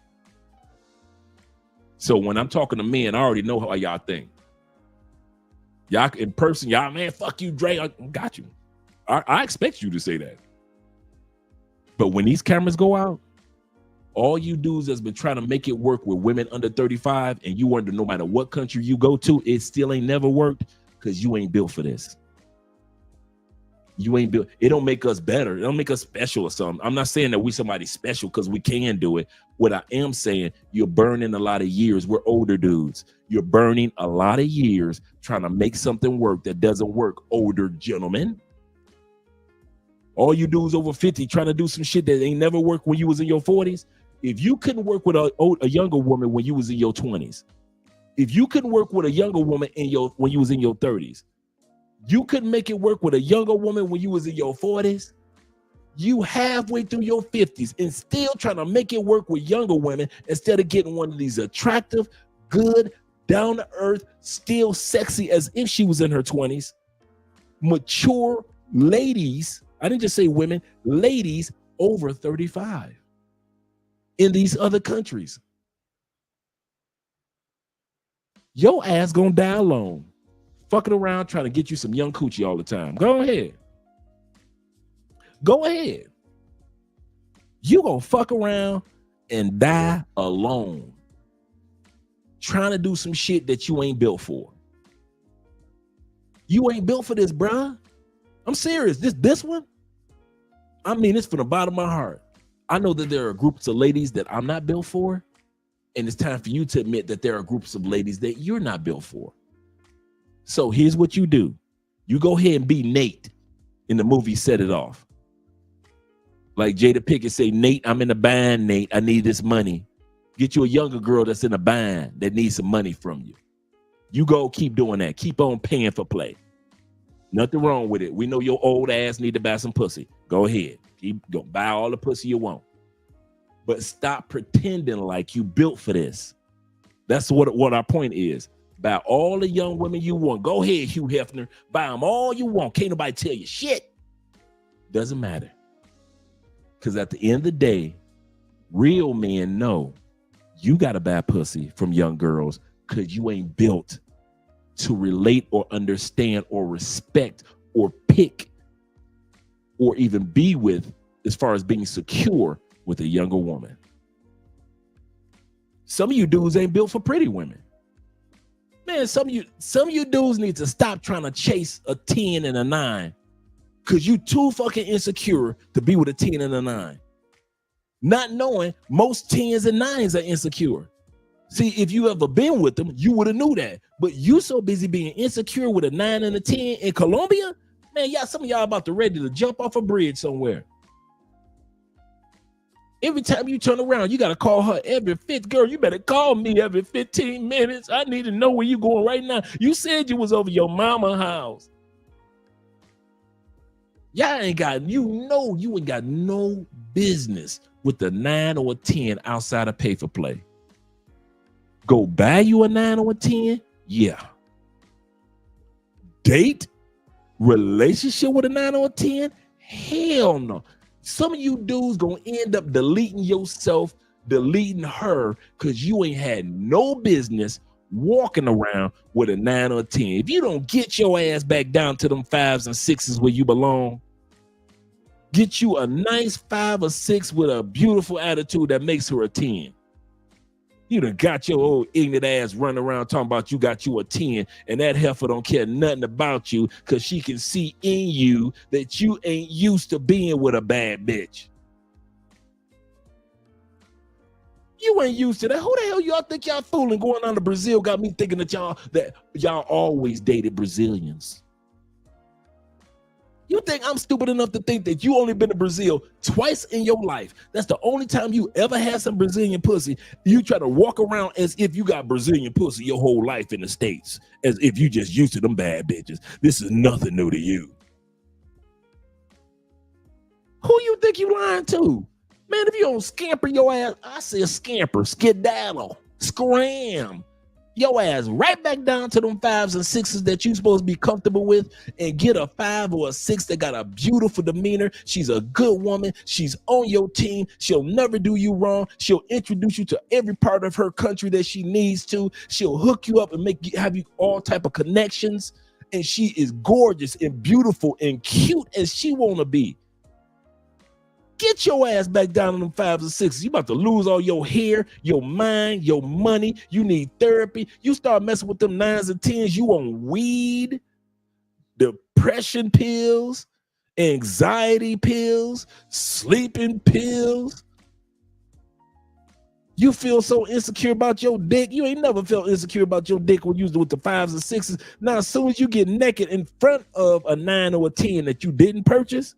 So when I'm talking to men, I already know how y'all think. Y'all in person, y'all, man, fuck you, Dre. I got you. I expect you to say that. But when these cameras go out, all you dudes that's been trying to make it work with women under 35, and you wonder no matter what country you go to, it still ain't never worked because you ain't built for this. You ain't built. It don't make us better. It don't make us special or something. I'm not saying that we somebody special because we can do it. What I am saying, you're burning a lot of years. We're older dudes. You're burning a lot of years trying to make something work that doesn't work, older gentlemen. All you dudes over 50 trying to do some shit that ain't never worked when you was in your 40s. If you couldn't work with a younger woman when you was in your 20s, if you couldn't work with a younger woman when you was in your 30s, you couldn't make it work with a younger woman when you was in your 40s. You halfway through your 50s and still trying to make it work with younger women instead of getting one of these attractive, good, down to earth, still sexy as if she was in her 20s, mature ladies. I didn't just say women, ladies over 35 in these other countries. Your ass gonna die alone, fucking around trying to get you some young coochie all the time. Go ahead. Go ahead. You gonna fuck around and die alone trying to do some shit that you ain't built for. You ain't built for this, bruh. I'm serious. This one, I mean, it's from the bottom of my heart. I know that there are groups of ladies that I'm not built for, and it's time for you to admit that there are groups of ladies that you're not built for. So here's what you do. You go ahead and be Nate in the movie Set It Off. Like Jada Pinkett say, Nate, I'm in a bind, Nate. I need this money. Get you a younger girl that's in a bind that needs some money from you. You go keep doing that. Keep on paying for play. Nothing wrong with it. We know your old ass need to buy some pussy. Go ahead. Go buy all the pussy you want. But stop pretending like you built for this. That's what our point is. Buy all the young women you want. Go ahead, Hugh Hefner. Buy them all you want. Can't nobody tell you shit. Doesn't matter. Because at the end of the day, real men know you got to buy pussy from young girls because you ain't built to relate or understand or respect or pick or even be with as far as being secure with a younger woman. Some of you dudes ain't built for pretty women. Man, some of you dudes need to stop trying to chase a 10 and a 9 because you too fucking insecure to be with a 10 and a 9. Not knowing most 10s and 9s are insecure. See, if you ever been with them, you would have knew that. But you so busy being insecure with a 9 and a 10 in Colombia, man, some of y'all about to ready to jump off a bridge somewhere. Every time you turn around, you got to call her every fifth. Girl, you better call me every 15 minutes. I need to know where you going right now. You said you was over your mama's house. Y'all ain't got, you ain't got no business with the 9 or a 10 outside of pay for play. Go buy you a 9 or a 10? Yeah. Date? Relationship with a 9 or a 10? Hell no. Some of you dudes gonna end up deleting yourself, deleting her, because you ain't had no business walking around with a 9 or a 10. If you don't get your ass back down to them 5s and 6s where you belong, get you a nice 5 or 6 with a beautiful attitude that makes her a 10. You done got your old ignorant ass running around talking about you got you a 10, and that heifer don't care nothing about you because she can see in you that you ain't used to being with a bad bitch. You ain't used to that. Who the hell y'all think y'all fooling going on to Brazil got me thinking that y'all always dated Brazilians. You think I'm stupid enough to think that you only been to Brazil twice in your life? That's the only time you ever had some Brazilian pussy. You try to walk around as if you got Brazilian pussy your whole life in the States, as if you just used to them bad bitches. This is nothing new to you. Who you think you lying to? Man, if you don't scamper your ass, I say scamper, skedaddle, scram. Your ass right back down to them 5s and 6s that you supposed to be comfortable with and get a 5 or a 6 that got a beautiful demeanor. She's a good woman. She's on your team. She'll never do you wrong. She'll introduce you to every part of her country that she needs to. She'll hook you up and have you all type of connections. And she is gorgeous and beautiful and cute as she want to be. Get your ass back down to them 5s and 6s. You about to lose all your hair, your mind, your money. You need therapy. You start messing with them 9s and 10s. You on weed, depression pills, anxiety pills, sleeping pills. You feel so insecure about your dick. You ain't never felt insecure about your dick when you was with the 5s and 6s. Now, as soon as you get naked in front of a 9 or a 10 that you didn't purchase,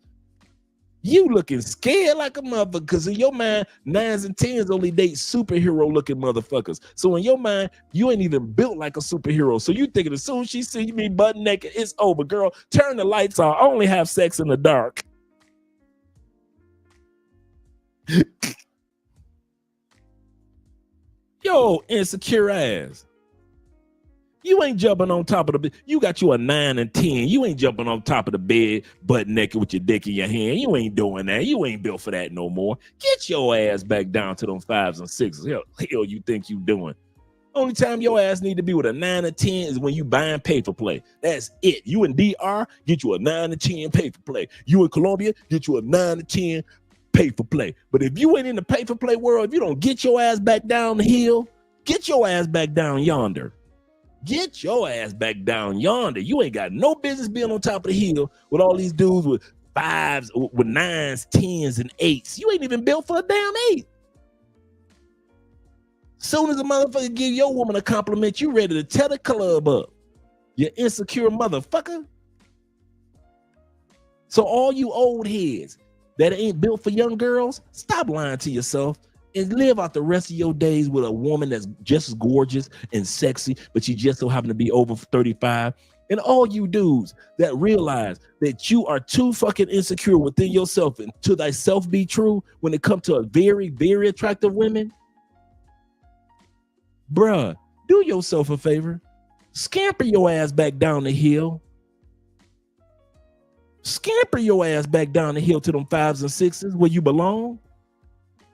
you looking scared like a motherfucker, because in your mind, 9s and 10s only date superhero looking motherfuckers. So in your mind, you ain't even built like a superhero. So you thinking as soon as she see me butt naked, it's over, girl. Turn the lights on. I only have sex in the dark. Yo, insecure ass. You ain't jumping on top of the bed. You got you a 9 and 10. You ain't jumping on top of the bed butt naked with your dick in your hand. You ain't doing that. You ain't built for that no more. Get your ass back down to them 5s and 6s. Hell you think you doing? Only time your ass need to be with a 9 or 10 is when you buying pay for play. That's it. You in DR, get you a 9 or 10 pay for play. You in Colombia, get you a 9 or 10 pay for play. But if you ain't in the pay for play world, if you don't get your ass back down the hill, get your ass back down yonder. Get your ass back down yonder. You ain't got no business being on top of the hill with all these dudes with 5s, with 9s, 10s, and 8s. You ain't even built for a damn 8. Soon as a motherfucker give your woman a compliment, you ready to tear the club up. You insecure motherfucker. So all you old heads that ain't built for young girls, stop lying to yourself and live out the rest of your days with a woman that's just as gorgeous and sexy, but she just so happen to be over 35. And all you dudes that realize that you are too fucking insecure within yourself and to thyself be true when it comes to a very, very attractive women, bruh, do yourself a favor. Scamper your ass back down the hill. Scamper your ass back down the hill to them 5s and 6s where you belong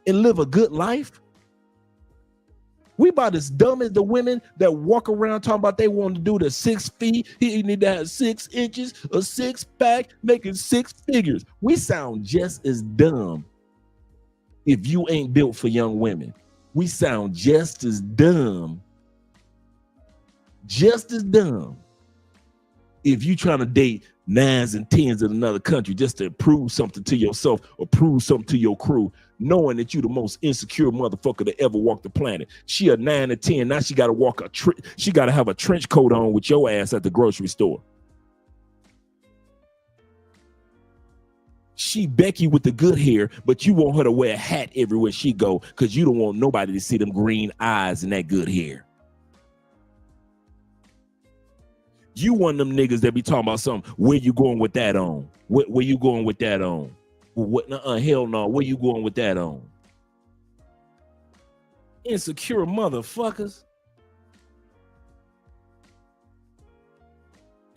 and live a good life. We about as dumb as the women that walk around talking about they want to do the 6 feet. He need to have 6 inches, a 6-pack, making 6 figures. We sound just as dumb if you ain't built for young women. We sound just as dumb if you trying to date 9s and 10s in another country just to prove something to yourself or prove something to your crew, knowing that you the most insecure motherfucker to ever walk the planet. She a 9 or 10. Now she got to she got to have a trench coat on with your ass at the grocery store. She Becky with the good hair, but you want her to wear a hat everywhere she go because you don't want nobody to see them green eyes and that good hair. You one of them niggas that be talking about something. Where you going with that on? Where you going with that on? What? Hell no. Where you going with that on? Insecure motherfuckers.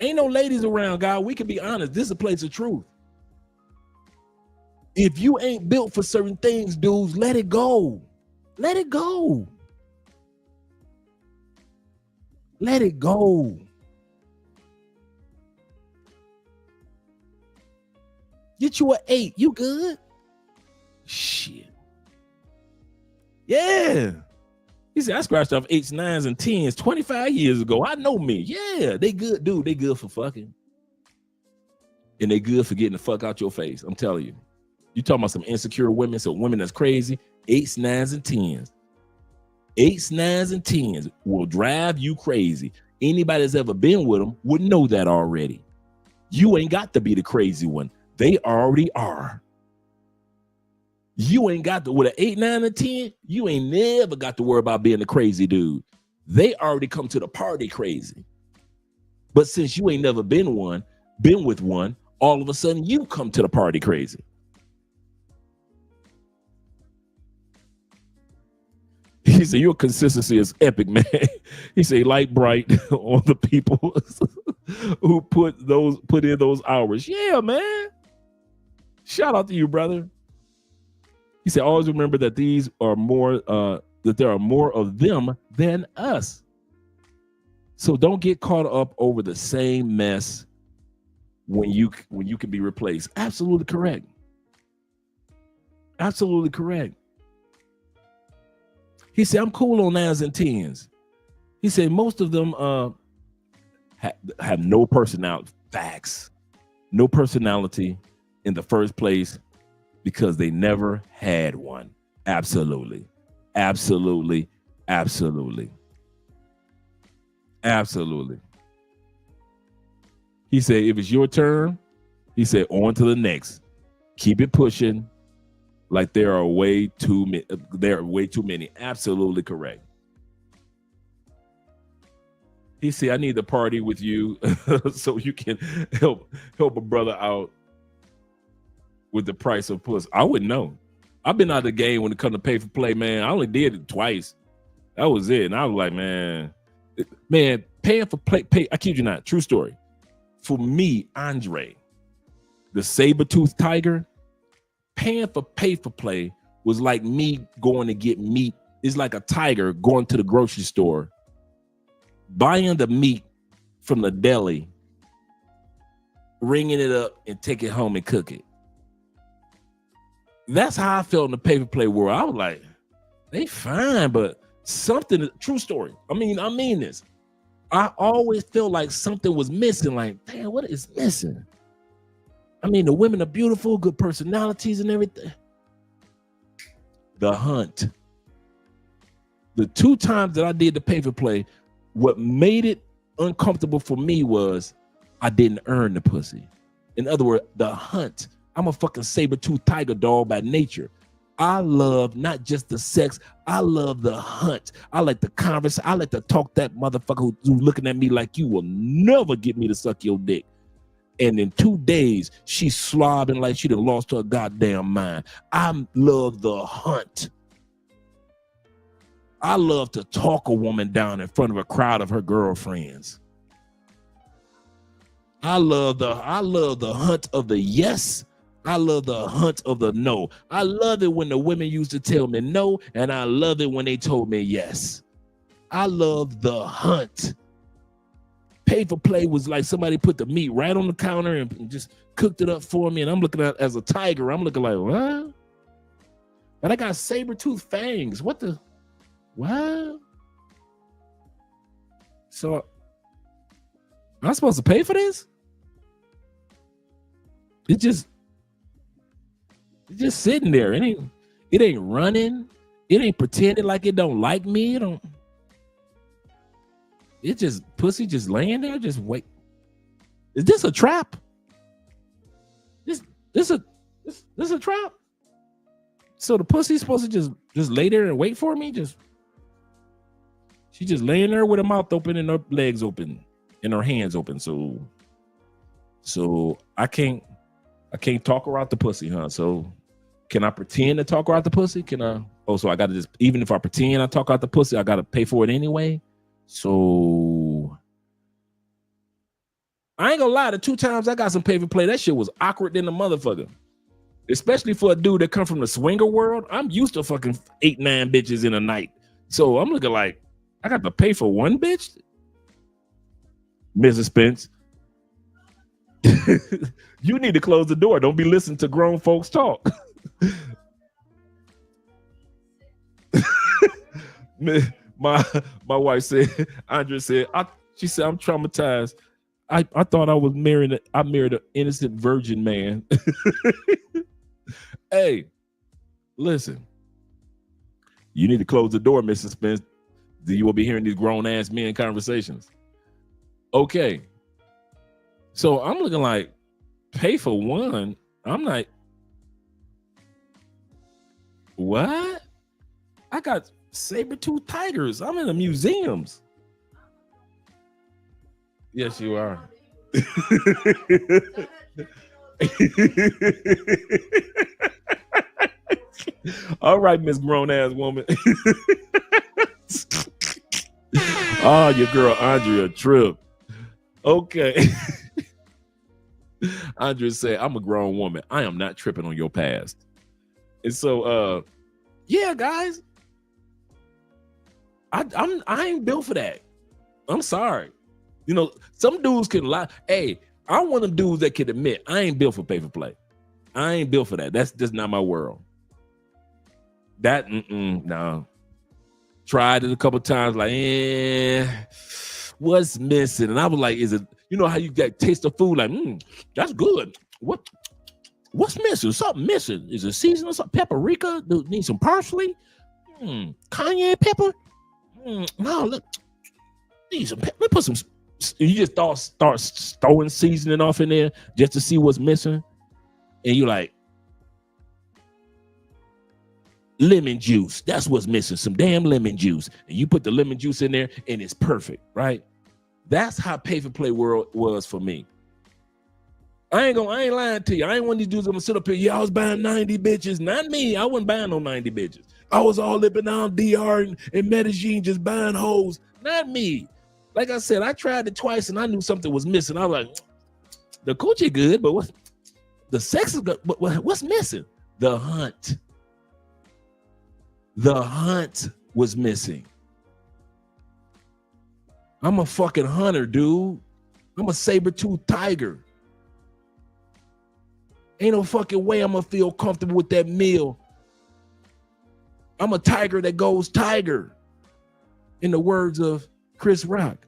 Ain't no ladies around, God. We can be honest. This is a place of truth. If you ain't built for certain things, dudes, let it go. Let it go. Let it go. Get you an 8. You good? Shit. Yeah. He said, I scratched off 8s, 9s, and 10s 25 years ago. I know me. Yeah, they good, dude. They good for fucking. And they good for getting the fuck out your face. I'm telling you. You talking about some insecure women, some women that's crazy. 8s, 9s, and 10s. 8s, 9s, and 10s will drive you crazy. Anybody that's ever been with them would know that already. You ain't got to be the crazy one. They already are. You ain't got to, with an 8, 9, or 10, you ain't never got to worry about being the crazy dude. They already come to the party crazy. But since you ain't never been with one, all of a sudden you come to the party crazy. He said, your consistency is epic, man. He said, light bright on the people who put in those hours. Yeah, man. Shout out to you, brother. He said, always remember that these are more, that there are more of them than us. So don't get caught up over the same mess when you can be replaced. Absolutely correct. Absolutely correct. He said, I'm cool on 9s and 10s. He said, most of them have no personality. Facts. No personality in the first place because they never had one. Absolutely. Absolutely. Absolutely. Absolutely. He said, if it's your turn, he said, on to the next. Keep it pushing. Like there are way too many. Absolutely correct. He said, I need to party with you so you can help a brother out with the price of puss. I wouldn't know. I've been out of the game when it comes to pay for play, man. I only did it twice. That was it. And I was like, man, paying for pay. I kid you not, true story. For me, Andre, the saber-toothed tiger, paying for pay for play was like me going to get meat. It's like a tiger going to the grocery store, buying the meat from the deli, ringing it up and take it home and cook it. That's how I felt in the pay for play world. I was like, they fine, but something, true story. I mean this. I always felt like something was missing. Like, damn, what is missing? I mean, the women are beautiful, good personalities and everything. The hunt. The 2 times that I did the pay for play, what made it uncomfortable for me was I didn't earn the pussy. In other words, the hunt. I'm a fucking saber-toothed tiger dog by nature. I love not just the sex, I love the hunt. I like the converse. I like to talk that motherfucker who's looking at me like you will never get me to suck your dick. And in 2 days, she's slobbing like she done lost her goddamn mind. I love the hunt. I love to talk a woman down in front of a crowd of her girlfriends. I love the hunt of the yes. I love the hunt of the no. I love it when the women used to tell me no, and I love it when they told me yes. I love the hunt. Pay for play was like somebody put the meat right on the counter and just cooked it up for me, and I'm looking at it as a tiger. I'm looking like, what? But I got saber-toothed fangs. What the? What? So am I supposed to pay for this? It's just sitting there. It ain't running. It ain't pretending like it don't like me. It just pussy just laying there, just wait. Is this a trap? This a trap? So the pussy's supposed to just lay there and wait for me? She just laying there with her mouth open and her legs open and her hands open. So I can't talk her out the pussy, huh? So can I pretend to talk her out the pussy? Can I? Oh, so I gotta just, even if I pretend I talk out the pussy, I gotta pay for it anyway. So I ain't gonna lie, the 2 times I got some pay for play, that shit was awkward than the motherfucker. Especially for a dude that come from the swinger world. I'm used to fucking 8-9 bitches in a night. So I'm looking like, I got to pay for one bitch? Mrs. Spence, you need to close the door. Don't be listening to grown folks talk. My wife said, Andrea said, she said, I'm traumatized. I thought I married an innocent virgin man. Hey, listen, you need to close the door, Mrs. Spence. You will be hearing these grown ass men conversations. Okay. So I'm looking like, pay for one. I'm like, what? I got saber-toothed tigers. I'm in the museums. Yes, you are. All right, Miss Grown Ass Woman. Oh, your girl Andrea trip. Okay. Andrea said, I'm a grown woman. I am not tripping on your past. And so yeah, guys. I ain't built for that. I'm sorry. You know, some dudes can lie. Hey, I'm one of them dudes that can admit I ain't built for pay for play. I ain't built for that. That's just not my world. That no. Tried it a couple times, like, what's missing? And I was like, is it, you know how you get taste of food, like, that's good. What's missing? Something missing. Is it seasoning? Something? Paprika? Do it need some parsley? Cayenne pepper? No, look. Need some pepper. Let's put some. You just start throwing seasoning off in there just to see what's missing. And you're like, lemon juice. That's what's missing. Some damn lemon juice. And you put the lemon juice in there and it's perfect, right? That's how pay for play world was for me. I ain't lying to you. I ain't one of these dudes gonna sit up here. Yeah, I was buying 90 bitches. Not me. I wasn't buying no 90 bitches. I was all lipping down DR and Medellin just buying hoes. Not me. Like I said, I tried it twice and I knew something was missing. I was like, the coochie good, but what? The sex is good, but what's missing? The hunt. The hunt was missing. I'm a fucking hunter, dude. I'm a saber-toothed tiger. Ain't no fucking way I'm gonna feel comfortable with that meal. I'm a tiger that goes tiger. In the words of Chris Rock.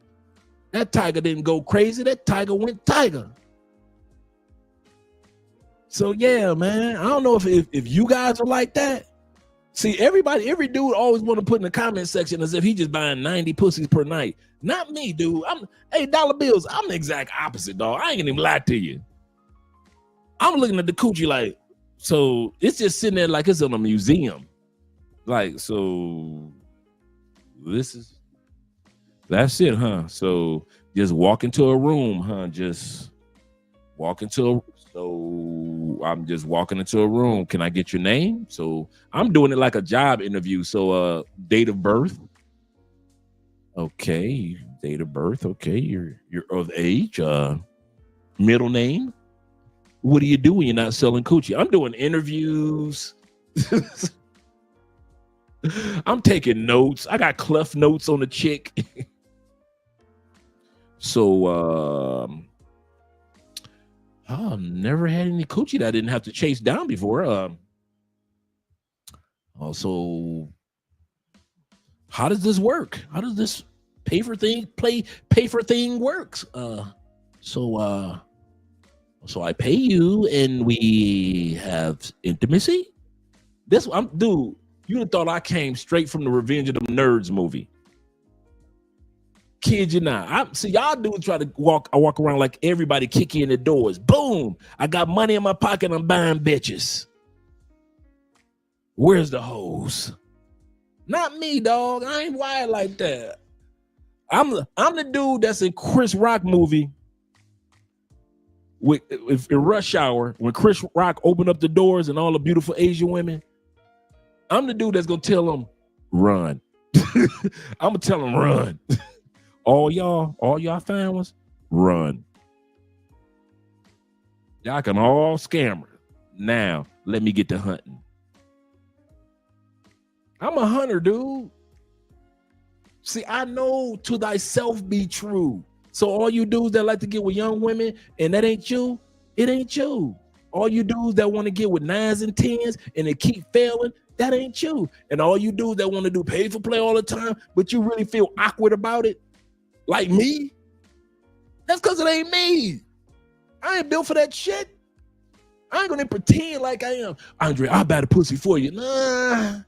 That tiger didn't go crazy. That tiger went tiger. So yeah, man. I don't know if you guys are like that. See, every dude always want to put in the comment section as if he just buying 90 pussies per night. Not me, dude. Hey, dollar bills, I'm the exact opposite, dog. I ain't gonna even lie to you. I'm looking at the coochie like, so it's just sitting there like it's in a museum. Like, so that's it, huh? So just walk into a room, huh? So I'm just walking into a room. Can I get your name? So I'm doing it like a job interview. So date of birth. Okay, date of birth. Okay, you're of age. Middle name. What do you do when you're not selling coochie? I'm doing interviews. I'm taking notes. I got Clef notes on the chick. So I've never had any coochie that I didn't have to chase down before. Also, how does this work? How does this pay for thing works? So I pay you and we have intimacy. Dude, you'd have thought I came straight from the Revenge of the Nerds movie. Kid you not. See, y'all dudes try to walk around like everybody kick in the doors. Boom! I got money in my pocket. I'm buying bitches. Where's the hoes? Not me, dog. I ain't wired like that. I'm the dude that's in Chris Rock movie in Rush Hour when Chris Rock opened up the doors and all the beautiful Asian women. I'm the dude that's gonna tell them run. I'm gonna tell them run. All y'all fine ones, run. Y'all can all scam her. Now, let me get to hunting. I'm a hunter, dude. See, I know to thyself be true. So all you dudes that like to get with young women and that ain't you, it ain't you. All you dudes that want to get with 9s and 10s and they keep failing, that ain't you. And all you dudes that want to do pay for play all the time, but you really feel awkward about it, like me, that's because it ain't me. I ain't built for that shit. I ain't gonna pretend like I am. Andre, I'll buy the pussy for you. Nah.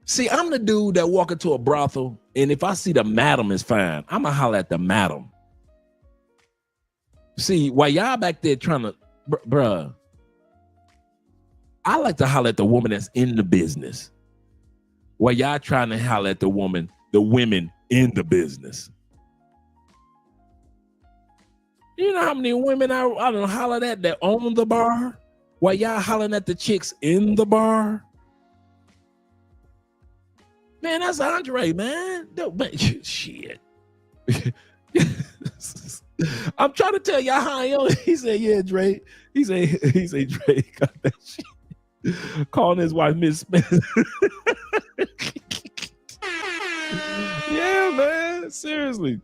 See, I'm the dude that walk into a brothel, and if I see the madam is fine, I'm gonna holler at the madam. See, while y'all back there trying to, bruh, I like to holler at the woman that's in the business. While y'all trying to holler at the women in the business. You know how many women I don't holler at that own the bar? While y'all hollering at the chicks in the bar? Man, that's Andre, man. Shit. I'm trying to tell y'all how I am. He said, yeah, Dre. He said, Dre got that shit. Calling his wife Miss Smith. Yeah, man. Seriously.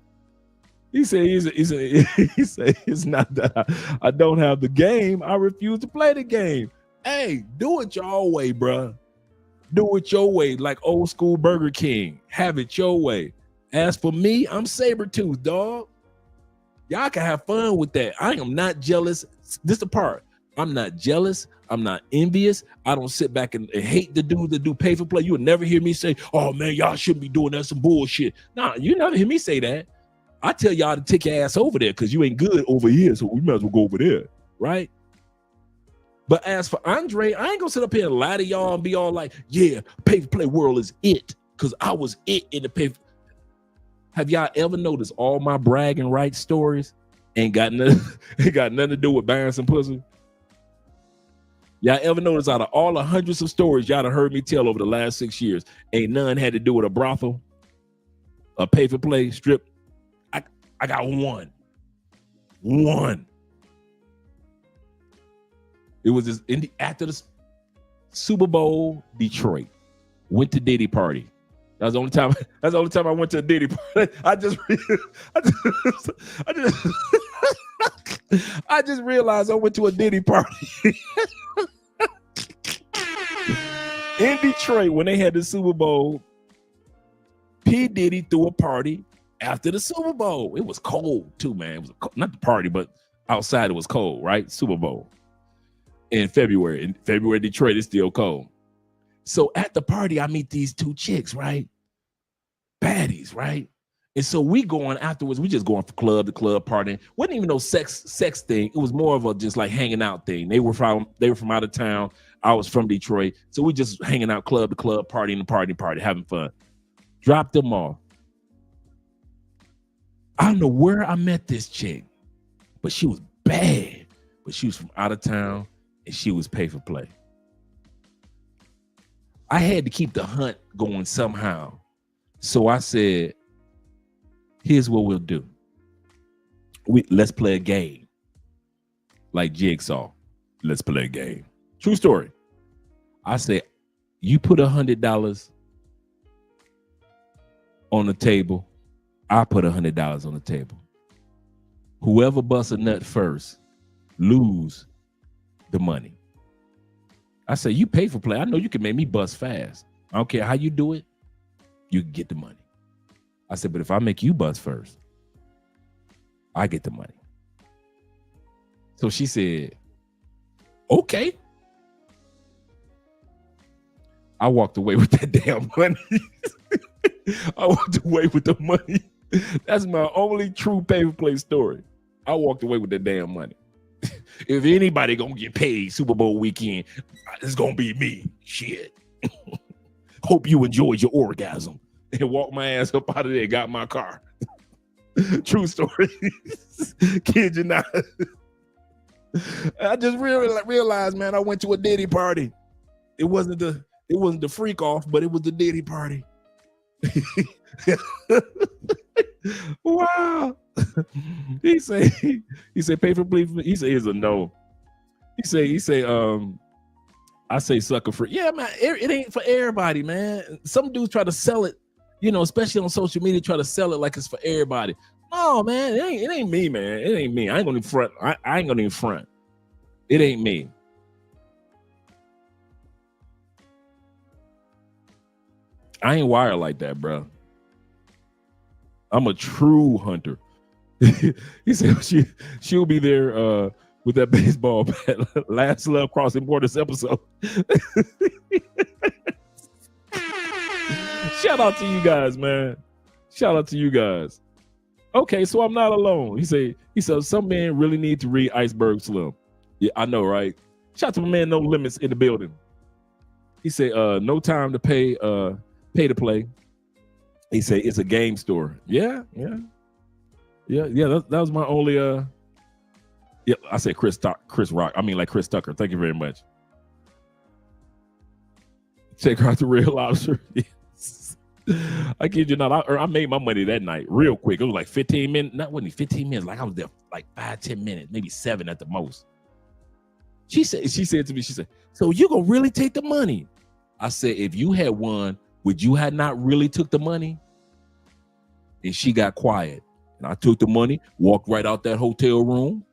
He said it's not that I don't have the game. I refuse to play the game. Hey, do it your way, bruh. Do it your way, like old school Burger King. Have it your way. As for me, I'm saber-toothed, dog. Y'all can have fun with that. I am not jealous. This is the part. I'm not jealous. I'm not envious. I don't sit back and hate the dudes that do pay for play. You will never hear me say, oh man, y'all shouldn't be doing that. Some bullshit. Nah, you never hear me say that. I tell y'all to take your ass over there because you ain't good over here. So we might as well go over there. Right? But as for Andre, I ain't gonna sit up here and lie to y'all and be all like, yeah, pay for play world is it. Because I was it in the pay. Have y'all ever noticed all my bragging rights stories ain't got nothing to do with buying some pussy? Y'all ever notice out of all the hundreds of stories y'all have heard me tell over the last 6 years, ain't none had to do with a brothel, a pay-for-play strip? I got one. It was this after the Super Bowl, Detroit. Went to Diddy party. That's the only time. That's the only time I went to a Diddy party. I just realized I went to a Diddy party in Detroit when they had the Super Bowl. P. Diddy threw a party after the Super Bowl. It was cold too, man. It was not the party, but outside it was cold, right? Super Bowl in February. In February, Detroit is still cold. So at the party, I meet these two chicks, right? Baddies, right? And so we going afterwards. We just going from club to club partying. Wasn't even no sex thing. It was more of a just like hanging out thing. They were from out of town. I was from Detroit, so we just hanging out club to club, partying, having fun. Dropped them off. I don't know where I met this chick, but she was bad. But she was from out of town, and she was pay for play. I had to keep the hunt going somehow. So I said, here's what we'll do. Let's play a game. Like Jigsaw. Let's play a game. True story. I said, you put $100 on the table. I put $100 on the table. Whoever busts a nut first, lose the money. I say, you pay for play. I know you can make me bust fast. I don't care how you do it. You can get the money. I said, but if I make you bust first, I get the money. So she said, okay. I walked away with that damn money. I walked away with the money. That's my only true pay for play story. I walked away with the damn money. If anybody gonna get paid Super Bowl weekend, it's gonna be me. Shit. Hope you enjoyed your orgasm. And walked my ass up out of there, got my car. True story. Kid you not. I just realized, man, I went to a Diddy party. It wasn't the freak off, but it was the Diddy party. Wow. He say pay for play. He say it's a no. He say I say sucker free. Yeah, man, it ain't for everybody, man. Some dudes try to sell it, especially on social media, try to sell it like it's for everybody. No, man, it ain't me, man. It ain't me. I ain't gonna even front. I ain't gonna even front. It ain't me. I ain't wired like that, bro. I'm a true hunter. He said she'll be there with that baseball bat. Last Love Crossing Borders episode. Shout out to you guys, man. Shout out to you guys. Okay, so I'm not alone. He said some men really need to read Iceberg Slim. Yeah, I know, right? Shout out to my man No Limits in the building. He said no time to pay to play. He said it's a game store. Yeah. That was my only yeah, I said Chris Rock. I mean like Chris Tucker. Thank you very much. Check out the Real Lobster. Yes. I kid you not. I made my money that night real quick. It was like 15 minutes. Not wasn't 15 minutes. Like I was there like 5-10 minutes, maybe 7 at the most. She said to me, so you gonna really take the money? I said, if you had won, would you have not really took the money? And she got quiet. And I took the money, walked right out that hotel room,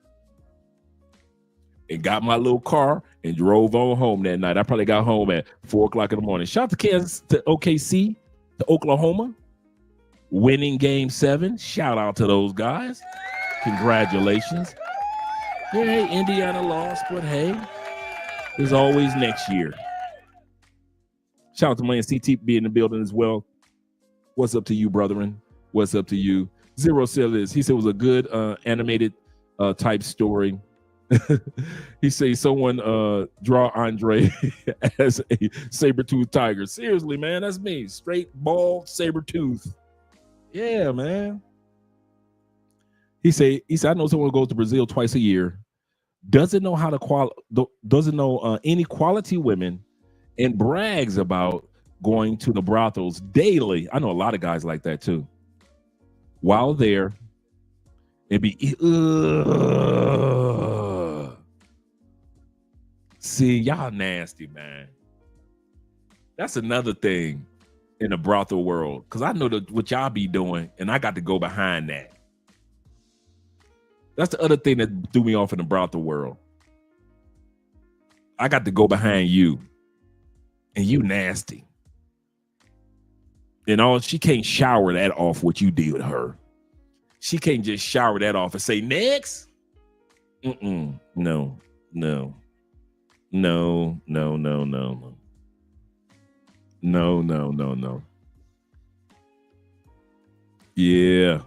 and got my little car and drove on home that night. I probably got home at 4 o'clock in the morning. Shout out to OKC, to Oklahoma, winning Game 7. Shout out to those guys. Congratulations. Yeah, hey, Indiana lost, but hey, there's always next year. Shout out to my CT be in the building as well. What's up to you, brethren? What's up to you? Zero said this. He said it was a good animated type story. He said someone draw Andre as a saber-toothed tiger. Seriously, man, that's me. Straight, bald, saber-tooth. Yeah, man. He said, I know someone goes to Brazil twice a year, doesn't know how to doesn't know any quality women, and brags about going to the brothels daily. I know a lot of guys like that too. While there, and be see, y'all nasty, man. That's another thing in the brothel world, because I know what y'all be doing, and I got to go behind that. That's the other thing that threw me off in the brothel world. I got to go behind you, and you nasty. You know, she can't shower that off what you did with her. She can't just shower that off and say, next. No, no, no, no, no, no, no. No, no, no, no. Yeah.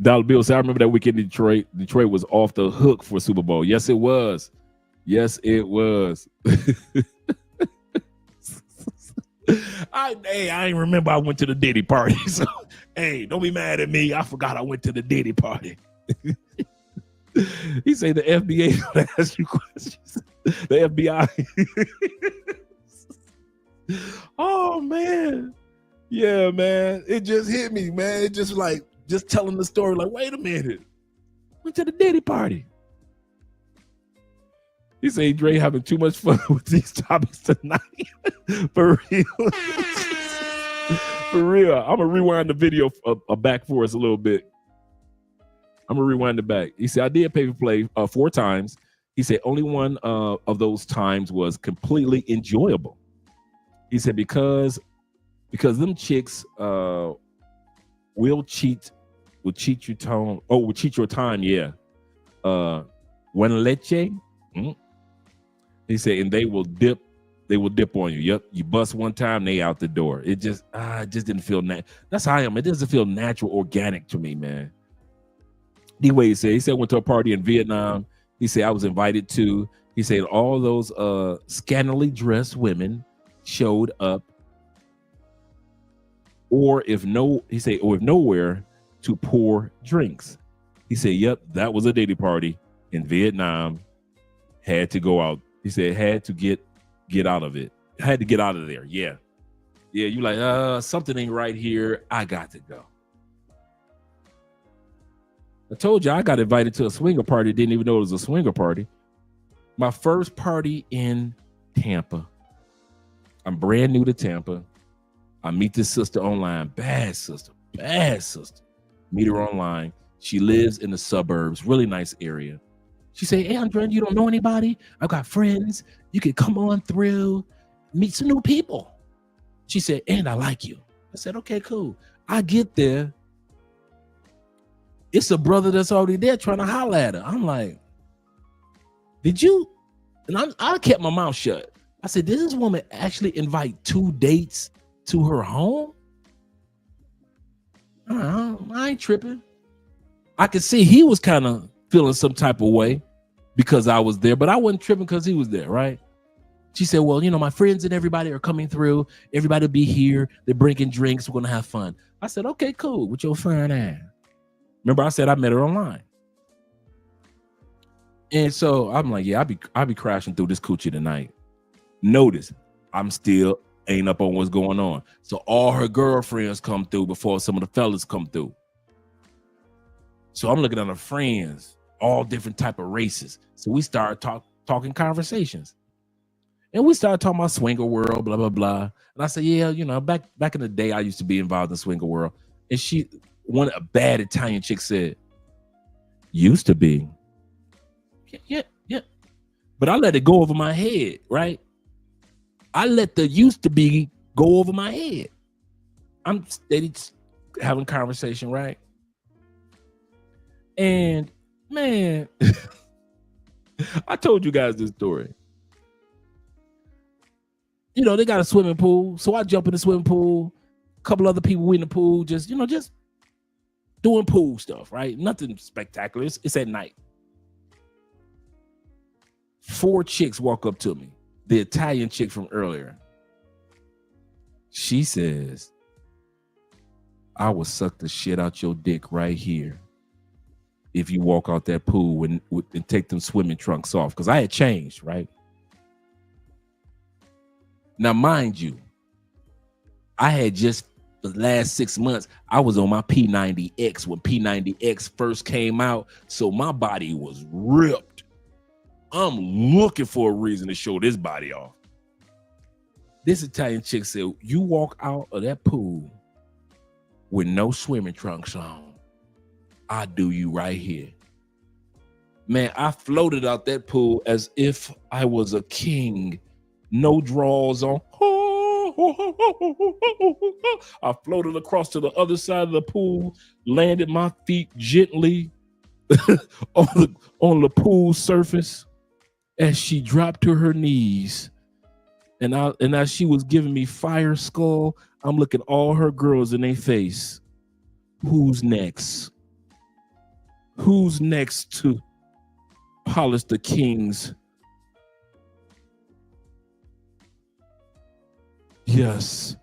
Dollar Bill said, I remember that weekend in Detroit. Detroit was off the hook for Super Bowl. Yes, it was. Yes, it was. I ain't remember I went to the Diddy party. So, hey, don't be mad at me. I forgot I went to the Diddy party. He said the FBA gonna ask you questions. The FBI. Oh, man. Yeah, man. It just hit me, man. It just like, just telling the story like, wait a minute. Went to the Diddy party. He said Dre having too much fun with these topics tonight. For real. For real. I'm going to rewind the video back for us a little bit. I'm going to rewind it back. He said, I did pay for play 4 times. He said only one of those times was completely enjoyable. He said because them chicks will cheat your time. Oh, will cheat your time, yeah. When leche. He said, and they will dip on you. Yep, you bust one time, they out the door. It just didn't feel that's how I am. It doesn't feel natural, organic to me, man. Anyway, he said went to a party in Vietnam. He said I was invited to. He said all those scantily dressed women showed up, or if nowhere to pour drinks. He said, yep, that was a Diddy party in Vietnam. Had to go out. He said had to get out of it. Had to get out of there. Yeah. Yeah, you like, something ain't right here. I got to go. I told you I got invited to a swinger party. Didn't even know it was a swinger party. My first party in Tampa. I'm brand new to Tampa. I meet this sister online. Bad sister. Meet her online. She lives in the suburbs. Really nice area. She said, hey, Andre, you don't know anybody? I've got friends. You can come on through, meet some new people. She said, and I like you. I said, okay, cool. I get there. It's a brother that's already there trying to holler at her. I'm like, did you? And I kept my mouth shut. I said, did this woman actually invite 2 dates to her home? I ain't tripping. I could see he was kind of feeling some type of way because I was there, but I wasn't tripping because he was there, right? She said, well, my friends and everybody are coming through. Everybody will be here. They're bringing drinks. We're going to have fun. I said, okay, cool. With your fine ass. Remember I said I met her online. And so I'm like, yeah, I'll be crashing through this coochie tonight. Notice I'm still ain't up on what's going on. So all her girlfriends come through before some of the fellas come through. So I'm looking at her friends, all different type of races. So we started talking conversations. And we started talking about swinger world, blah, blah, blah. And I said, yeah, back in the day, I used to be involved in swinger world. And a bad Italian chick said, used to be. Yeah. But I let it go over my head, right? I let the used to be go over my head. I'm steady having conversation, right? And man, I told you guys this story. They got a swimming pool. So I jump in the swimming pool. A couple other people in the pool, just doing pool stuff, right? Nothing spectacular. It's at night. 4 chicks walk up to me. The Italian chick from earlier. She says, I will suck the shit out your dick right here. if you walk out that pool and take them swimming trunks off, because I had changed, right? Now, mind you, I had just the last 6 months, I was on my P90X when P90X first came out, so my body was ripped. I'm looking for a reason to show this body off. This Italian chick said, you walk out of that pool with no swimming trunks on, I'll do you right here. Man, I floated out that pool as if I was a king. No drawers on. I floated across to the other side of the pool, landed my feet gently on the pool surface as she dropped to her knees. And as she was giving me fire skull, I'm looking all her girls in their face. Who's next? Who's next to polish the king's? Yes.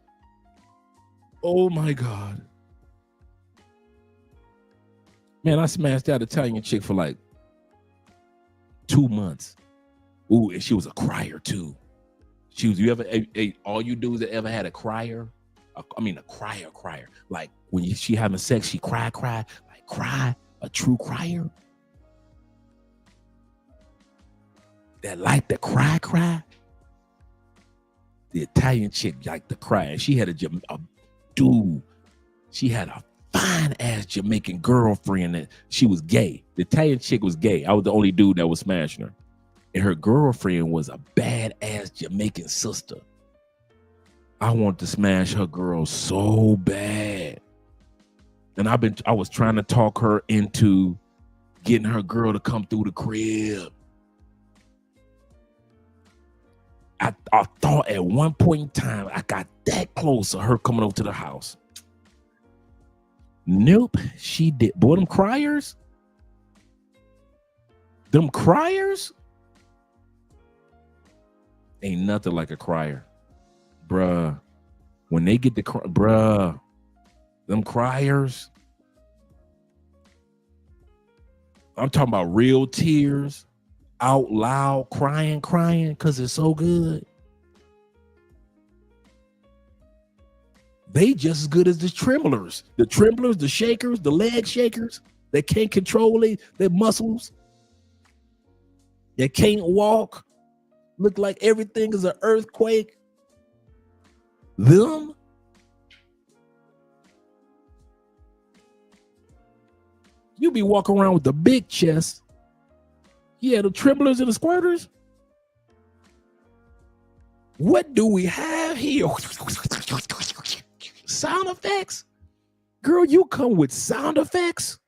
Oh my God. Man, I smashed that Italian chick for like 2 months. Ooh, and she was a crier too. You ever, all you dudes that ever had a crier? A crier. Like when she having sex, she cry, like cry, a true crier. That like the cry. The Italian chick liked to cry, and she had she had a fine ass Jamaican girlfriend that she was gay. The Italian chick was gay. I was the only dude that was smashing her, and her girlfriend was a badass Jamaican sister. I wanted to smash her girl so bad, and I was trying to talk her into getting her girl to come through the crib. I thought at one point in time I got that close to her coming over to the house. Nope, she did. Boy, them criers ain't nothing like a crier, bruh. When they get the them criers, I'm talking about real tears. Out loud crying because it's so good. They just as good as the tremblers, the shakers, the leg shakers that can't control their muscles, that can't walk, look like everything is an earthquake. Them, you be walking around with the big chest. Yeah, the tremblers and the squirters. What do we have here? Sound effects? Girl, you come with sound effects?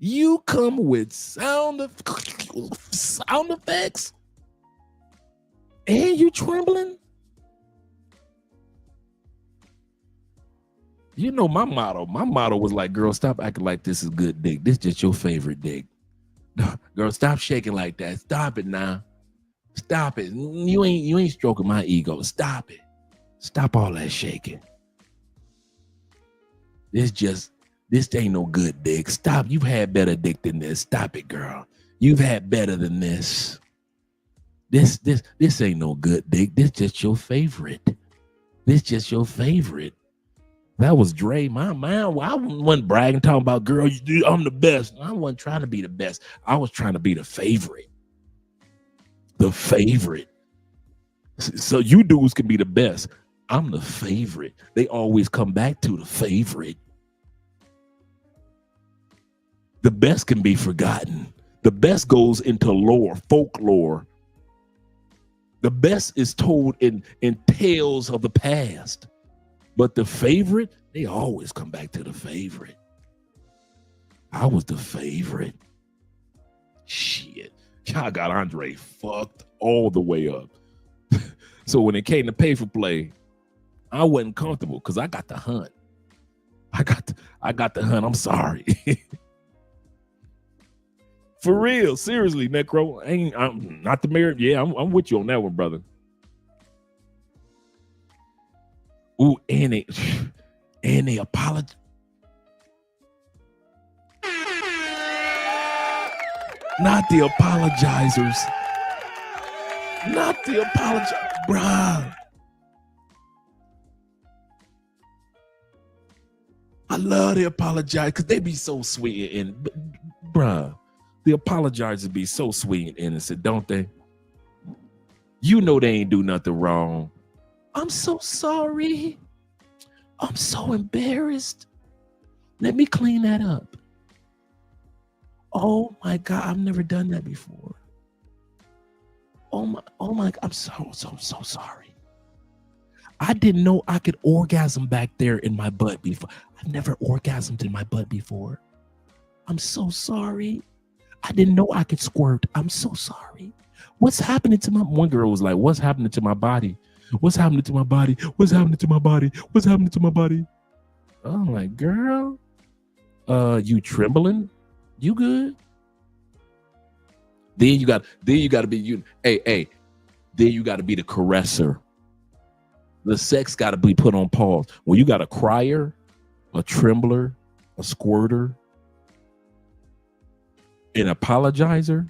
You come with sound effects? And you trembling? You know my motto. My motto was like, girl, stop acting like this is good dick. This is just your favorite dick. Girl, stop shaking like that. Stop it now. Stop it. You ain't stroking my ego. Stop it. Stop all that shaking. This ain't no good dick. Stop. You've had better dick than this. Stop it, girl. You've had better than this. This ain't no good dick. This just your favorite. This just your favorite. That was Dre. My mind. I wasn't bragging, talking about, girl, I'm the best. I wasn't trying to be the best. I was trying to be the favorite. The favorite. So you dudes can be the best. I'm the favorite. They always come back to the favorite. The best can be forgotten. The best goes into lore, folklore. The best is told in tales of the past. But the favorite, they always come back to the favorite. I was the favorite. Shit. Y'all got Andre fucked all the way up. So when it came to pay for play, I wasn't comfortable because I got the hunt. I got the hunt. I'm sorry. For real, seriously, Necro. I'm not the married. Yeah, I'm with you on that one, brother. Ooh, and they apologize. Not the apologizers. Not the apologizer, bruh. I love the apologize because they be so sweet and bruh. The apologizers be so sweet and innocent, don't they? You know they ain't do nothing wrong. I'm so sorry. I'm so embarrassed. Let me clean that up. Oh my God, I've never done that before. Oh my, I'm so sorry. I didn't know I could orgasm back there in my butt before. I've never orgasmed in my butt before. I'm so sorry. I didn't know I could squirt. I'm so sorry. What's happening to my, one girl was like, what's happening to my body? What's happening to my body? What's happening to my body? What's happening to my body? I'm like, girl, you trembling? You good? Then you got to be you. Hey, then you got to be the caresser. The sex got to be put on pause. When you got a crier, a trembler, a squirter, an apologizer,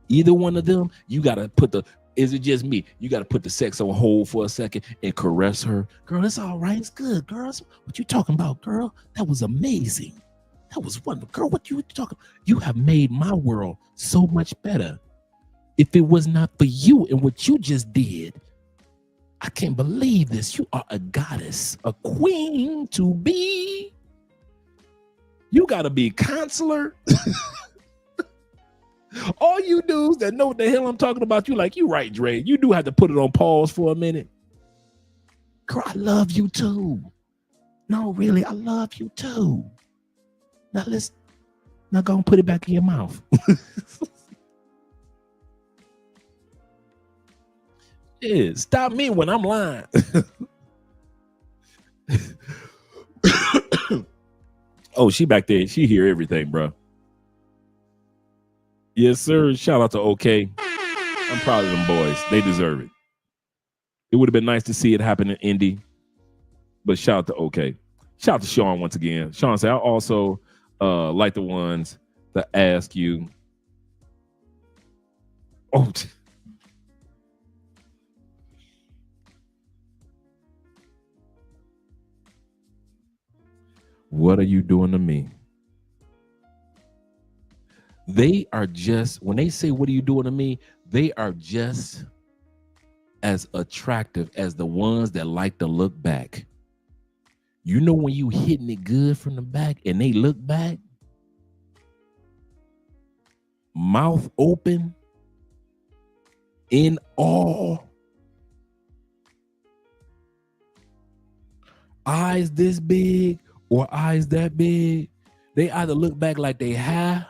either one of them, you got to put the, is it just me? You got to put the sex on hold for a second and caress her. Girl, it's all right. It's good, girls. What you talking about, girl? That was amazing. That was wonderful. Girl, what you talking about? You have made my world so much better. If it was not for you and what you just did, I can't believe this. You are a goddess, a queen to be. You got to be counselor. All you dudes that know what the hell I'm talking about, you like, you right, Dre. You do have to put it on pause for a minute. Girl, I love you too. No, really, I love you too. Now go and put it back in your mouth. Yeah, stop me when I'm lying. Oh, she back there. She hear everything, bro. Yes, sir. Shout out to OK. I'm proud of them boys. They deserve it. It would have been nice to see it happen in Indy, but shout out to OK. Shout out to Sean once again. Sean said, I also like the ones that ask you. Oh, what are you doing to me? They are just, when they say, what are you doing to me? They are just as attractive as the ones that like to look back. You know, when you hitting it good from the back and they look back, mouth open, in awe, eyes this big or eyes that big. They either look back like they high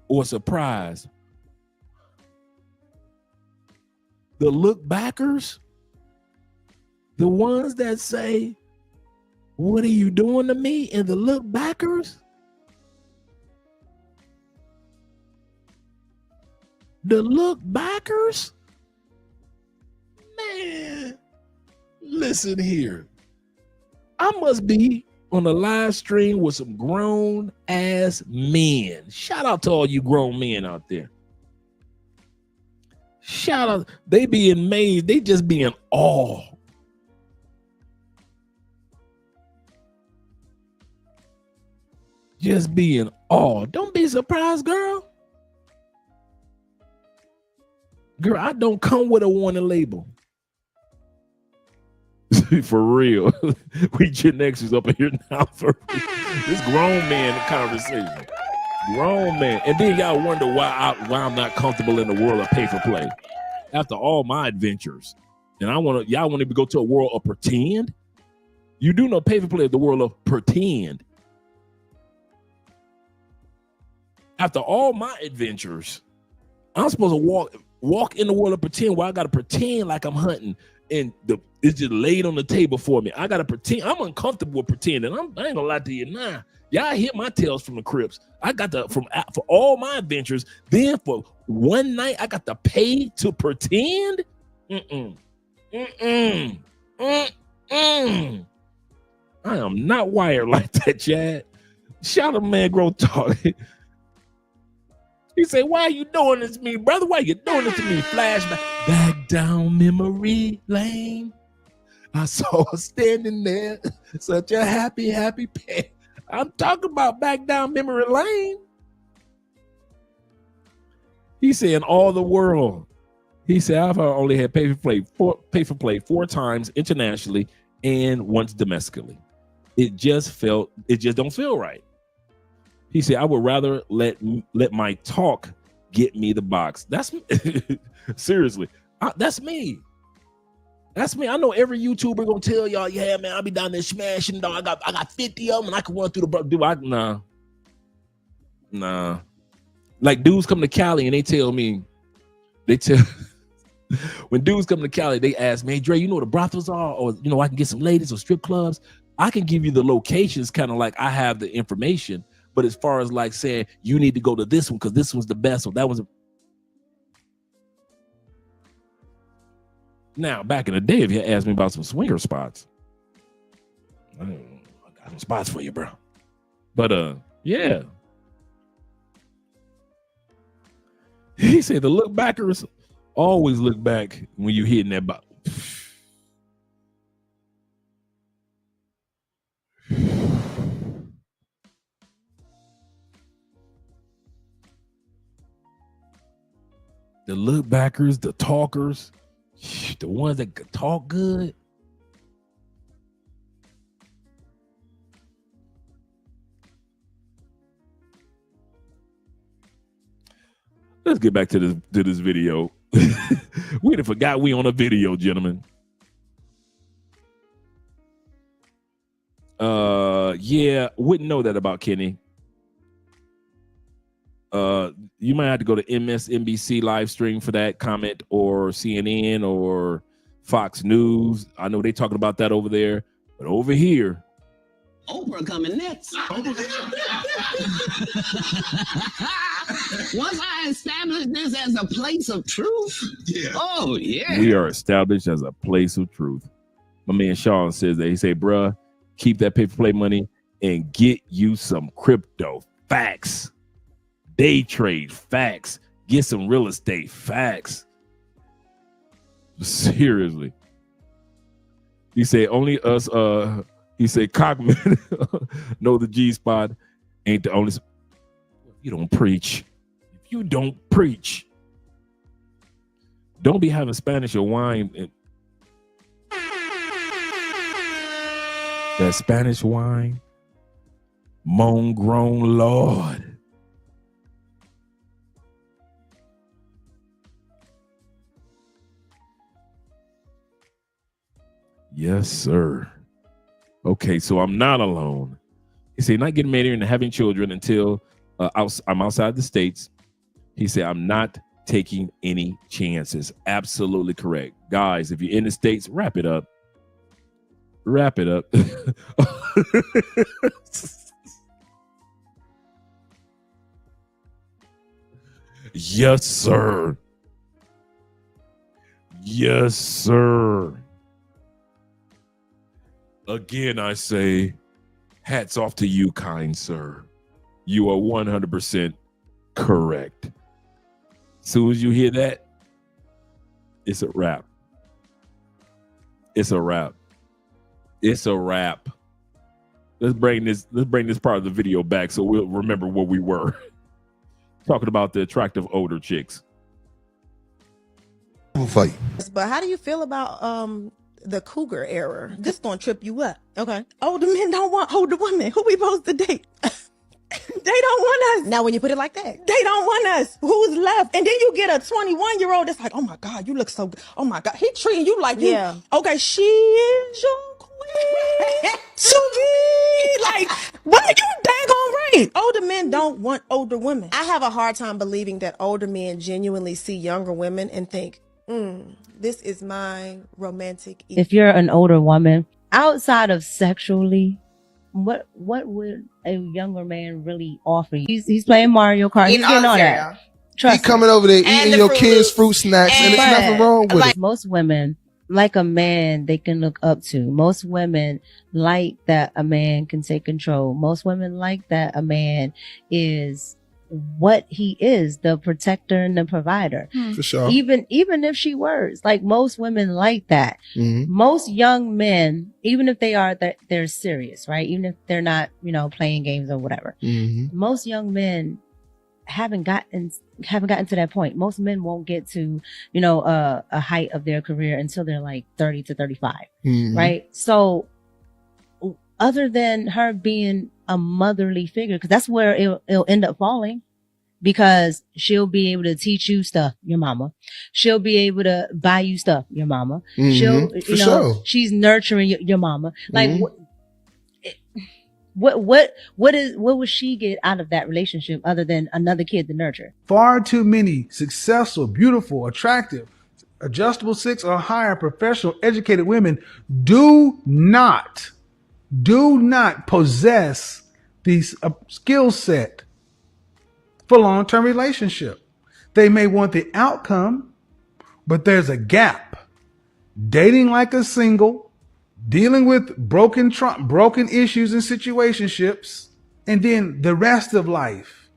or surprised. The look backers, the ones that say, what are you doing to me? And the look backers, man, listen here. I must be on a live stream with some grown ass men. Shout out to all you grown men out there. Shout out. They be amazed. They just be in awe. Just be in awe. Don't be surprised, girl. Girl, I don't come with a warning label. For real. We Gen Xers up in here now for this grown man conversation. Grown man. And then y'all wonder why I'm not comfortable in the world of pay for play. After all my adventures. And y'all want to go to a world of pretend? You do know pay for play is the world of pretend. After all my adventures, I'm supposed to walk in the world of pretend where I gotta pretend like I'm hunting and it's just laid on the table for me. I gotta pretend. I'm uncomfortable with pretending. I ain't gonna lie to you. Nah, y'all hit my tails from the Crips. I got for all my adventures. Then for one night, I got to pay to pretend. I am not wired like that, Chad. Shout out, man, grow talk. He said, why are you doing this to me, brother? Why are you doing this to me? Flashback. Back down memory lane. I saw her standing there. Such a happy, happy pair. I'm talking about back down memory lane. He said, in all the world. He said, I've only had pay for play 4 times internationally and once domestically. It just don't feel right. He said, I would rather let my talk get me the box. That's seriously. That's me. That's me. I know every YouTuber gonna tell y'all, yeah, man, I'll be down there smashing, dog. I got 50 of them and I can run through the nah. Like dudes come to Cali and they tell when dudes come to Cali, they ask me, hey, Dre, you know what the brothels are? Or, you know, I can get some ladies or strip clubs. I can give you the locations, kind of like I have the information. But as far as like saying, you need to go to this one because this one's the best, or that one's. Now, back in the day, if you asked me about some swinger spots, I got some spots for you, bro. But, yeah. He said the look backers always look back when you hitting that bottle. The look backers, the talkers, the ones that could talk good. Let's get back to this video. We done forgot we on a video, gentlemen. Yeah, wouldn't know that about Kenny. You might have to go to MSNBC live stream for that comment, or CNN or Fox News. I know they talking about that over there, but over here, Oprah coming next. Once I establish this as a place of truth, oh yeah, we are established as a place of truth. My man Sean says that. He say, bruh, keep that pay for play money and get you some crypto. Facts. Day trade. Facts. Get some real estate. Facts. Seriously. He said only us he said Cockman know the G spot ain't the only. You don't preach. If you don't preach, don't be having Spanish or wine. That Spanish wine, moan, groan, Lord. Yes, sir. Okay, so I'm not alone. He said, not getting married and having children until I'm outside the States. He said, I'm not taking any chances. Absolutely correct. Guys, if you're in the States, wrap it up. Wrap it up. Yes, sir. Yes, sir. Again, I say, hats off to you, kind sir. You are 100% correct. As soon as you hear that, it's a wrap. It's a wrap. It's a wrap. Let's bring this part of the video back so we'll remember where we were. Talking about the attractive older chicks. Fight. But how do you feel about the cougar era? This gonna trip you up. Okay. Older men don't want older women. Who we supposed to date? They don't want us. Now when you put it like that, they don't want us. Who's left? And then you get a 21-year-old that's like, oh my God, you look so good. Oh my God. He treating you like you. Okay, she is your queen. To me. Like, what are you daggone right? Older men don't want older women. I have a hard time believing that older men genuinely see younger women and think, this is my romantic. If you're an older woman, outside of sexually, what would a younger man really offer you? He's playing Mario Kart. He's getting all that. He coming over there eating your kids' fruit snacks, and there's nothing wrong with it. Most women like a man they can look up to. Most women like that a man can take control. Most women like that a man is what he is, the protector and the provider. For sure. Even if she works, like most women like that. Most young men, even if they're serious, right? Even if they're not, playing games or whatever. Most young men haven't gotten to that point. Most men won't get to, a height of their career until they're like 30 to 35. Right? So other than her being a motherly figure, because that's where it'll end up falling, because she'll be able to teach you stuff, your mama. She'll be able to buy you stuff, your mama. She'll, she's nurturing your mama. Like, what would she get out of that relationship other than another kid to nurture? Far too many successful, beautiful, attractive, adjustable 6 or higher professional educated women do not possess these skill set for long-term relationship. They may want the outcome, but there's a gap. Dating like a single, dealing with broken issues and situationships, and then the rest of life.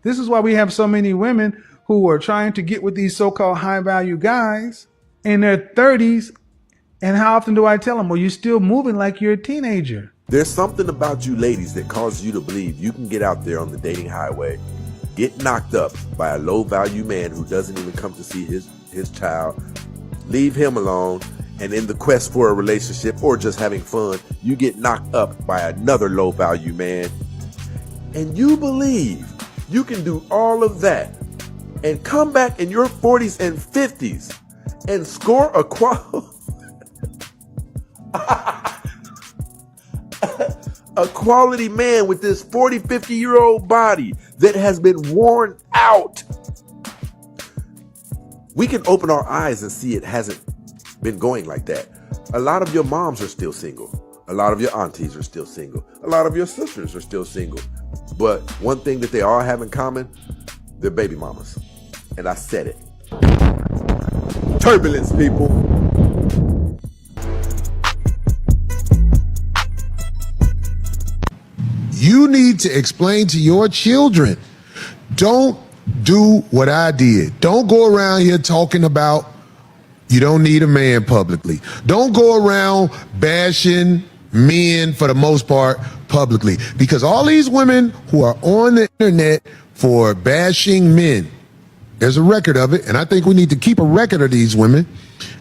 This is why we have so many women who are trying to get with these so-called high-value guys in their 30s. And how often do I tell them, well, you're still moving like you're a teenager? There's something about you ladies that causes you to believe you can get out there on the dating highway, get knocked up by a low-value man who doesn't even come to see his child, leave him alone, and in the quest for a relationship or just having fun, you get knocked up by another low-value man. And you believe you can do all of that and come back in your 40s and 50s and score a quality man with this 40, 50-year-old body that has been worn out. We can open our eyes and see it hasn't been going like that. A lot of your moms are still single. A lot of your aunties are still single. A lot of your sisters are still single. But one thing that they all have in common, they're baby mamas. And I said it. Turbulence, people. You need to explain to your children, don't do what I did. Don't go around here talking about you don't need a man publicly. Don't go around bashing men for the most part publicly, because all these women who are on the internet for bashing men, there's a record of it, and I think we need to keep a record of these women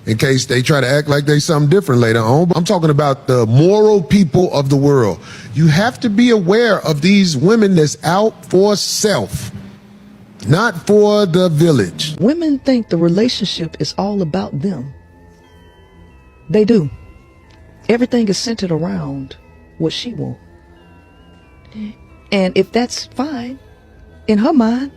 in case they try to act like they something different later on. I'm talking about the moral people of the world. You have to be aware of these women that's out for self, not for the village. Women think the relationship is all about them. They do. Everything is centered around what she wants. And if that's fine, in her mind,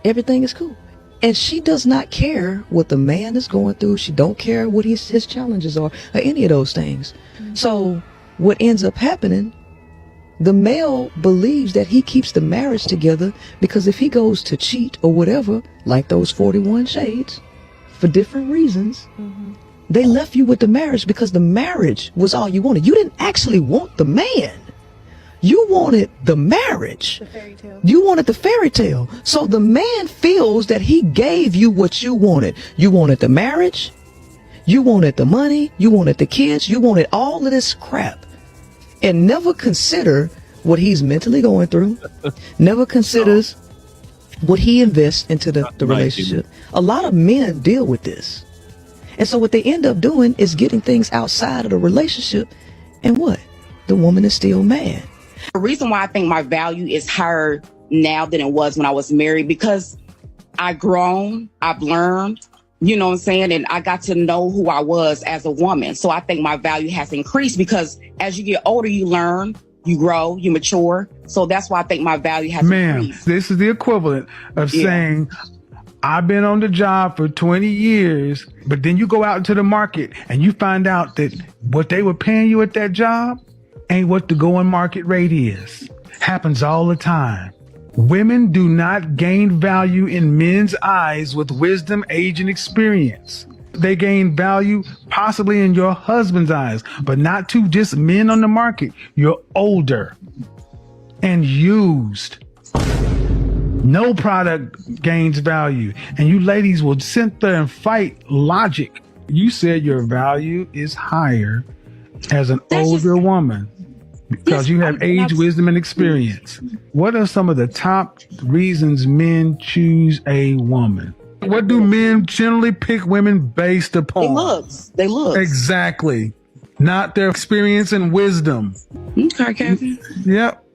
everything is cool. And she does not care what the man is going through. She don't care what his challenges are, or any of those things. So what ends up happening, the male believes that he keeps the marriage together because if he goes to cheat or whatever, like those 41 shades, for different reasons, they left you with the marriage because the marriage was all you wanted. You didn't actually want the man. You wanted the marriage. The fairy tale. You wanted the fairy tale. So the man feels that he gave you what you wanted. You wanted the marriage. You wanted the money. You wanted the kids. You wanted all of this crap. And never consider what he's mentally going through. Never considers what he invests into the relationship. A lot of men deal with this. And so what they end up doing is getting things outside of the relationship. And what? The woman is still mad. The reason why I think my value is higher now than it was when I was married, because I've grown, I've learned, you know what I'm saying? And I got to know who I was as a woman. So I think my value has increased because as you get older, you learn, you grow, you mature. So that's why I think my value has increased. This is the equivalent of saying, I've been on the job for 20 years, but then you go out into the market and you find out that what they were paying you at that job ain't what the going market rate is. Happens all the time. Women do not gain value in men's eyes with wisdom, age, and experience. They gain value possibly in your husband's eyes, but not to just men on the market. You're older and used. No product gains value. And you ladies will sit there and fight logic. You said your value is higher as an older woman because you have age, wisdom, and experience. What are some of the top reasons men choose a woman? What do men generally pick women based upon? They look. Exactly. Not their experience and wisdom. Okay, Kevin. Yep.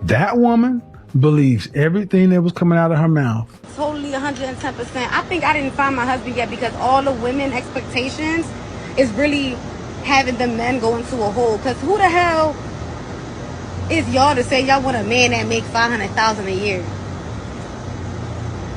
That woman believes everything that was coming out of her mouth. Totally 110%. I think I didn't find my husband yet because all the women expectations is really having the men go into a hole. Because who the hell is y'all to say y'all want a man that make $500,000 a year?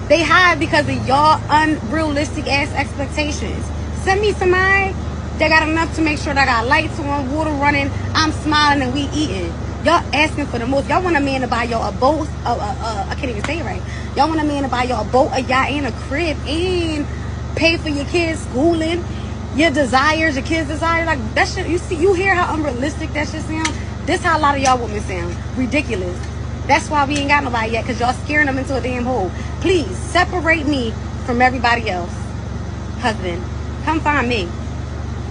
They hide because of y'all unrealistic ass expectations. Send me somebody that got enough to make sure that I got lights on, water running, I'm smiling, and we eating. Y'all asking for the most. Y'all want a man to buy y'all a boat. I can't even say it right. Y'all want a man to buy y'all a boat, a yacht, and a crib, and pay for your kids' schooling, your desires, your kids' desires. Like that shit. You hear how unrealistic that shit sound? This how a lot of y'all women sound. Ridiculous. That's why we ain't got nobody yet, because y'all scaring them into a damn hole. Please separate me from everybody else. Husband, come find me.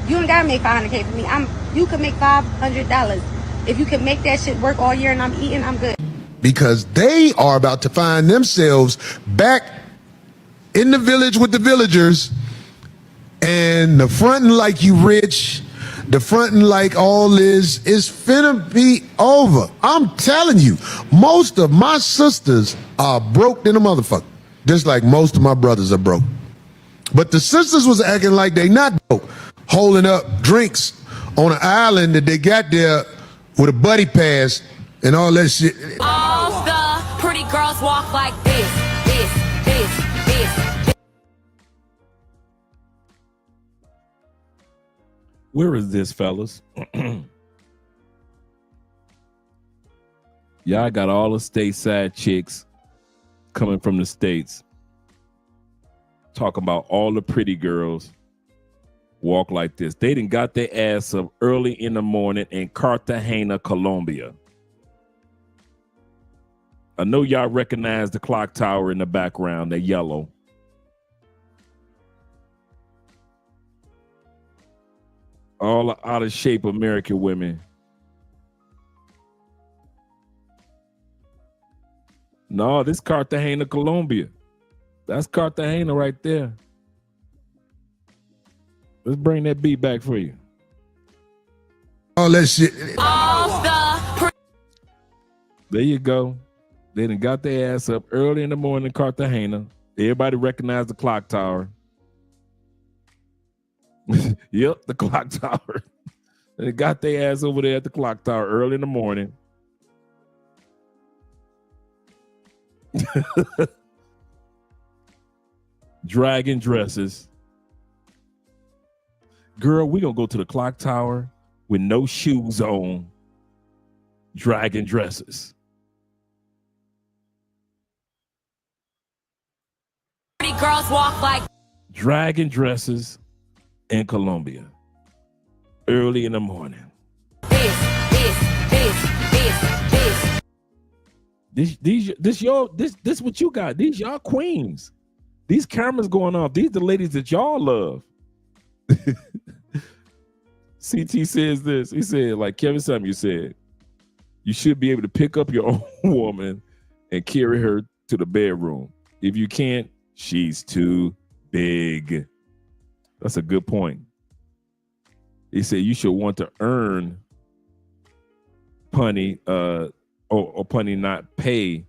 You ain't gotta make $500K for me. You could make $500. If you can make that shit work all year and I'm eating, I'm good. Because they are about to find themselves back in the village with the villagers and the fronting like you rich, the fronting like all this is finna be over. I'm telling you, most of my sisters are broke than a motherfucker. Just like most of my brothers are broke. But the sisters was acting like they not broke, holding up drinks on an island that they got there with a buddy pass and all that shit. All the pretty girls walk like this. Where is this, fellas? Y'all got all the stateside chicks coming from the States talking about all the pretty girls walk like this. They done got their ass up early in the morning in Cartagena, Colombia. I know y'all recognize the clock tower in the background, they're yellow. All out of shape American women. No, this Cartagena, Colombia. That's Cartagena right there. Let's bring that beat back for you. All that shit. There you go. They done got their ass up early in the morning in Cartagena. Everybody recognize the clock tower. Yep, the clock tower. They got their ass over there at the clock tower early in the morning. Dragging dresses. Girl, we gonna go to the clock tower with no shoes on, dragging dresses. Pretty girls walk like dragging dresses in Colombia early in the morning. This what you got. These y'all queens. These cameras going off. These the ladies that y'all love. CT says this. He said, like Kevin Samuel said, you should be able to pick up your own woman and carry her to the bedroom. If you can't, she's too big. That's a good point. He said you should want to earn punny or punny not pay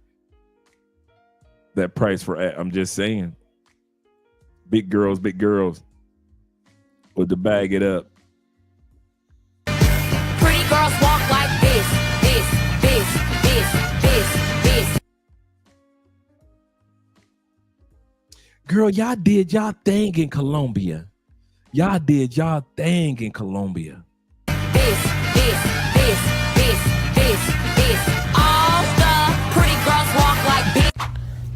that price for. I'm just saying. Big girls with the bag it up. pretty girls walk like this. Girl, y'all did y'all thing in Colombia. Y'all did y'all thing in Colombia. This. All the pretty girls walk like this.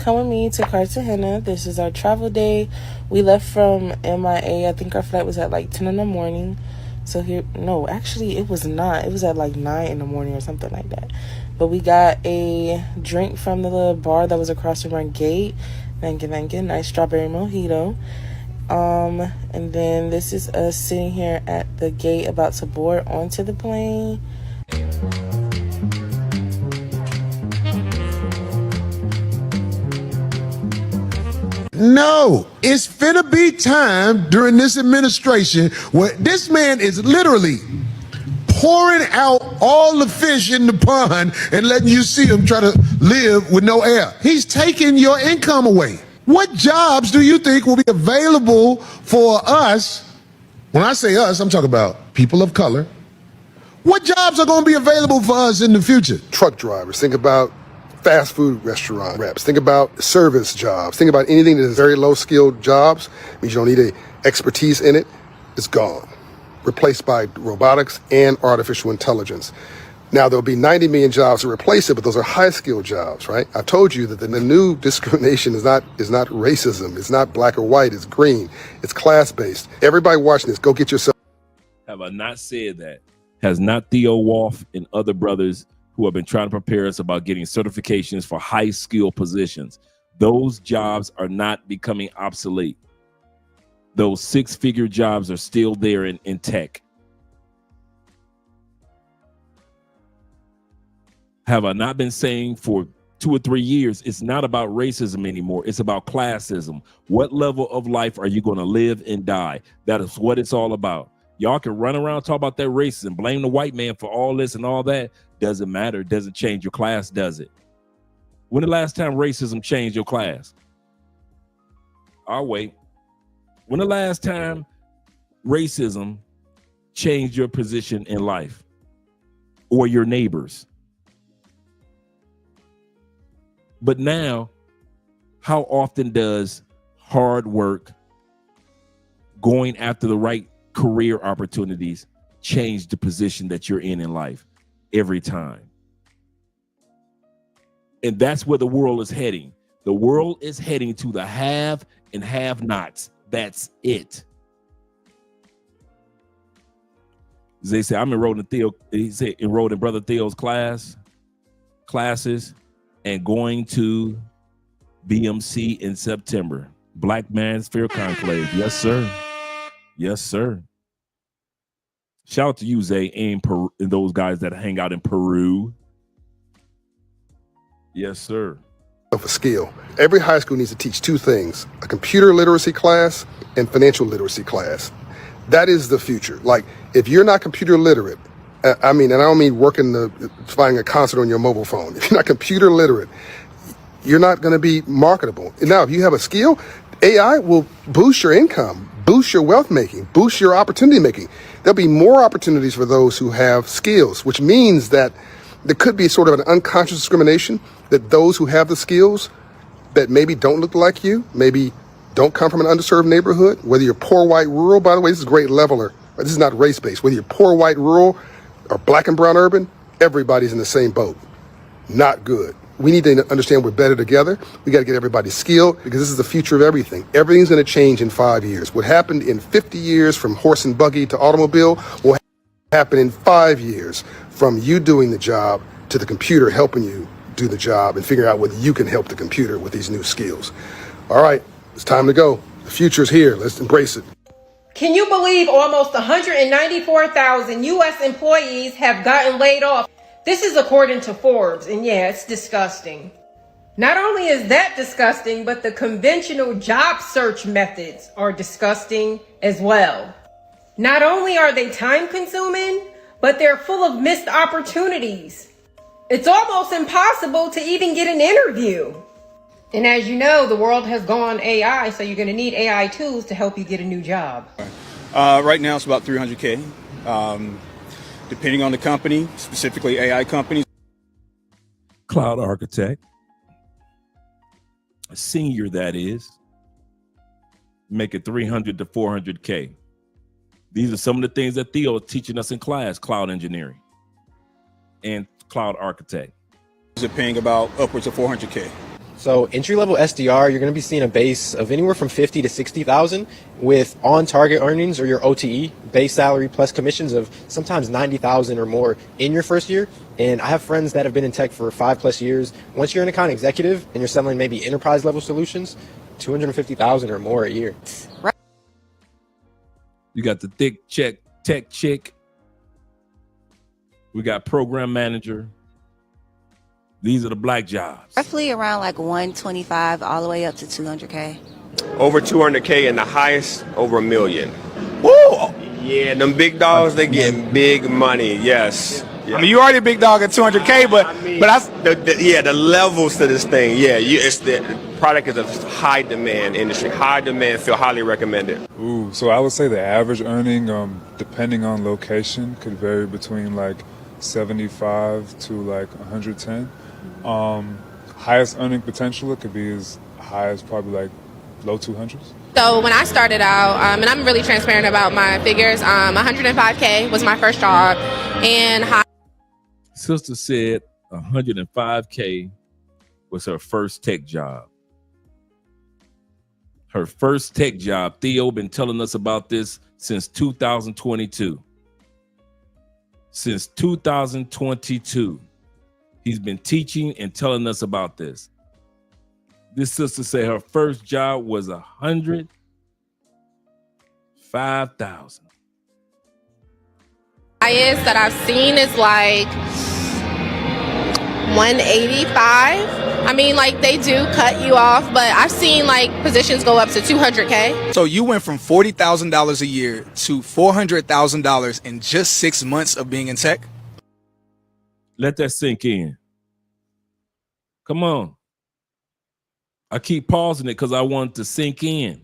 come with me to Cartagena. This is our travel day. We left from MIA. I think our flight was at like 10 in the morning. So here, no, actually it was not. It was at like 9 in the morning or something like that. But we got a drink from the little bar that was across from our gate. Thank you. Nice strawberry mojito. And then this is us sitting here at the gate about to board onto the plane. No, it's finna be time during this administration where this man is literally pouring out all the fish in the pond and letting you see him try to live with no air. He's taking your income away. What jobs do you think will be available for us? When I say us, I'm talking about people of color. What jobs are going to be available for us in the future? Truck drivers. Think about fast food restaurant reps. Think about service jobs. Think about anything that is very low skilled jobs. Means you don't need expertise in it. It's gone. Replaced by robotics and artificial intelligence. Now there'll be 90 million jobs to replace it, but those are high skilled jobs, right? I've told you that the new discrimination is not racism. It's not black or white. It's green. It's class based. Everybody watching this, go get yourself. Have I not said that? Has not Theo Wolf and other brothers who have been trying to prepare us about getting certifications for high skill positions? Those jobs are not becoming obsolete. Those 6-figure jobs are still there in tech. Have I not been saying for 2 or 3 years, it's not about racism anymore. It's about classism. What level of life are you going to live and die? That is what it's all about. Y'all can run around, talk about that racism, blame the white man for all this and all that. Doesn't matter. Doesn't change your class, does it? When the last time racism changed your class? I'll wait. When the last time racism changed your position in life or your neighbors? But now, how often does hard work, going after the right career opportunities, change the position that you're in life? Every time. And that's where the world is heading. The world is heading to the have and have nots. That's it. They say I'm enrolled in Theo. He said enrolled in Brother Theo's classes and going to BMC in September. Black Man's Fair Conclave. Yes, sir. Yes, sir. Shout out to you, Zay, and those guys that hang out in Peru. Yes, sir. Of a skill. Every high school needs to teach 2 things: a computer literacy class and financial literacy class. That is the future. Like, if you're not computer literate, I mean, and I don't mean finding a concert on your mobile phone. If you're not computer literate, you're not going to be marketable. Now, if you have a skill, AI will boost your income, boost your wealth making, boost your opportunity making. There'll be more opportunities for those who have skills, which means that there could be sort of an unconscious discrimination that those who have the skills that maybe don't look like you, maybe don't come from an underserved neighborhood, whether you're poor, white, rural. By the way, this is a great leveler. This is not race-based. Whether you're poor, white, rural, or black and brown urban, everybody's in the same boat. Not good. We need to understand we're better together. We got to get everybody skilled, because this is the future of everything. Everything's going to change in 5 years. What happened in 50 years from horse and buggy to automobile will happen in 5 years from you doing the job to the computer helping you do the job and figure out whether you can help the computer with these new skills. All right, it's time to go. The future's here. Let's embrace it. Can you believe almost 194,000 U.S. employees have gotten laid off? This is according to Forbes, and yeah, it's disgusting. Not only is that disgusting, but the conventional job search methods are disgusting as well. Not only are they time consuming, but they're full of missed opportunities. It's almost impossible to even get an interview. And as you know, the world has gone AI, so you're going to need AI tools to help you get a new job. Right now it's about 300K. Depending on the company, specifically AI companies. Cloud architect, a senior that is, making 300 to 400K. These are some of the things that Theo is teaching us in class: cloud engineering and cloud architect. Is it paying about upwards of 400K? So entry-level SDR, you're going to be seeing a base of anywhere from 50 to 60,000 with on-target earnings, or your OTE, base salary plus commissions of sometimes 90,000 or more in your first year. And I have friends that have been in tech for 5+ years. Once you're an account executive and you're selling maybe enterprise-level solutions, 250,000 or more a year. You got the thick tech chick. We got program manager. These are the black jobs. Roughly around like 125 all the way up to 200K. Over 200K, and the highest over $1 million. Woo! Yeah, them big dogs, they getting big money. Yes. Yeah. I mean, you already a big dog at 200K, but the levels to this thing. Yeah, it's the product is a high demand industry. High demand, feel highly recommended. Ooh, so I would say the average earning, depending on location, could vary between like 75 to like 110. Highest earning potential, it could be as high as probably like low 200s. So when I started out, and I'm really transparent about my figures, 105K was my first job, and Sister said 105K was her first tech job. Her first tech job. Theo been telling us about this since 2022. Since 2022. He's been teaching and telling us about this. This sister said her first job was 105,000. highest that I've seen is like 185. I mean, like they do cut you off, but I've seen like positions go up to 200K. So you went from $40,000 a year to $400,000 in just 6 months of being in tech? Let that sink in. Come on. I keep pausing it because I want it to sink in.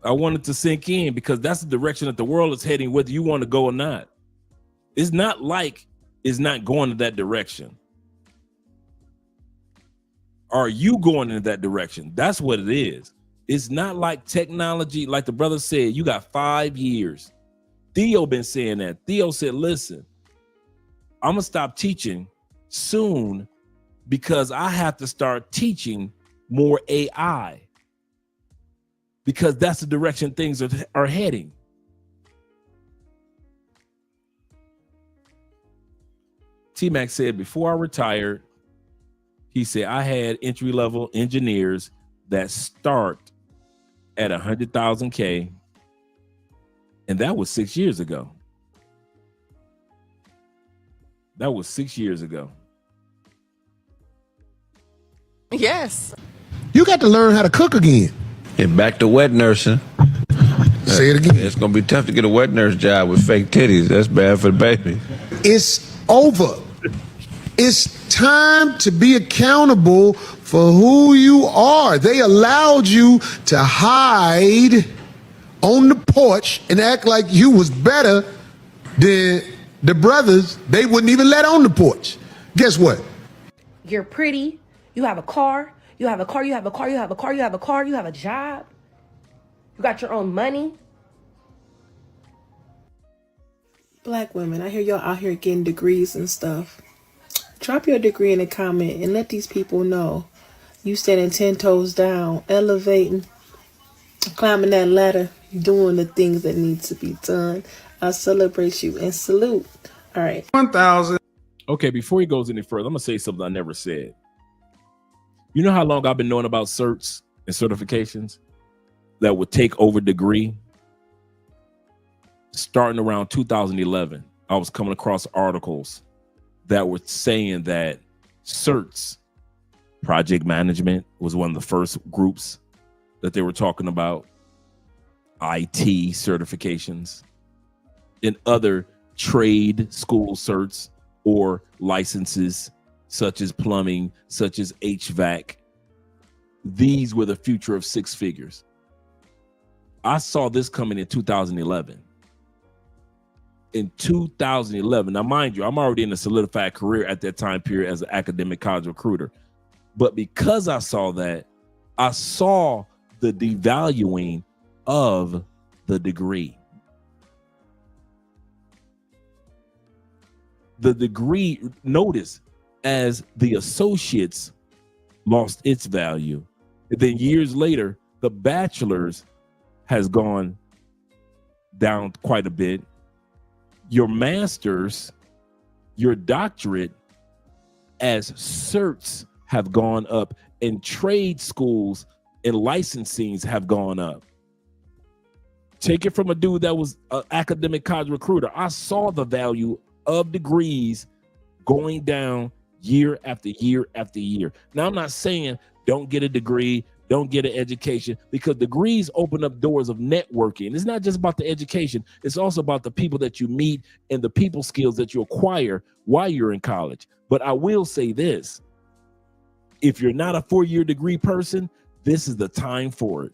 I want it to sink in because that's the direction that the world is heading, whether you want to go or not. It's not like it's not going in that direction. Are you going in that direction? That's what it is. It's not like technology, like the brother said, you got 5 years. Theo been saying that. Theo said, listen, I'm going to stop teaching soon because I have to start teaching more AI because that's the direction things are heading. T-Mac said, before I retired, he said, I had entry-level engineers that start at 100,000K, and that was 6 years ago. That was 6 years ago. Yes. You got to learn how to cook again. And back to wet nursing. Say it again. It's going to be tough to get a wet nurse job with fake titties. That's bad for the baby. It's over. It's time to be accountable for who you are. They allowed you to hide on the porch and act like you was better than the brothers they wouldn't even let on the porch. Guess what? You're pretty. You have a car. You have a car. You have a car. You have a car. You have a car. You have a job. You got your own money. Black women, I hear y'all out here getting degrees and stuff. Drop your degree in the comment and let these people know you standing 10 toes down, elevating, climbing that ladder, doing the things that need to be done. I celebrate you and salute. All right. 1,000. Okay, before he goes any further, I'm going to say something I never said. You know how long I've been knowing about certs and certifications that would take over degree? Starting around 2011, I was coming across articles that were saying that certs, project management was one of the first groups that they were talking about, IT certifications, and other trade school certs or licenses such as plumbing, such as HVAC. These were the future of six figures. I saw this coming in 2011. In 2011, now mind you, I'm already in a solidified career at that time period as an academic college recruiter. But because I saw that, I saw the devaluing of the degree. The degree, notice, as the associates lost its value. And then years later, the bachelor's has gone down quite a bit. Your master's, your doctorate, as certs have gone up, and trade schools and licensings have gone up. Take it from a dude that was an academic college recruiter. I saw the value of degrees going down year after year after year. Now, I'm not saying don't get a degree, don't get an education, because degrees open up doors of networking. It's not just about the education. It's also about the people that you meet and the people skills that you acquire while you're in college. But I will say this. If you're not a 4-year degree person, this is the time for it.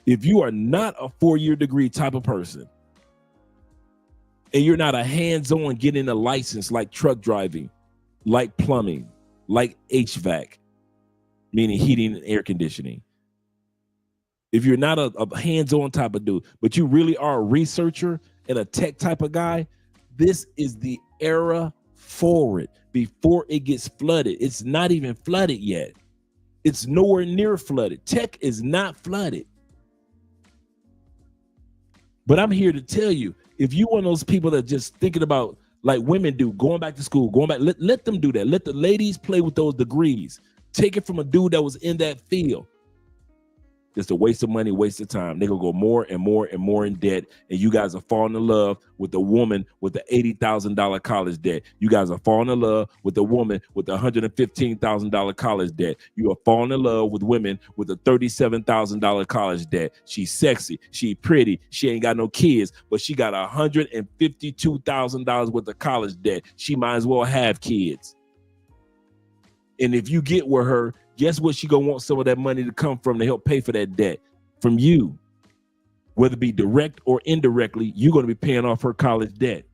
If you are not a 4-year degree type of person, and you're not a hands-on getting a license like truck driving, like plumbing, like HVAC, meaning heating and air conditioning. If you're not a hands-on type of dude, but you really are a researcher and a tech type of guy, this is the era for it before it gets flooded. It's not even flooded yet. It's nowhere near flooded. Tech is not flooded. But I'm here to tell you, if you one of those people that just thinking about like women do, going back to school, going back, let them do that. Let the ladies play with those degrees. Take it from a dude that was in that field. Just a waste of money, waste of time. They're going to go more and more and more in debt. And you guys are falling in love with the woman with the $80,000 college debt. You guys are falling in love with the woman with the $115,000 college debt. You are falling in love with women with a $37,000 college debt. She's sexy. She pretty. She ain't got no kids, but she got $152,000 worth of college debt. She might as well have kids. And if you get with her, guess what? She gonna want some of that money to come from to help pay for that debt from you. Whether it be direct or indirectly, you're gonna be paying off her college debt.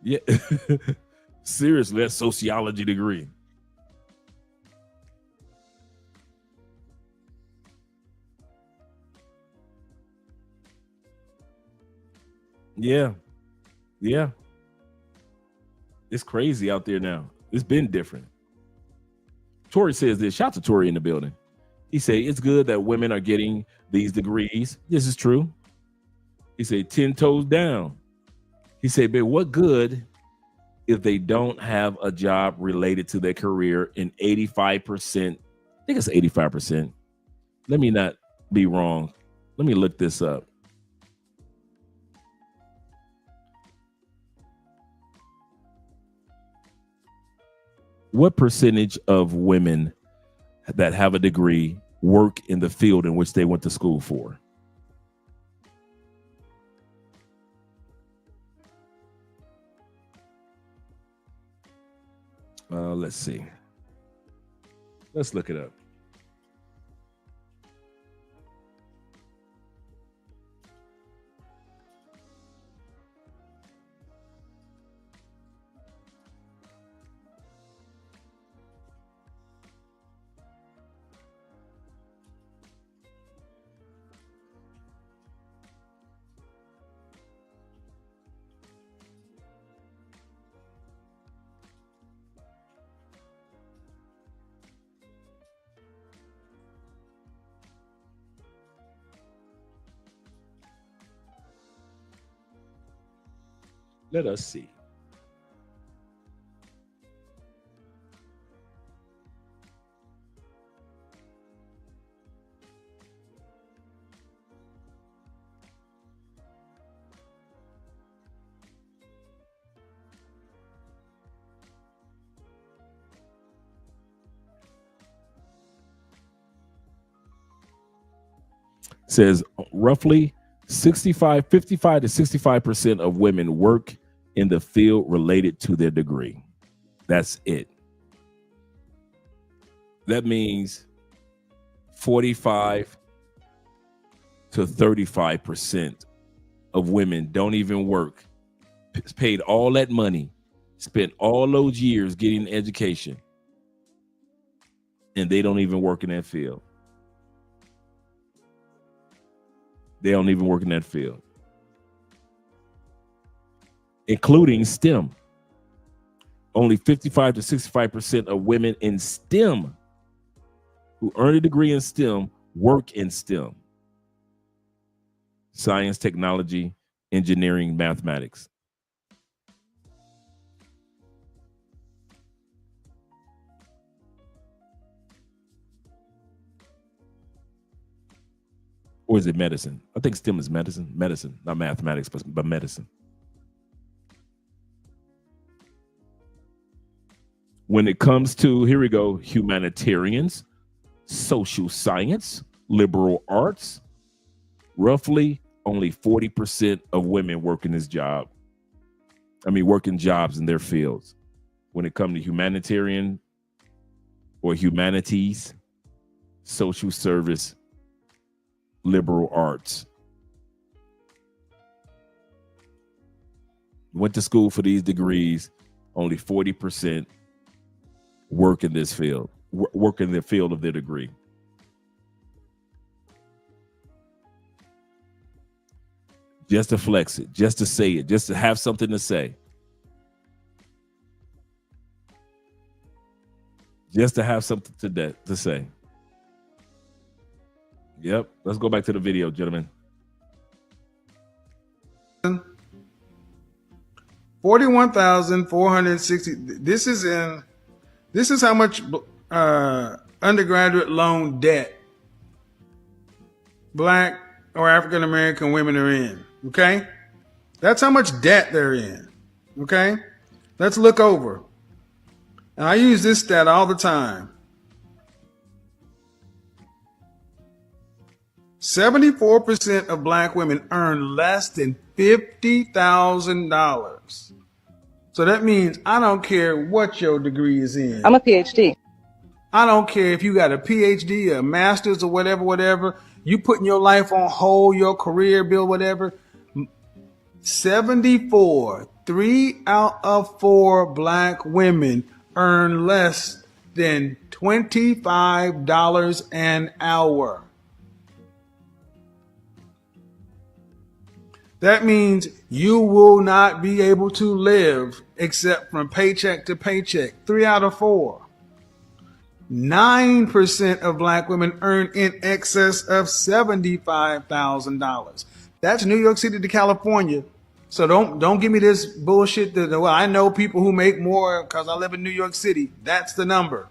Yeah. Seriously, that's sociology degree. Yeah. Yeah. It's crazy out there now. It's been different. Tori says this. Shout out to Tori in the building. He said, it's good that women are getting these degrees. This is true. He said, 10 toes down. He said, but what good if they don't have a job related to their career? In 85%, I think it's 85%. Let me not be wrong. Let me look this up. What percentage of women that have a degree work in the field in which they went to school for? Let's see. Let's look it up. Let us see. Says roughly 55 to 65% of women work in the field related to their degree. That's it. That means 45 to 35% of women don't even work. Paid all that money, spent all those years getting an education, and they don't even work in that field. They don't even work in that field. including STEM. Only 55 to 65% of women in STEM who earn a degree in STEM work in STEM. Science, technology, engineering, mathematics. Or is it medicine? I think STEM is medicine. Medicine, not mathematics, but medicine. When it comes to, here we go, humanitarians, social science, liberal arts, roughly only 40% of women work in this job. Working jobs in their fields. When it comes to humanitarian or humanities, social service, liberal arts. Went to school for these degrees, only 40% work in this field, work in the field of their degree. Just to flex it, just to say it, just to have something to say. Just to have something to say. Yep. Let's go back to the video, gentlemen. 41,460. This is how much undergraduate loan debt Black or African American women are in. Okay? That's how much debt they're in. Okay? Let's look over. And I use this stat all the time. 74% of Black women earn less than $50,000. So that means I don't care what your degree is in. I'm a PhD. I don't care if you got a PhD, a master's, or whatever. You putting your life on hold, your career, build whatever. 74, 3 out of 4 Black women earn less than $25 an hour. That means you will not be able to live except from paycheck to paycheck. 3 out of 4. 9% of Black women earn in excess of $75,000. That's New York City to California. So don't give me this bullshit that, well, I know people who make more because I live in New York City. That's the number.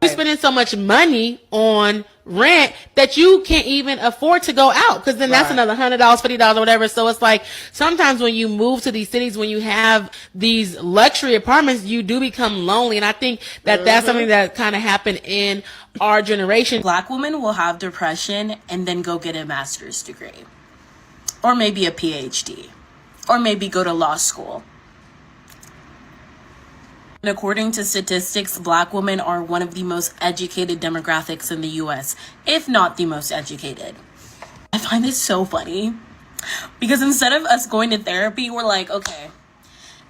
You're spending so much money on rent that you can't even afford to go out, because then that's another $100, $50 or whatever. So it's like sometimes when you move to these cities, when you have these luxury apartments, you do become lonely. And I think that that's something that kind of happened in our generation. Black women will have depression and then go get a master's degree, or maybe a PhD, or maybe go to law school. And according to statistics, Black women are one of the most educated demographics in the US, if not the most educated. I find this so funny because instead of us going to therapy, we're like, okay,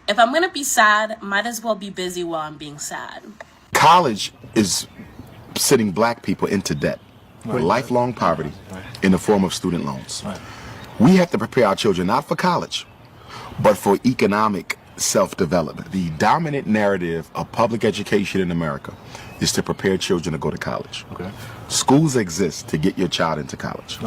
if I'm gonna be sad, might as well be busy while I'm being sad. College is sending Black people into debt for lifelong poverty in the form of student loans. We have to prepare our children not for college, but for economic self-development. The dominant narrative of public education in America is to prepare children to go to college. Schools exist to get your child into college.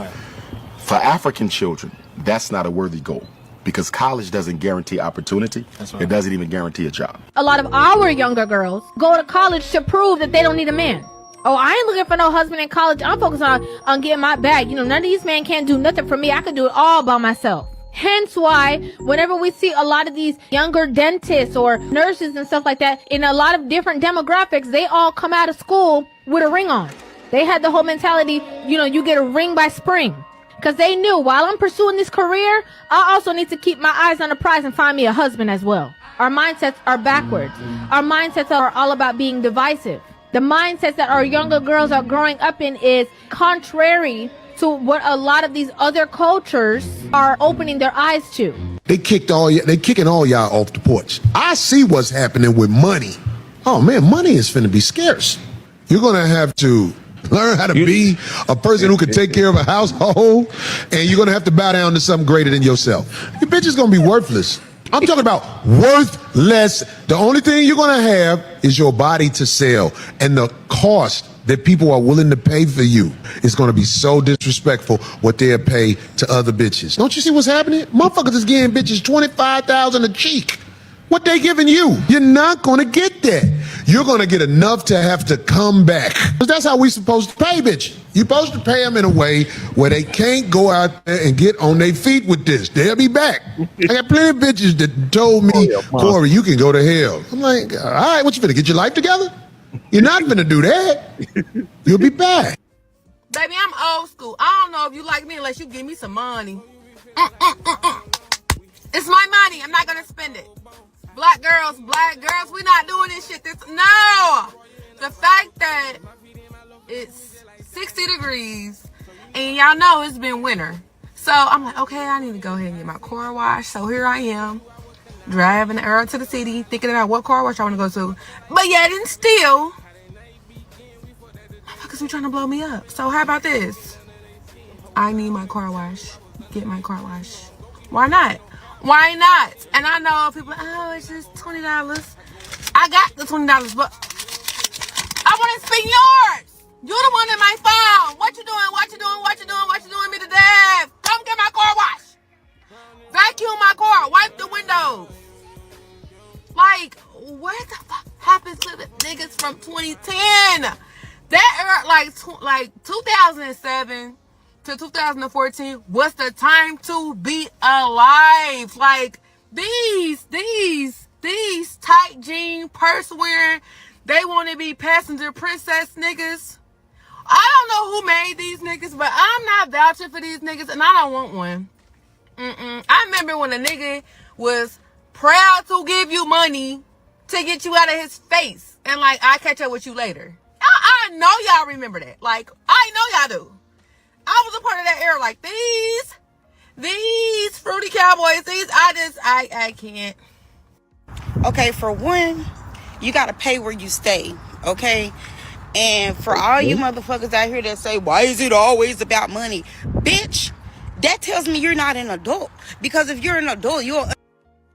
For African children, that's not a worthy goal because college doesn't guarantee opportunity. It doesn't even guarantee a job. A lot of our younger girls go to college to prove that they don't need a man. Oh, I ain't looking for no husband in college. I'm focused on getting my bag. You know, none of these men can't do nothing for me. I can do it all by myself. Hence why whenever we see a lot of these younger dentists or nurses and stuff like that in a lot of different demographics, they all come out of school with a ring on. They had the whole mentality, you know, you get a ring by spring. Because they knew while I'm pursuing this career, I also need to keep my eyes on the prize and find me a husband as well. Our mindsets are backwards. Our mindsets are all about being divisive. The mindsets that our younger girls are growing up in is contrary to what a lot of these other cultures are opening their eyes to. They kicking all y'all off the porch. I see what's happening with money. Oh man, money is finna be scarce. You're gonna have to Learn how to be a person who can take care of a household, and you're gonna have to bow down to something greater than yourself. Your bitch is gonna be worthless. I'm talking about worthless. The only thing you're gonna have is your body to sell, and the cost that people are willing to pay for you is gonna be so disrespectful what they'll pay to other bitches. Don't you see what's happening? Motherfuckers is getting bitches $25,000 a cheek. What they giving you? You're not gonna get that. You're gonna get enough to have to come back. Because that's how we supposed to pay bitches. You're supposed to pay them in a way where they can't go out there and get on their feet with this. They'll be back. I got plenty of bitches that told me, Corey, you can go to hell. I'm like, all right, what you finna get your life together? You're not finna do that. You'll be back. Baby, I'm old school. I don't know if you like me unless you give me some money. It's my money. I'm not gonna spend it. Black girls, we not doing this shit. No! The fact that it's 60 degrees and y'all know it's been winter. So I'm like, okay, I need to go ahead and get my car washed. So here I am, driving out to the city, thinking about what car wash I want to go to. But yet and still, motherfuckers be trying to blow me up. So how about this? I need my car wash. Get my car wash. Why not? Why not? And I know people, oh, it's just $20. I got the $20, but I want to spend yours. You're the one in my phone. What you doing? What you doing? What you doing? What you doing me to death? Come get my car washed. Vacuum my car. Wipe the windows. Like, where the fuck happens to the niggas from 2010? That era, like 2007 to 2014 was the time to be alive. Like these tight jean, purse wearing, they want to be passenger princess niggas. I don't know who made these niggas, but I'm not vouching for these niggas, and I don't want one. I remember when a nigga was proud to give you money to get you out of his face, and like, I'll catch up with you later. I know y'all remember that. Like, I know y'all do. I was a part of that era. Like, these fruity cowboys, I can't. Okay, for one, you gotta pay where you stay, okay? And for all you motherfuckers out here that say, why is it always about money? Bitch, that tells me you're not an adult. Because if you're an adult, you'll...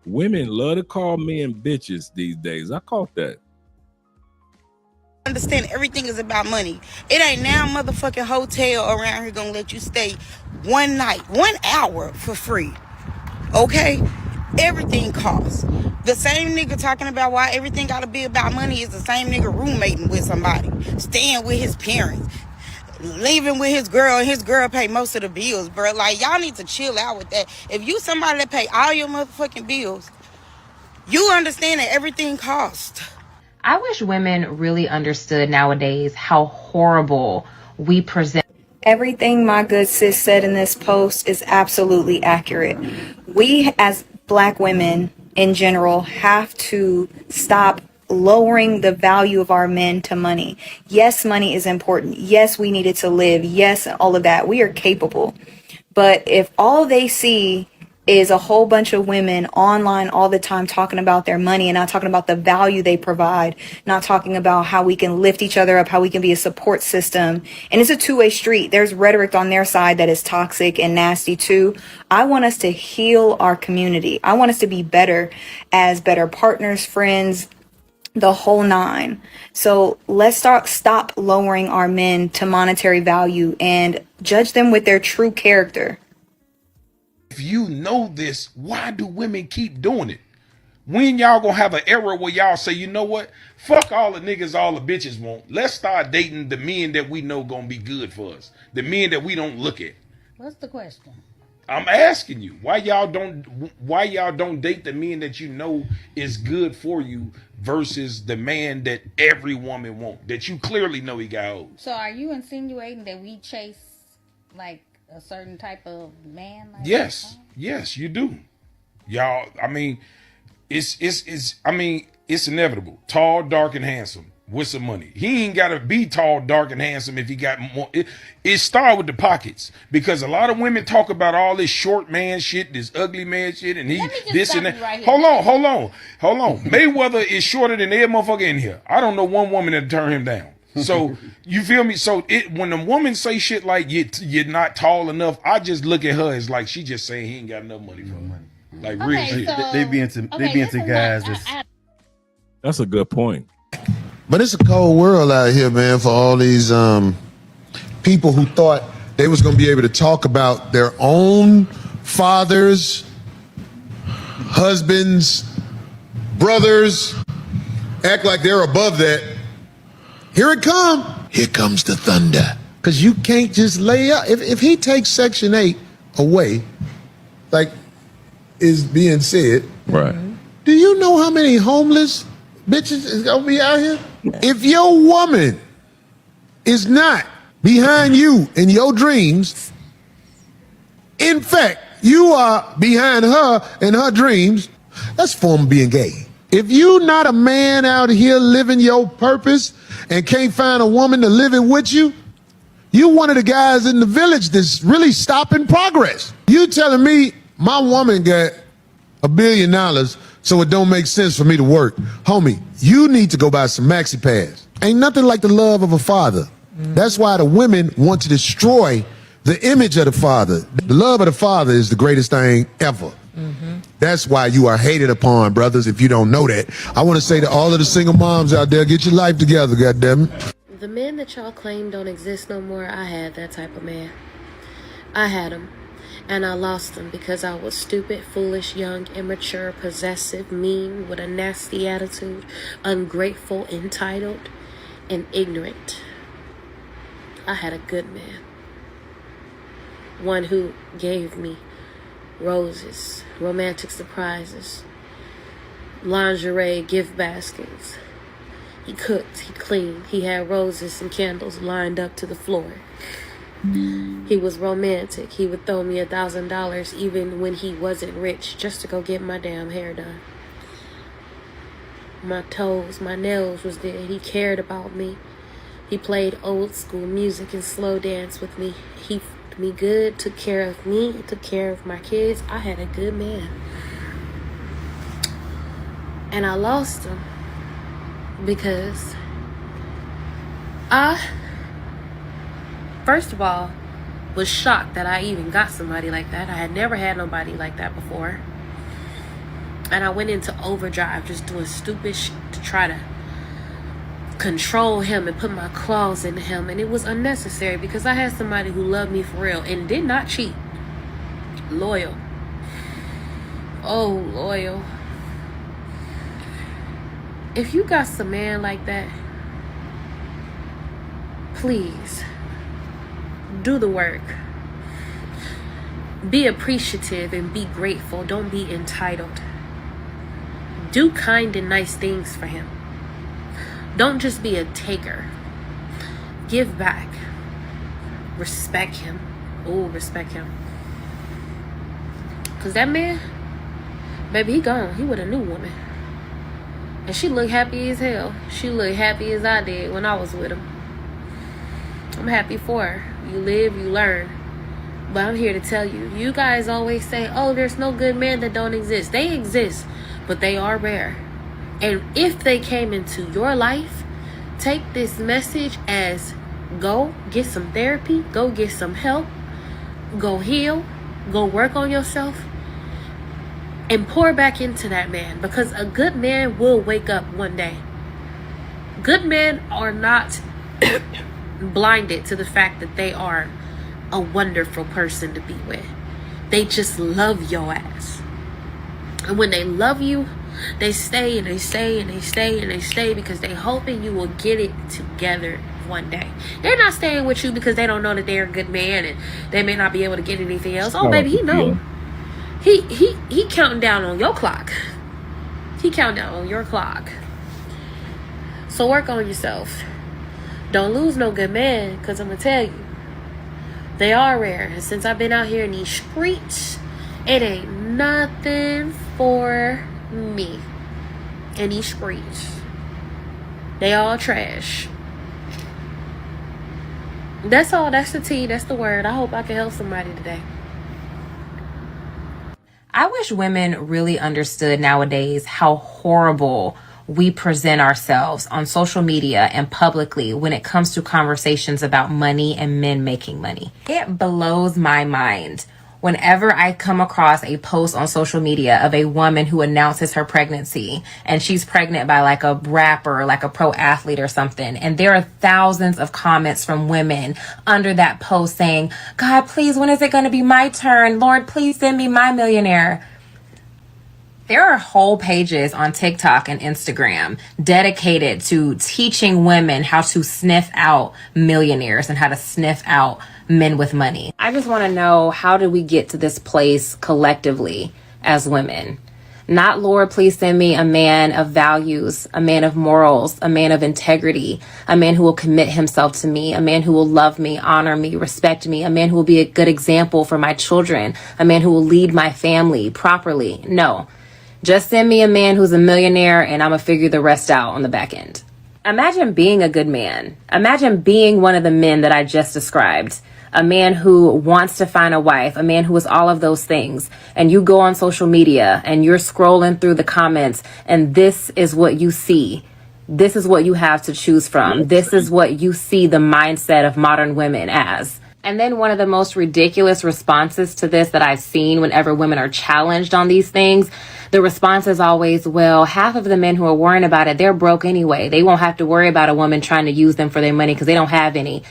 Women love to call men bitches these days. I caught that. Understand everything is about money. It ain't now motherfucking hotel around here gonna let you stay one night, 1 hour for free. Okay? Everything costs. The same nigga talking about why everything gotta be about money is the same nigga roommating with somebody, staying with his parents, leaving with his girl, and his girl pay most of the bills, bro. Like, y'all need to chill out with that. If you somebody that pay all your motherfucking bills, you understand that everything costs. I wish women really understood nowadays how horrible we present. Everything my good sis said in this post is absolutely accurate. We as Black women in general have to stop lowering the value of our men to money. Yes, money is important. Yes, we need it to live. Yes, all of that. We are capable. But if all they see is a whole bunch of women online all the time talking about their money and not talking about the value they provide, not talking about how we can lift each other up, how we can be a support system. And it's a two-way street. There's rhetoric on their side that is toxic and nasty too. I want us to heal our community. I want us to be better as better partners, friends, the whole nine. So let's stop lowering our men to monetary value and judge them with their true character. If you know this, why do women keep doing it? When y'all gonna have an era where y'all say, you know what? Fuck all the niggas, all the bitches want. Let's start dating the men that we know gonna be good for us. The men that we don't look at. What's the question? I'm asking you, why y'all don't date the men that you know is good for you versus the man that every woman want, that you clearly know he got old. So are you insinuating that we chase like a certain type of man? Like yes, you do. Y'all, I mean, it's inevitable. Tall, dark, and handsome with some money. He ain't gotta be tall, dark, and handsome if he got more. It start with the pockets, because a lot of women talk about all this short man shit, this ugly man shit, and he this and that. Right, hold on. Mayweather is shorter than every motherfucker in here. I don't know one woman that turn him down. So you feel me? So when a woman say shit like you're not tall enough, I just look at her as like she just saying he ain't got enough money for her. Like real shit. They be into guys That's a good point. But it's a cold world out here, man, for all these people who thought they was gonna be able to talk about their own fathers, husbands, brothers, act like they're above that. Here it come. Here comes the thunder. Because you can't just lay up. If he takes Section 8 away, like is being said, right? Do you know how many homeless bitches is gonna be out here? If your woman is not behind you in your dreams, in fact, you are behind her in her dreams, that's a form of being gay. If you not a man out here living your purpose and can't find a woman to live it with you, you one of the guys in the village that's really stopping progress. You telling me my woman got $1 billion, so it don't make sense for me to work. Homie, you need to go buy some maxi pads. Ain't nothing like the love of a father. That's why the women want to destroy the image of the father. The love of the father is the greatest thing ever. That's why you are hated upon, brothers, if you don't know that. I want to say to all of the single moms out there, get your life together, goddammit. The men that y'all claim don't exist no more, I had that type of man. I had him. And I lost him because I was stupid, foolish, young, immature, possessive, mean, with a nasty attitude, ungrateful, entitled, and ignorant. I had a good man. One who gave me roses, romantic surprises, lingerie, gift baskets. He cooked, he cleaned, he had roses and candles lined up to the floor. He was romantic. He would throw me $1,000 even when he wasn't rich just to go get my damn hair done. My toes, my nails was there. He cared about me. He played old school music and slow dance with me. He f***ed me good, took care of me, took care of my kids. I had a good man. And I lost him because first of all, was shocked that I even got somebody like that. I had never had nobody like that before. And I went into overdrive just doing stupid shit to try to control him and put my claws into him. And it was unnecessary because I had somebody who loved me for real and did not cheat. Loyal. Oh, loyal. If you got some man like that, please do the work. Be appreciative and be grateful. Don't be entitled. Do kind and nice things for him. Don't just be a taker. Give back. Respect him. Oh, respect him. Because that man, baby, he gone. He with a new woman. And she looked happy as hell. She looked happy as I did when I was with him. I'm happy for her. You live, you learn. But I'm here to tell you, you guys always say, oh, there's no good men that don't exist. They exist, but they are rare. And if they came into your life, take this message as go get some therapy, go get some help, go heal, go work on yourself, and pour back into that man. Because a good man will wake up one day. Good men are not blinded to the fact that they are a wonderful person to be with. They just love your ass. And when they love you, they stay and they stay and they stay and they stay because they hoping you will get it together one day. They're not staying with you because they don't know that they're a good man and they may not be able to get anything else. Oh, baby, he know. He counting down on your clock. He counting down on your clock. So work on yourself. Don't lose no good man, because I'm going to tell you, they are rare. And since I've been out here in these streets, it ain't nothing for me in these streets. They all trash. That's all. That's the tea. That's the word. I hope I can help somebody today. I wish women really understood nowadays how horrible we present ourselves on social media and publicly when it comes to conversations about money and men making money. It blows my mind whenever I come across a post on social media of a woman who announces her pregnancy and she's pregnant by like a rapper, like a pro athlete or something. And there are thousands of comments from women under that post saying, God, please, when is it going to be my turn? Lord, please send me my millionaire. There are whole pages on TikTok and Instagram dedicated to teaching women how to sniff out millionaires and how to sniff out men with money. I just want to know, how did we get to this place collectively as women? Not, Lord, please send me a man of values, a man of morals, a man of integrity, a man who will commit himself to me, a man who will love me, honor me, respect me, a man who will be a good example for my children, a man who will lead my family properly. No. Just send me a man who's a millionaire and I'm going to figure the rest out on the back end. Imagine being a good man. Imagine being one of the men that I just described. A man who wants to find a wife, a man who is all of those things. And you go on social media and you're scrolling through the comments and this is what you see. This is what you have to choose from. This is what you see the mindset of modern women as. And then one of the most ridiculous responses to this that I've seen whenever women are challenged on these things, the response is always, well, half of the men who are worrying about it, they're broke anyway. They won't have to worry about a woman trying to use them for their money because they don't have any.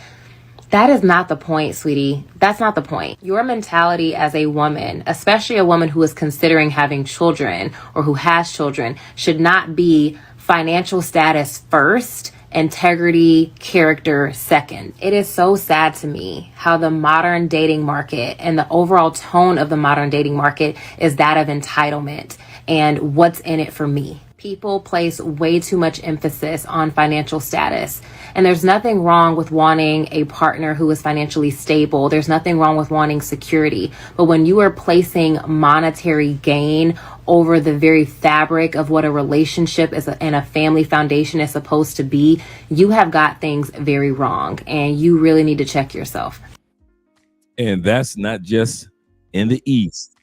That is not the point, sweetie. That's not the point. Your mentality as a woman, especially a woman who is considering having children or who has children, should not be financial status first, integrity, character second. It is so sad to me how the modern dating market and the overall tone of the modern dating market is that of entitlement and what's in it for me. People place way too much emphasis on financial status. And there's nothing wrong with wanting a partner who is financially stable. There's nothing wrong with wanting security. But when you are placing monetary gain over the very fabric of what a relationship is and a family foundation is supposed to be, you have got things very wrong. And you really need to check yourself. And that's not just in the East.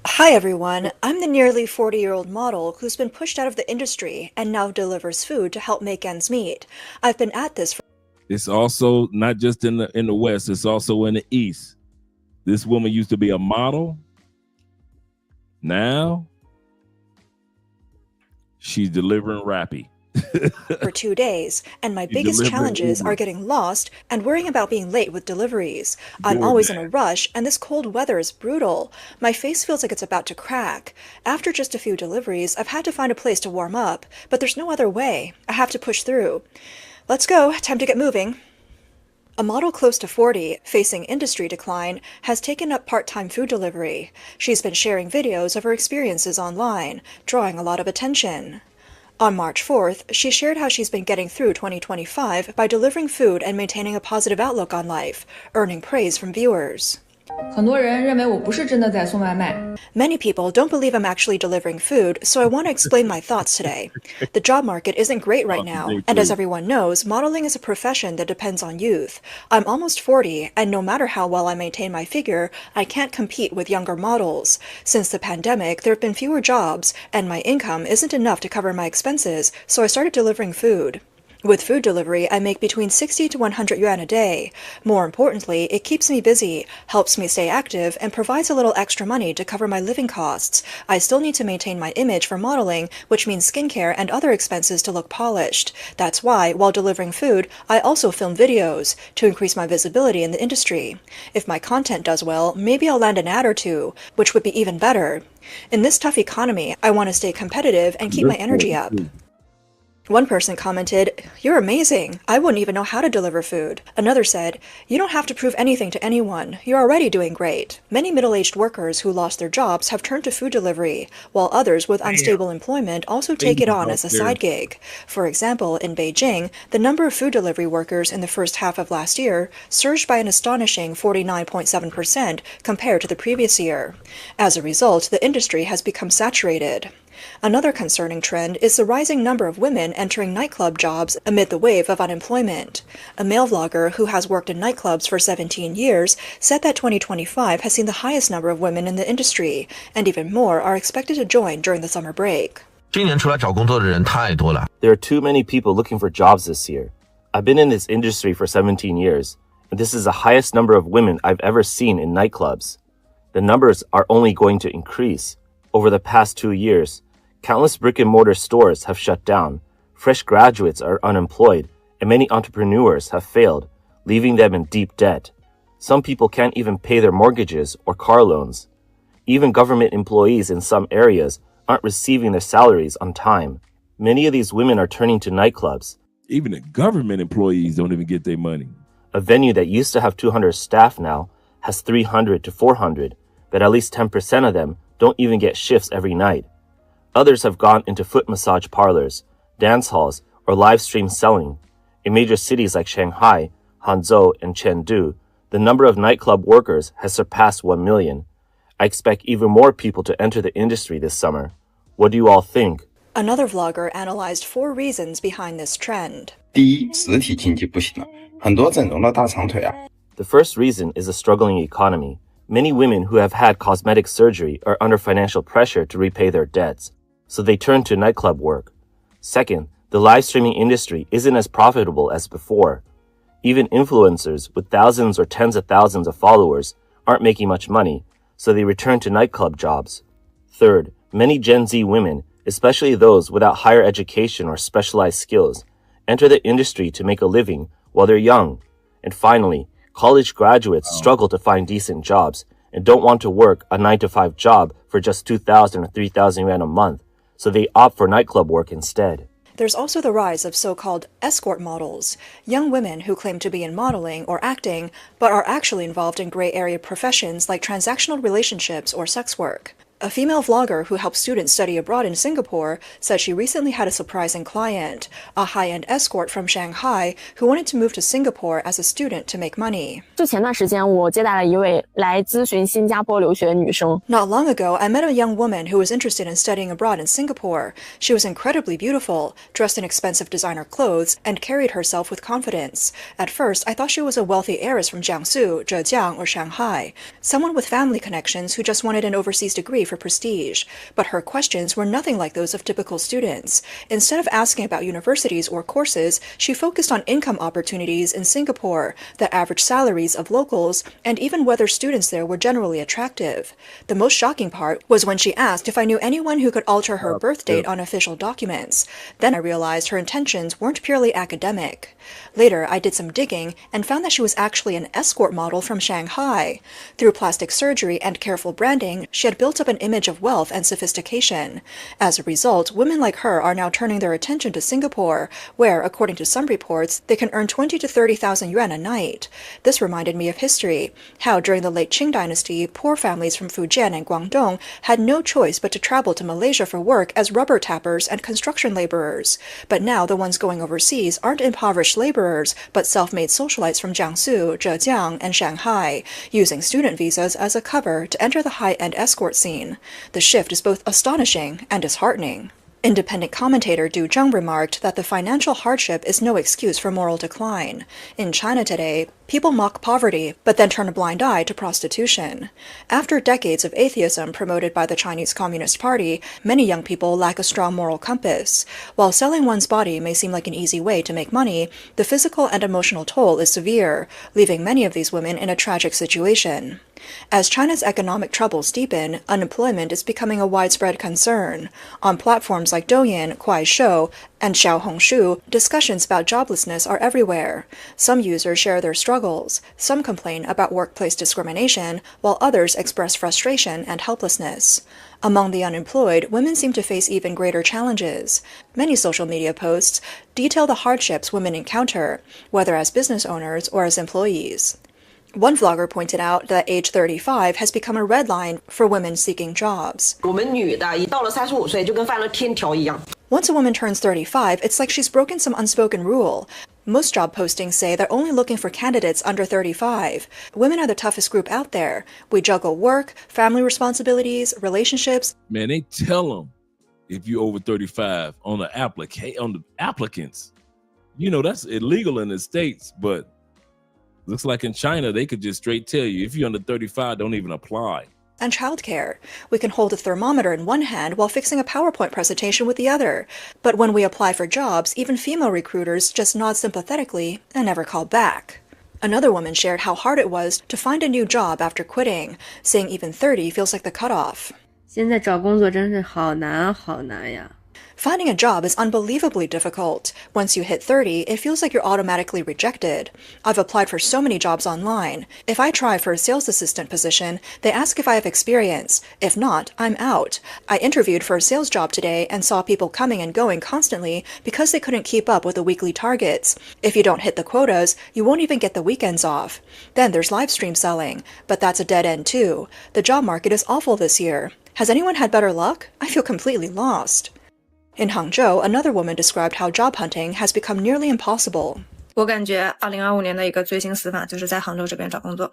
Hi everyone, I'm the nearly 40-year-old model who's been pushed out of the industry and now delivers food to help make ends meet. I've been at this for... It's also not just in the West, it's also in the East. This woman used to be a model. Now she's delivering rappy. for 2 days, and my biggest challenges are getting lost and worrying about being late with deliveries. I'm always in a rush, and this cold weather is brutal. My face feels like it's about to crack. After just a few deliveries, I've had to find a place to warm up, but there's no other way. I have to push through. Let's go, time to get moving. A model close to 40, facing industry decline, has taken up part-time food delivery. She's been sharing videos of her experiences online, drawing a lot of attention. On March 4th, she shared how she's been getting through 2025 by delivering food and maintaining a positive outlook on life, earning praise from viewers. Many people don't believe I'm actually delivering food, so I want to explain my thoughts today. The job market isn't great right now, and as everyone knows, modeling is a profession that depends on youth. I'm almost 40, and no matter how well I maintain my figure, I can't compete with younger models. Since the pandemic, there have been fewer jobs, and my income isn't enough to cover my expenses, so I started delivering food. With food delivery, I make between 60 to 100 yuan a day. More importantly, it keeps me busy, helps me stay active, and provides a little extra money to cover my living costs. I still need to maintain my image for modeling, which means skincare and other expenses to look polished. That's why, while delivering food, I also film videos to increase my visibility in the industry. If my content does well, maybe I'll land an ad or two, which would be even better. In this tough economy, I want to stay competitive and keep my energy up. One person commented, "You're amazing. I wouldn't even know how to deliver food." Another said, "You don't have to prove anything to anyone. You're already doing great." Many middle-aged workers who lost their jobs have turned to food delivery, while others with unstable employment also take it on as a side gig. For example, in Beijing, the number of food delivery workers in the first half of last year surged by an astonishing 49.7% compared to the previous year. As a result, the industry has become saturated. Another concerning trend is the rising number of women entering nightclub jobs amid the wave of unemployment. A male vlogger who has worked in nightclubs for 17 years said that 2025 has seen the highest number of women in the industry, and even more are expected to join during the summer break. 今年出来找工作的人太多了。 There are too many people looking for jobs this year. I've been in this industry for 17 years, and this is the highest number of women I've ever seen in nightclubs. The numbers are only going to increase. Over the past 2 years, countless brick-and-mortar stores have shut down, fresh graduates are unemployed, and many entrepreneurs have failed, leaving them in deep debt. Some people can't even pay their mortgages or car loans. Even government employees in some areas aren't receiving their salaries on time. Many of these women are turning to nightclubs. Even the government employees don't even get their money. A venue that used to have 200 staff now has 300 to 400, but at least 10% of them don't even get shifts every night. Others have gone into foot massage parlors, dance halls, or live stream selling. In major cities like Shanghai, Hangzhou, and Chengdu, the number of nightclub workers has surpassed 1 million. I expect even more people to enter the industry this summer. What do you all think? Another vlogger analyzed 4 reasons behind this trend. 第一，实体经济不行了，很多整容的大长腿啊。 The first reason is a struggling economy. Many women who have had cosmetic surgery are under financial pressure to repay their debts, so they turn to nightclub work. Second, the live streaming industry isn't as profitable as before. Even influencers with thousands or tens of thousands of followers aren't making much money, so they return to nightclub jobs. Third, many Gen Z women, especially those without higher education or specialized skills, enter the industry to make a living while they're young. And finally, college graduates struggle to find decent jobs and don't want to work a 9-to-5 job for just 2,000 or 3,000 yuan a month, so they opt for nightclub work instead. There's also the rise of so-called escort models, young women who claim to be in modeling or acting, but are actually involved in gray area professions like transactional relationships or sex work. A female vlogger who helps students study abroad in Singapore said she recently had a surprising client, a high-end escort from Shanghai who wanted to move to Singapore as a student to make money. 就前段时间我接待了一位来咨询新加坡留学的女生。 Not long ago, I met a young woman who was interested in studying abroad in Singapore. She was incredibly beautiful, dressed in expensive designer clothes, and carried herself with confidence. At first, I thought she was a wealthy heiress from Jiangsu, Zhejiang, or Shanghai, someone with family connections who just wanted an overseas degree for prestige, but her questions were nothing like those of typical students. Instead of asking about universities or courses, she focused on income opportunities in Singapore, the average salaries of locals, and even whether students there were generally attractive. The most shocking part was when she asked if I knew anyone who could alter her birth date on official documents. Then I realized her intentions weren't purely academic. Later, I did some digging and found that she was actually an escort model from Shanghai. Through plastic surgery and careful branding, she had built up an image of wealth and sophistication. As a result, women like her are now turning their attention to Singapore, where, according to some reports, they can earn 20 to 30,000 yuan a night. This reminded me of history, how during the late Qing dynasty, poor families from Fujian and Guangdong had no choice but to travel to Malaysia for work as rubber tappers and construction laborers. But now the ones going overseas aren't impoverished laborers, but self-made socialites from Jiangsu, Zhejiang, and Shanghai, using student visas as a cover to enter the high-end escort scene. The shift is both astonishing and disheartening. Independent commentator Du Zheng remarked that the financial hardship is no excuse for moral decline. In China today, people mock poverty, but then turn a blind eye to prostitution. After decades of atheism promoted by the Chinese Communist Party, many young people lack a strong moral compass. While selling one's body may seem like an easy way to make money, the physical and emotional toll is severe, leaving many of these women in a tragic situation. As China's economic troubles deepen, unemployment is becoming a widespread concern. On platforms like Douyin, Kuaishou, and Xiaohongshu, discussions about joblessness are everywhere. Some users share their struggles, some complain about workplace discrimination, while others express frustration and helplessness. Among the unemployed, women seem to face even greater challenges. Many social media posts detail the hardships women encounter, whether as business owners or as employees. One vlogger pointed out that age 35 has become a red line for women seeking jobs. Once a woman turns 35, it's like she's broken some unspoken rule. Most job postings say they're only looking for candidates under 35. Women are the toughest group out there. We juggle work, family responsibilities, relationships. Man, they tell them if you're over 35 on the applicants. You know, that's illegal in the States, but looks like in China, they could just straight tell you, if you're under 35, don't even apply. and childcare. We can hold a thermometer in one hand while fixing a PowerPoint presentation with the other. But when we apply for jobs, even female recruiters just nod sympathetically and never call back. Another woman shared how hard it was to find a new job after quitting, saying even 30 feels like the cutoff. 现在找工作真是好难好难呀。 Finding a job is unbelievably difficult. Once you hit 30, it feels like you're automatically rejected. I've applied for so many jobs online. If I try for a sales assistant position, they ask if I have experience. If not, I'm out. I interviewed for a sales job today and saw people coming and going constantly because they couldn't keep up with the weekly targets. If you don't hit the quotas, you won't even get the weekends off. Then there's live stream selling, but that's a dead end too. The job market is awful this year. Has anyone had better luck? I feel completely lost. In Hangzhou, another woman described how job hunting has become nearly impossible. 我感觉2025年的一个最新死法就是在杭州这边找工作。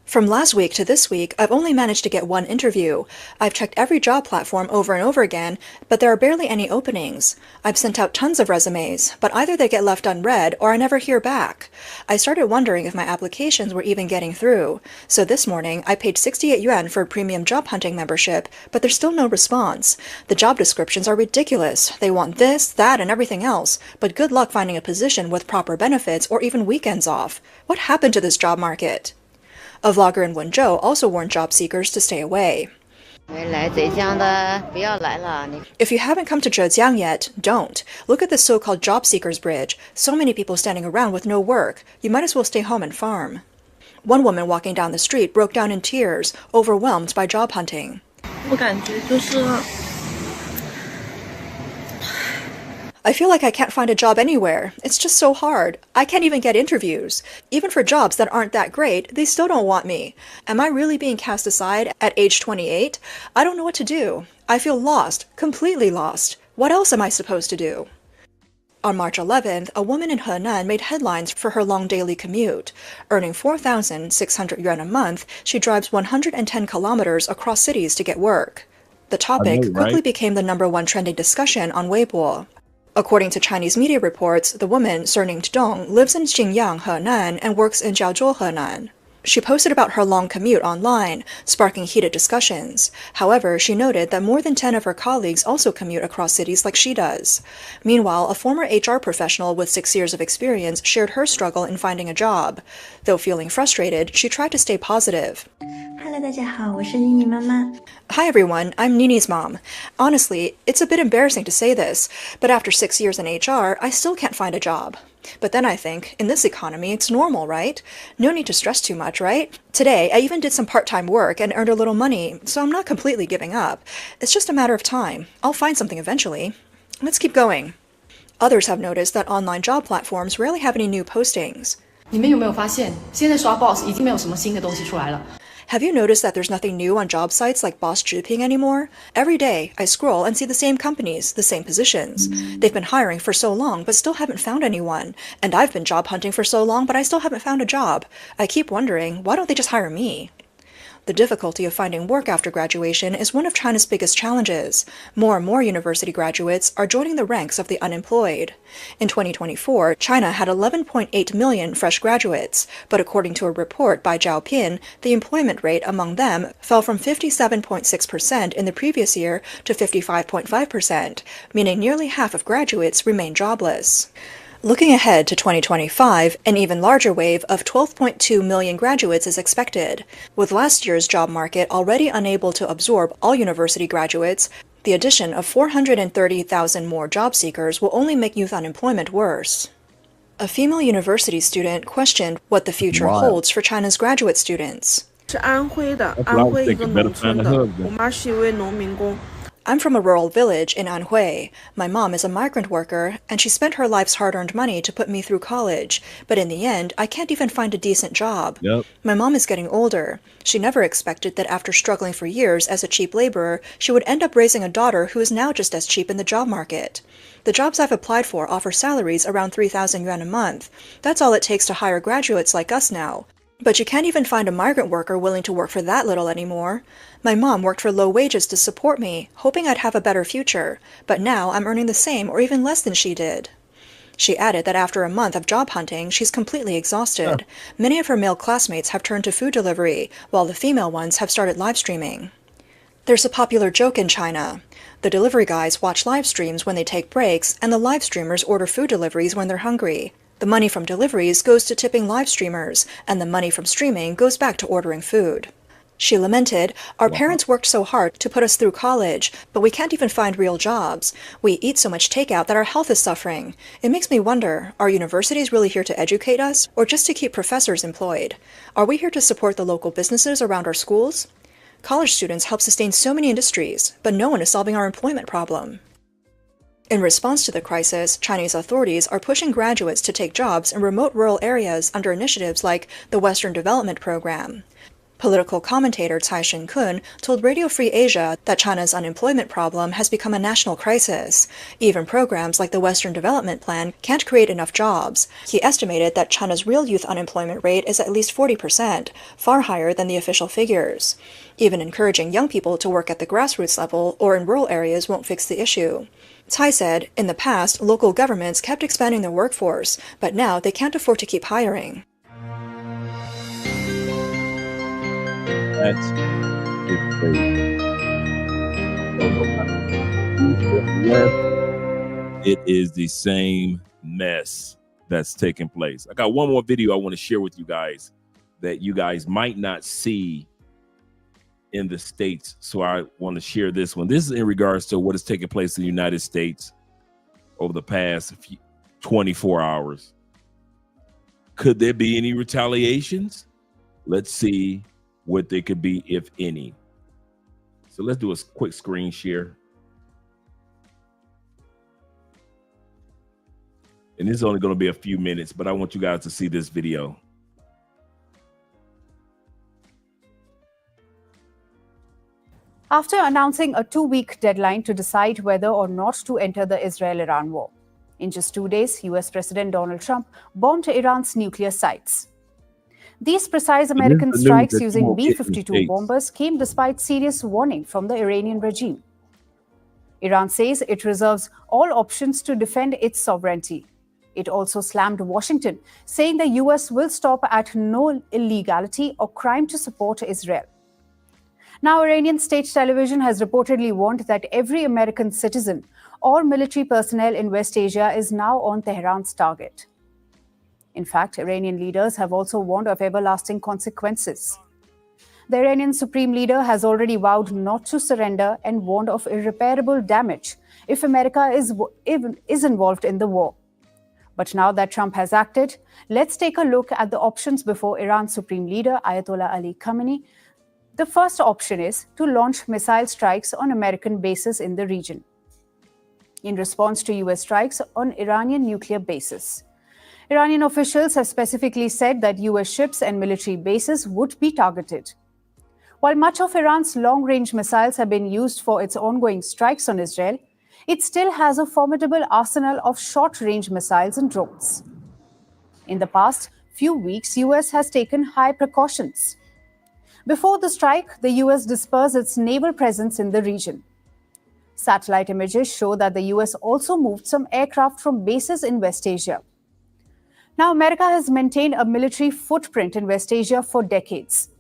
From last week to this week, I've only managed to get one interview. I've checked every job platform over and over again, but there are barely any openings. I've sent out tons of resumes, but either they get left unread or I never hear back. I started wondering if my applications were even getting through. So this morning, I paid 68 yuan for a premium job hunting membership, but there's still no response. The job descriptions are ridiculous. They want this, that, and everything else, but good luck finding a position with proper benefits or even weekends off. What happened to this job market? A vlogger in Wenzhou also warned job seekers to stay away. If you haven't come to Zhejiang yet, don't. Look at the so-called job seekers bridge. So many people standing around with no work. You might as well stay home and farm. One woman walking down the street broke down in tears, overwhelmed by job hunting. 我感觉就是 I feel like I can't find a job anywhere. It's just so hard. I can't even get interviews. Even for jobs that aren't that great, they still don't want me. Am I really being cast aside at age 28? I don't know what to do. I feel lost, completely lost. What else am I supposed to do? On March 11th, a woman in Henan made headlines for her long daily commute. Earning 4,600 yuan a month, she drives 110 kilometers across cities to get work. The topic quickly became the #1 trending discussion on Weibo. According to Chinese media reports, the woman, surnamed Dong, lives in Xingyang, Henan, and works in Jiaozhou, Henan. She posted about her long commute online, sparking heated discussions. However, she noted that more than 10 of her colleagues also commute across cities like she does. Meanwhile, a former HR professional with 6 years of experience shared her struggle in finding a job. Though feeling frustrated, she tried to stay positive. Hello, 大家好，我是妮妮妈妈。 Hi everyone, I'm Nini's mom. Honestly, it's a bit embarrassing to say this, but after 6 years in HR, I still can't find a job. But then I think, in this economy, it's normal, right? No need to stress too much, right? Today, I even did some part-time work and earned a little money, so I'm not completely giving up. It's just a matter of time. I'll find something eventually. Let's keep going. Others have noticed that online job platforms rarely have any new postings. 你们有没有发现，现在刷 Boss 已经没有什么新的东西出来了？ Have you noticed that there's nothing new on job sites like Boss Zhiping anymore? Every day, I scroll and see the same companies, the same positions. They've been hiring for so long, but still haven't found anyone. And I've been job hunting for so long, but I still haven't found a job. I keep wondering, why don't they just hire me? The difficulty of finding work after graduation is one of China's biggest challenges. More and more university graduates are joining the ranks of the unemployed. In 2024, China had 11.8 million fresh graduates, but according to a report by Zhaopin, the employment rate among them fell from 57.6% in the previous year to 55.5%, meaning nearly half of graduates remain jobless. Looking ahead to 2025, an even larger wave of 12.2 million graduates is expected. With last year's job market already unable to absorb all university graduates, the addition of 430,000 more job seekers will only make youth unemployment worse. A female university student questioned what the future holds for China's graduate students. 是安徽的，安徽一个农村的，我妈是一位农民工。 I'm from a rural village in Anhui. My mom is a migrant worker, and she spent her life's hard-earned money to put me through college. But in the end, I can't even find a decent job. My mom is getting older. She never expected that after struggling for years as a cheap laborer, she would end up raising a daughter who is now just as cheap in the job market. The jobs I've applied for offer salaries around 3,000 yuan a month. That's all it takes to hire graduates like us now. But you can't even find a migrant worker willing to work for that little anymore. My mom worked for low wages to support me, hoping I'd have a better future, but now I'm earning the same or even less than she did. She added that after a month of job hunting, she's completely exhausted. Many of her male classmates have turned to food delivery, while the female ones have started live streaming. There's a popular joke in China. The delivery guys watch live streams when they take breaks, and the live streamers order food deliveries when they're hungry. The money from deliveries goes to tipping live streamers, and the money from streaming goes back to ordering food. She lamented, "Our parents worked so hard to put us through college, but we can't even find real jobs. We eat so much takeout that our health is suffering. It makes me wonder, are universities really here to educate us, or just to keep professors employed? Are we here to support the local businesses around our schools? College students help sustain so many industries, but no one is solving our employment problem." In response to the crisis, Chinese authorities are pushing graduates to take jobs in remote rural areas under initiatives like the Western Development Program. Political commentator Cai Shin-kun told Radio Free Asia that China's unemployment problem has become a national crisis. Even programs like the Western Development Plan can't create enough jobs. He estimated that China's real youth unemployment rate is at least 40%, far higher than the official figures. Even encouraging young people to work at the grassroots level or in rural areas won't fix the issue. Tsai said, in the past, local governments kept expanding their workforce, but now they can't afford to keep hiring. That's it is the same mess that's taking place. I got one more video I want to share with you guys that you guys might not see in the States. So I want to share this one. This is in regards to what is taking place in the United States over the past 24 hours. Could there be any retaliations? Let's see what they could be, if any. So let's do a quick screen share. And this is only going to be a few minutes, but I want you guys to see this video. After announcing a 2-week deadline to decide whether or not to enter the Israel-Iran war, in just 2 days, US President Donald Trump bombed Iran's nuclear sites. These precise American strikes using B-52 bombers came despite serious warning from the Iranian regime. Iran says it reserves all options to defend its sovereignty. It also slammed Washington, saying the US will stop at no illegality or crime to support Israel. Now, Iranian state television has reportedly warned that every American citizen or military personnel in West Asia is now on Tehran's target. In fact, Iranian leaders have also warned of everlasting consequences. The Iranian supreme leader has already vowed not to surrender and warned of irreparable damage if America is involved in the war. But now that Trump has acted, let's take a look at the options before Iran's supreme leader, Ayatollah Ali Khamenei. The first option is to launch missile strikes on American bases in the region, in response to US strikes on Iranian nuclear bases. Iranian officials have specifically said that US ships and military bases would be targeted. While much of Iran's long-range missiles have been used for its ongoing strikes on Israel, it still has a formidable arsenal of short-range missiles and drones. In the past few weeks, US has taken high precautions. Before the strike, the US dispersed its naval presence in the region. Satellite images show that the US also moved some aircraft from bases in West Asia. Now, America has maintained a military footprint in West Asia for decades.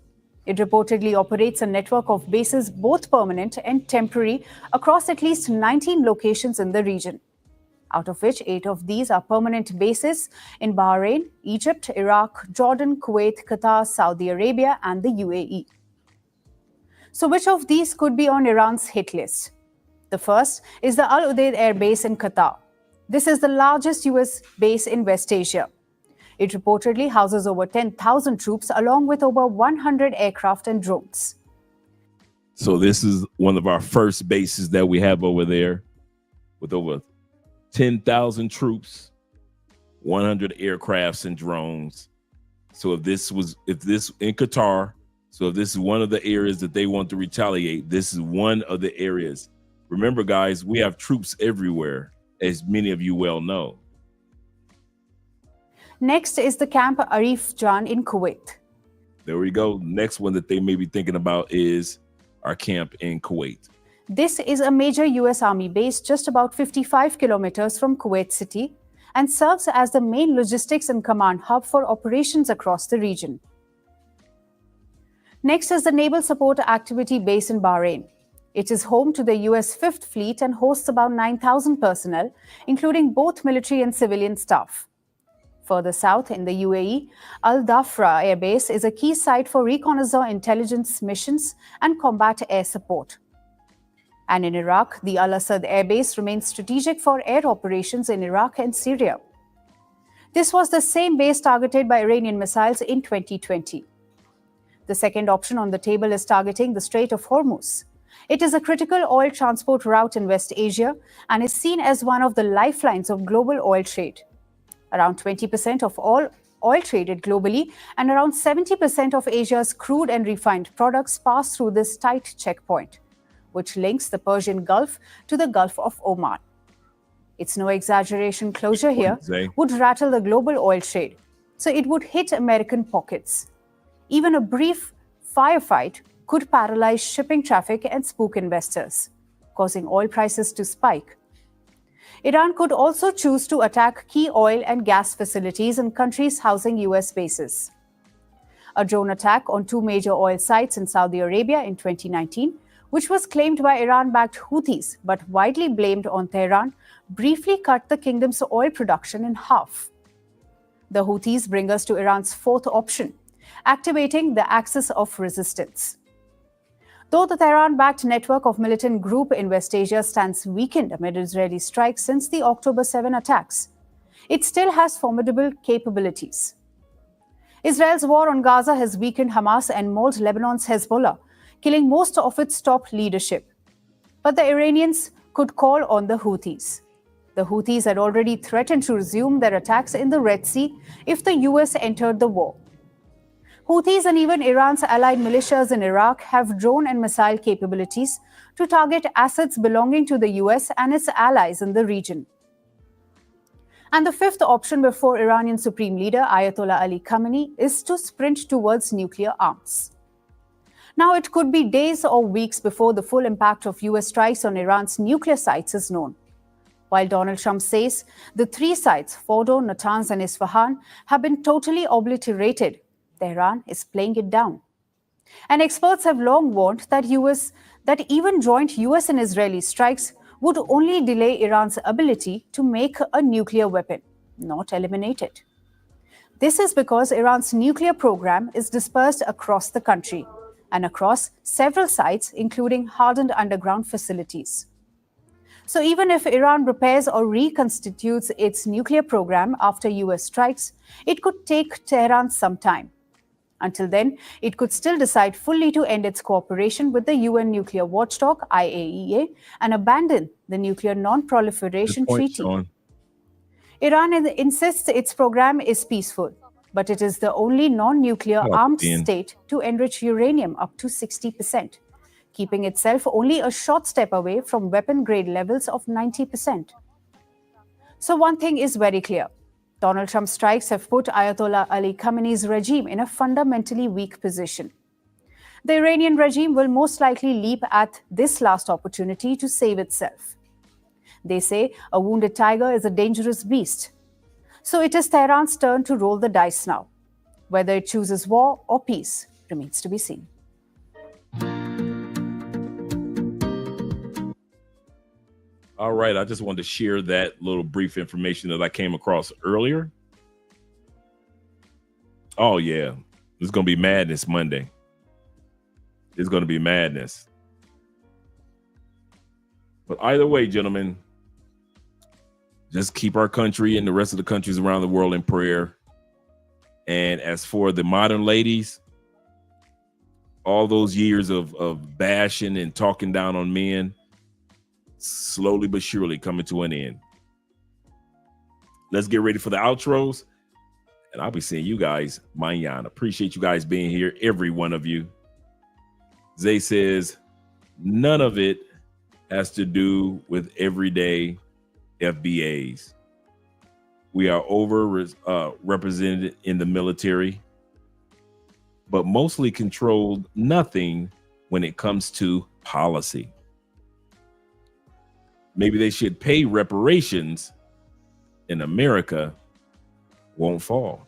It reportedly operates a network of bases, both permanent and temporary, across at least 19 locations in the region, out of which 8 of these are permanent bases in Bahrain, Egypt, Iraq, Jordan, Kuwait, Qatar, Saudi Arabia, and the UAE. So which of these could be on Iran's hit list? The first is the Al Udeid Air Base in Qatar. This is the largest US base in West Asia. It reportedly houses over 10,000 troops along with over 100 aircraft and drones. So this is one of our first bases that we have over there with over 10,000 troops, 100 aircrafts and drones. So if this in Qatar, so if this is one of the areas that they want to retaliate, this is one of the areas. Remember, guys, we have troops everywhere, as many of you well know. Next is the Camp Arif Jan in Kuwait. There we go. Next one that they may be thinking about is our camp in Kuwait. This is a major US Army base just about 55 kilometers from Kuwait City and serves as the main logistics and command hub for operations across the region. Next is the Naval Support Activity Base in Bahrain. It is home to the US 5th Fleet and hosts about 9,000 personnel, including both military and civilian staff. Further south in the UAE, Al Dhafra Air Base is a key site for reconnaissance intelligence missions and combat air support. And in Iraq, the Al Asad Air Base remains strategic for air operations in Iraq and Syria. This was the same base targeted by Iranian missiles in 2020. The second option on the table is targeting the Strait of Hormuz. It is a critical oil transport route in West Asia and is seen as one of the lifelines of global oil trade. Around 20% of all oil traded globally and around 70% of Asia's crude and refined products pass through this tight checkpoint, which links the Persian Gulf to the Gulf of Oman. It's no exaggeration, closure here would rattle the global oil trade, so it would hit American pockets. Even a brief firefight could paralyze shipping traffic and spook investors, causing oil prices to spike. Iran could also choose to attack key oil and gas facilities in countries housing US bases. A drone attack on 2 major oil sites in Saudi Arabia in 2019, which was claimed by Iran-backed Houthis but widely blamed on Tehran, briefly cut the kingdom's oil production in half. The Houthis bring us to Iran's fourth option, activating the axis of resistance. Though the Tehran-backed network of militant group in West Asia stands weakened amid Israeli strikes since the October 7 attacks, it still has formidable capabilities. Israel's war on Gaza has weakened Hamas and mauled Lebanon's Hezbollah, killing most of its top leadership. But the Iranians could call on the Houthis. The Houthis had already threatened to resume their attacks in the Red Sea if the US entered the war. Houthis and even Iran's allied militias in Iraq have drone and missile capabilities to target assets belonging to the US and its allies in the region. And the fifth option before Iranian Supreme Leader Ayatollah Ali Khamenei is to sprint towards nuclear arms. Now, it could be days or weeks before the full impact of US strikes on Iran's nuclear sites is known. While Donald Trump says the 3 sites, Fordo, Natanz, and Isfahan, have been totally obliterated, Tehran is playing it down. And experts have long warned that even joint US and Israeli strikes would only delay Iran's ability to make a nuclear weapon, not eliminate it. This is because Iran's nuclear program is dispersed across the country and across several sites, including hardened underground facilities. So even if Iran repairs or reconstitutes its nuclear program after US strikes, it could take Tehran some time. Until then, it could still decide fully to end its cooperation with the UN nuclear watchdog, IAEA, and abandon the Nuclear Non-Proliferation Treaty. Sean. Iran insists its program is peaceful, but it is the only non-nuclear armed state to enrich uranium up to 60%, keeping itself only a short step away from weapon-grade levels of 90%. So one thing is very clear. Donald Trump's strikes have put Ayatollah Ali Khamenei's regime in a fundamentally weak position. The Iranian regime will most likely leap at this last opportunity to save itself. They say a wounded tiger is a dangerous beast. So it is Tehran's turn to roll the dice now. Whether it chooses war or peace remains to be seen. All right, I just wanted to share that little brief information that I came across earlier. Oh, yeah. It's going to be madness Monday. It's going to be madness. But either way, gentlemen, just keep our country and the rest of the countries around the world in prayer. And as for the modern ladies, all those years of bashing and talking down on men, slowly but surely coming to an end. Let's get ready for the outros, and I'll be seeing you guys mañana. Appreciate you guys being here, every one of you. Zay says none of it has to do with everyday FBAs. We are represented in the military, but mostly controlled nothing when it comes to policy. Maybe they should pay reparations in America won't fall.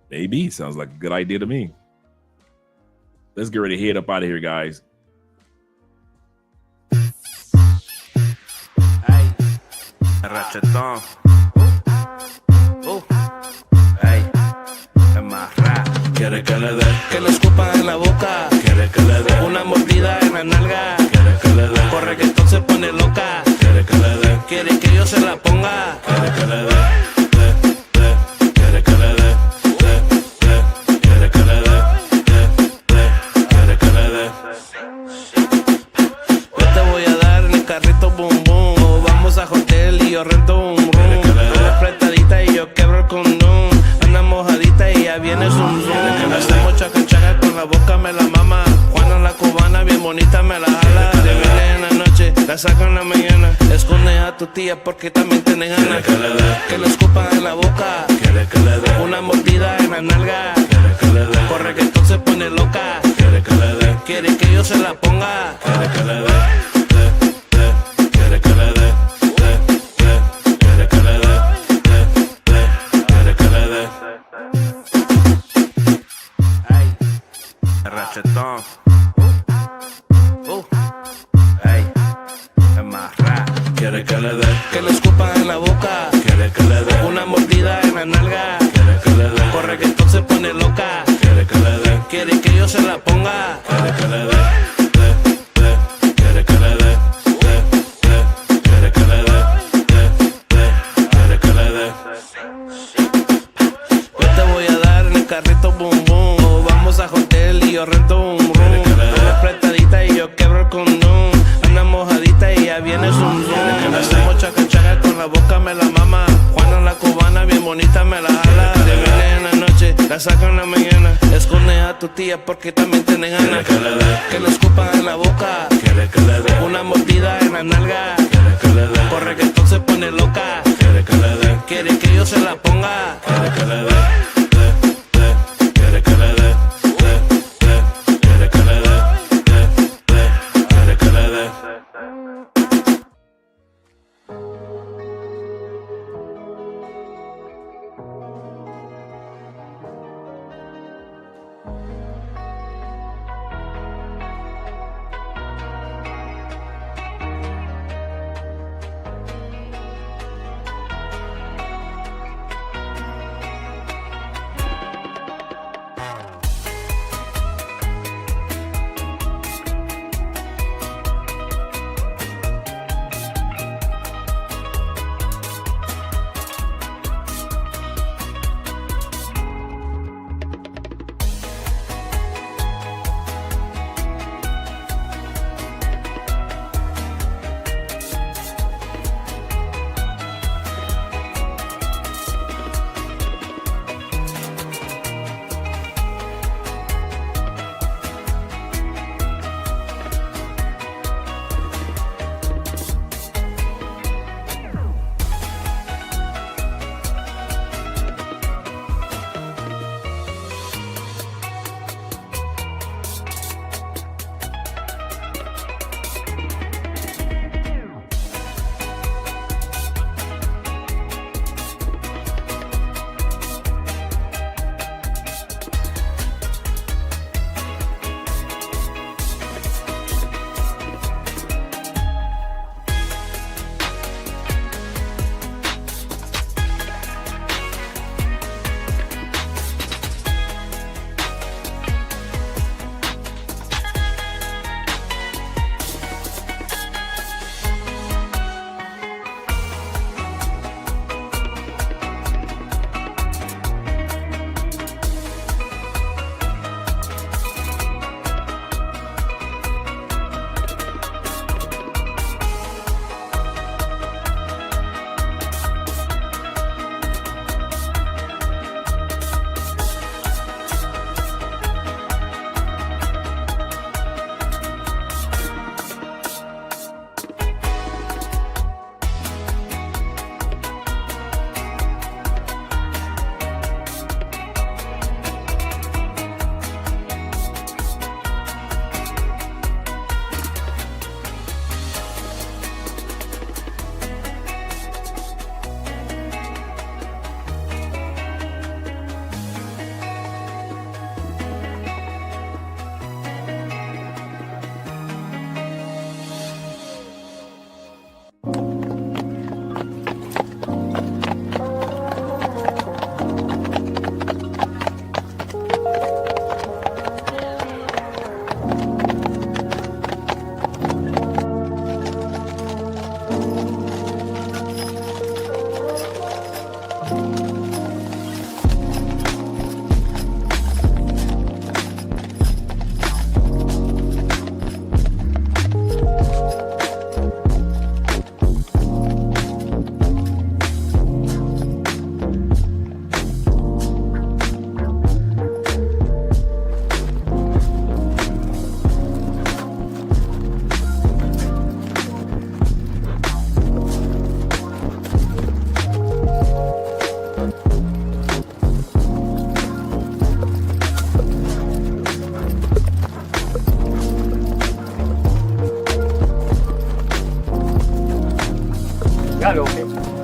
Maybe. Sounds like a good idea to me. Let's get ready to head up out of here, guys. Rachetón. Ey, es más rap. Quiere que le dé, que le escupa en la boca. Quiere que le dé una mordida en la nalga. Quiere que le dé, por reggaetón se pone loca. Quiere que le dé, quiere que yo se la ponga. Quiere que le dé, quiere que le dé, quiere que le dé, quiere que le dé. Yo te voy a dar en el carrito boom boom. O vamos a hotel y yo rento un room. Anda apretadita y yo quebro el condón. Anda mojadita y ya viene zoom zoom. Hacemos chaca chaca con la boca me la mama. Juana la cubana bien bonita me la jala. Te viene en la noche, la saca en la mañana. Esconde a tu tía porque también tiene ganas. Que le escupa en la boca. Una mordida en la nalga. Por reggaetón se pone loca. Quiere que yo se la ponga. Quiere que le dé. Quiere que le dé. Quiere que le dé. Quiere que le dé. Ay, rachetón. Ay, es más rap. Quiere que le dé. Que le escupa en la boca. Quiere que le dé. Una mordida en la nalga. Quiere que le dé. Por reggaetón se pone loca. Quiere que le dé. Quiere que yo se la ponga. Quiere que le dé. Quiere que le dé. Quiere que le dé. Quiere que le dé. Yo te voy a dar en el carrito boom boom. O vamos a hotel y yo rento un room. Anda apretadita y yo quebro el condón. Anda mojadita y ya viene zoom zoom. Hacemos chaca chaca con la boca me la mama. Juana la cubana bien bonita me la jala. Te viene en la noche, la saca en la mañana. Esconde a tu tía porque también tiene ganas. Que le escupa en la boca. Una mordida en la nalga. Por reggaetón se pone loca. Quiere que yo se la ponga. Quiere que le dé. Quiere que le dé. Quiere que le dé. Quiere que le dé. 家留给我。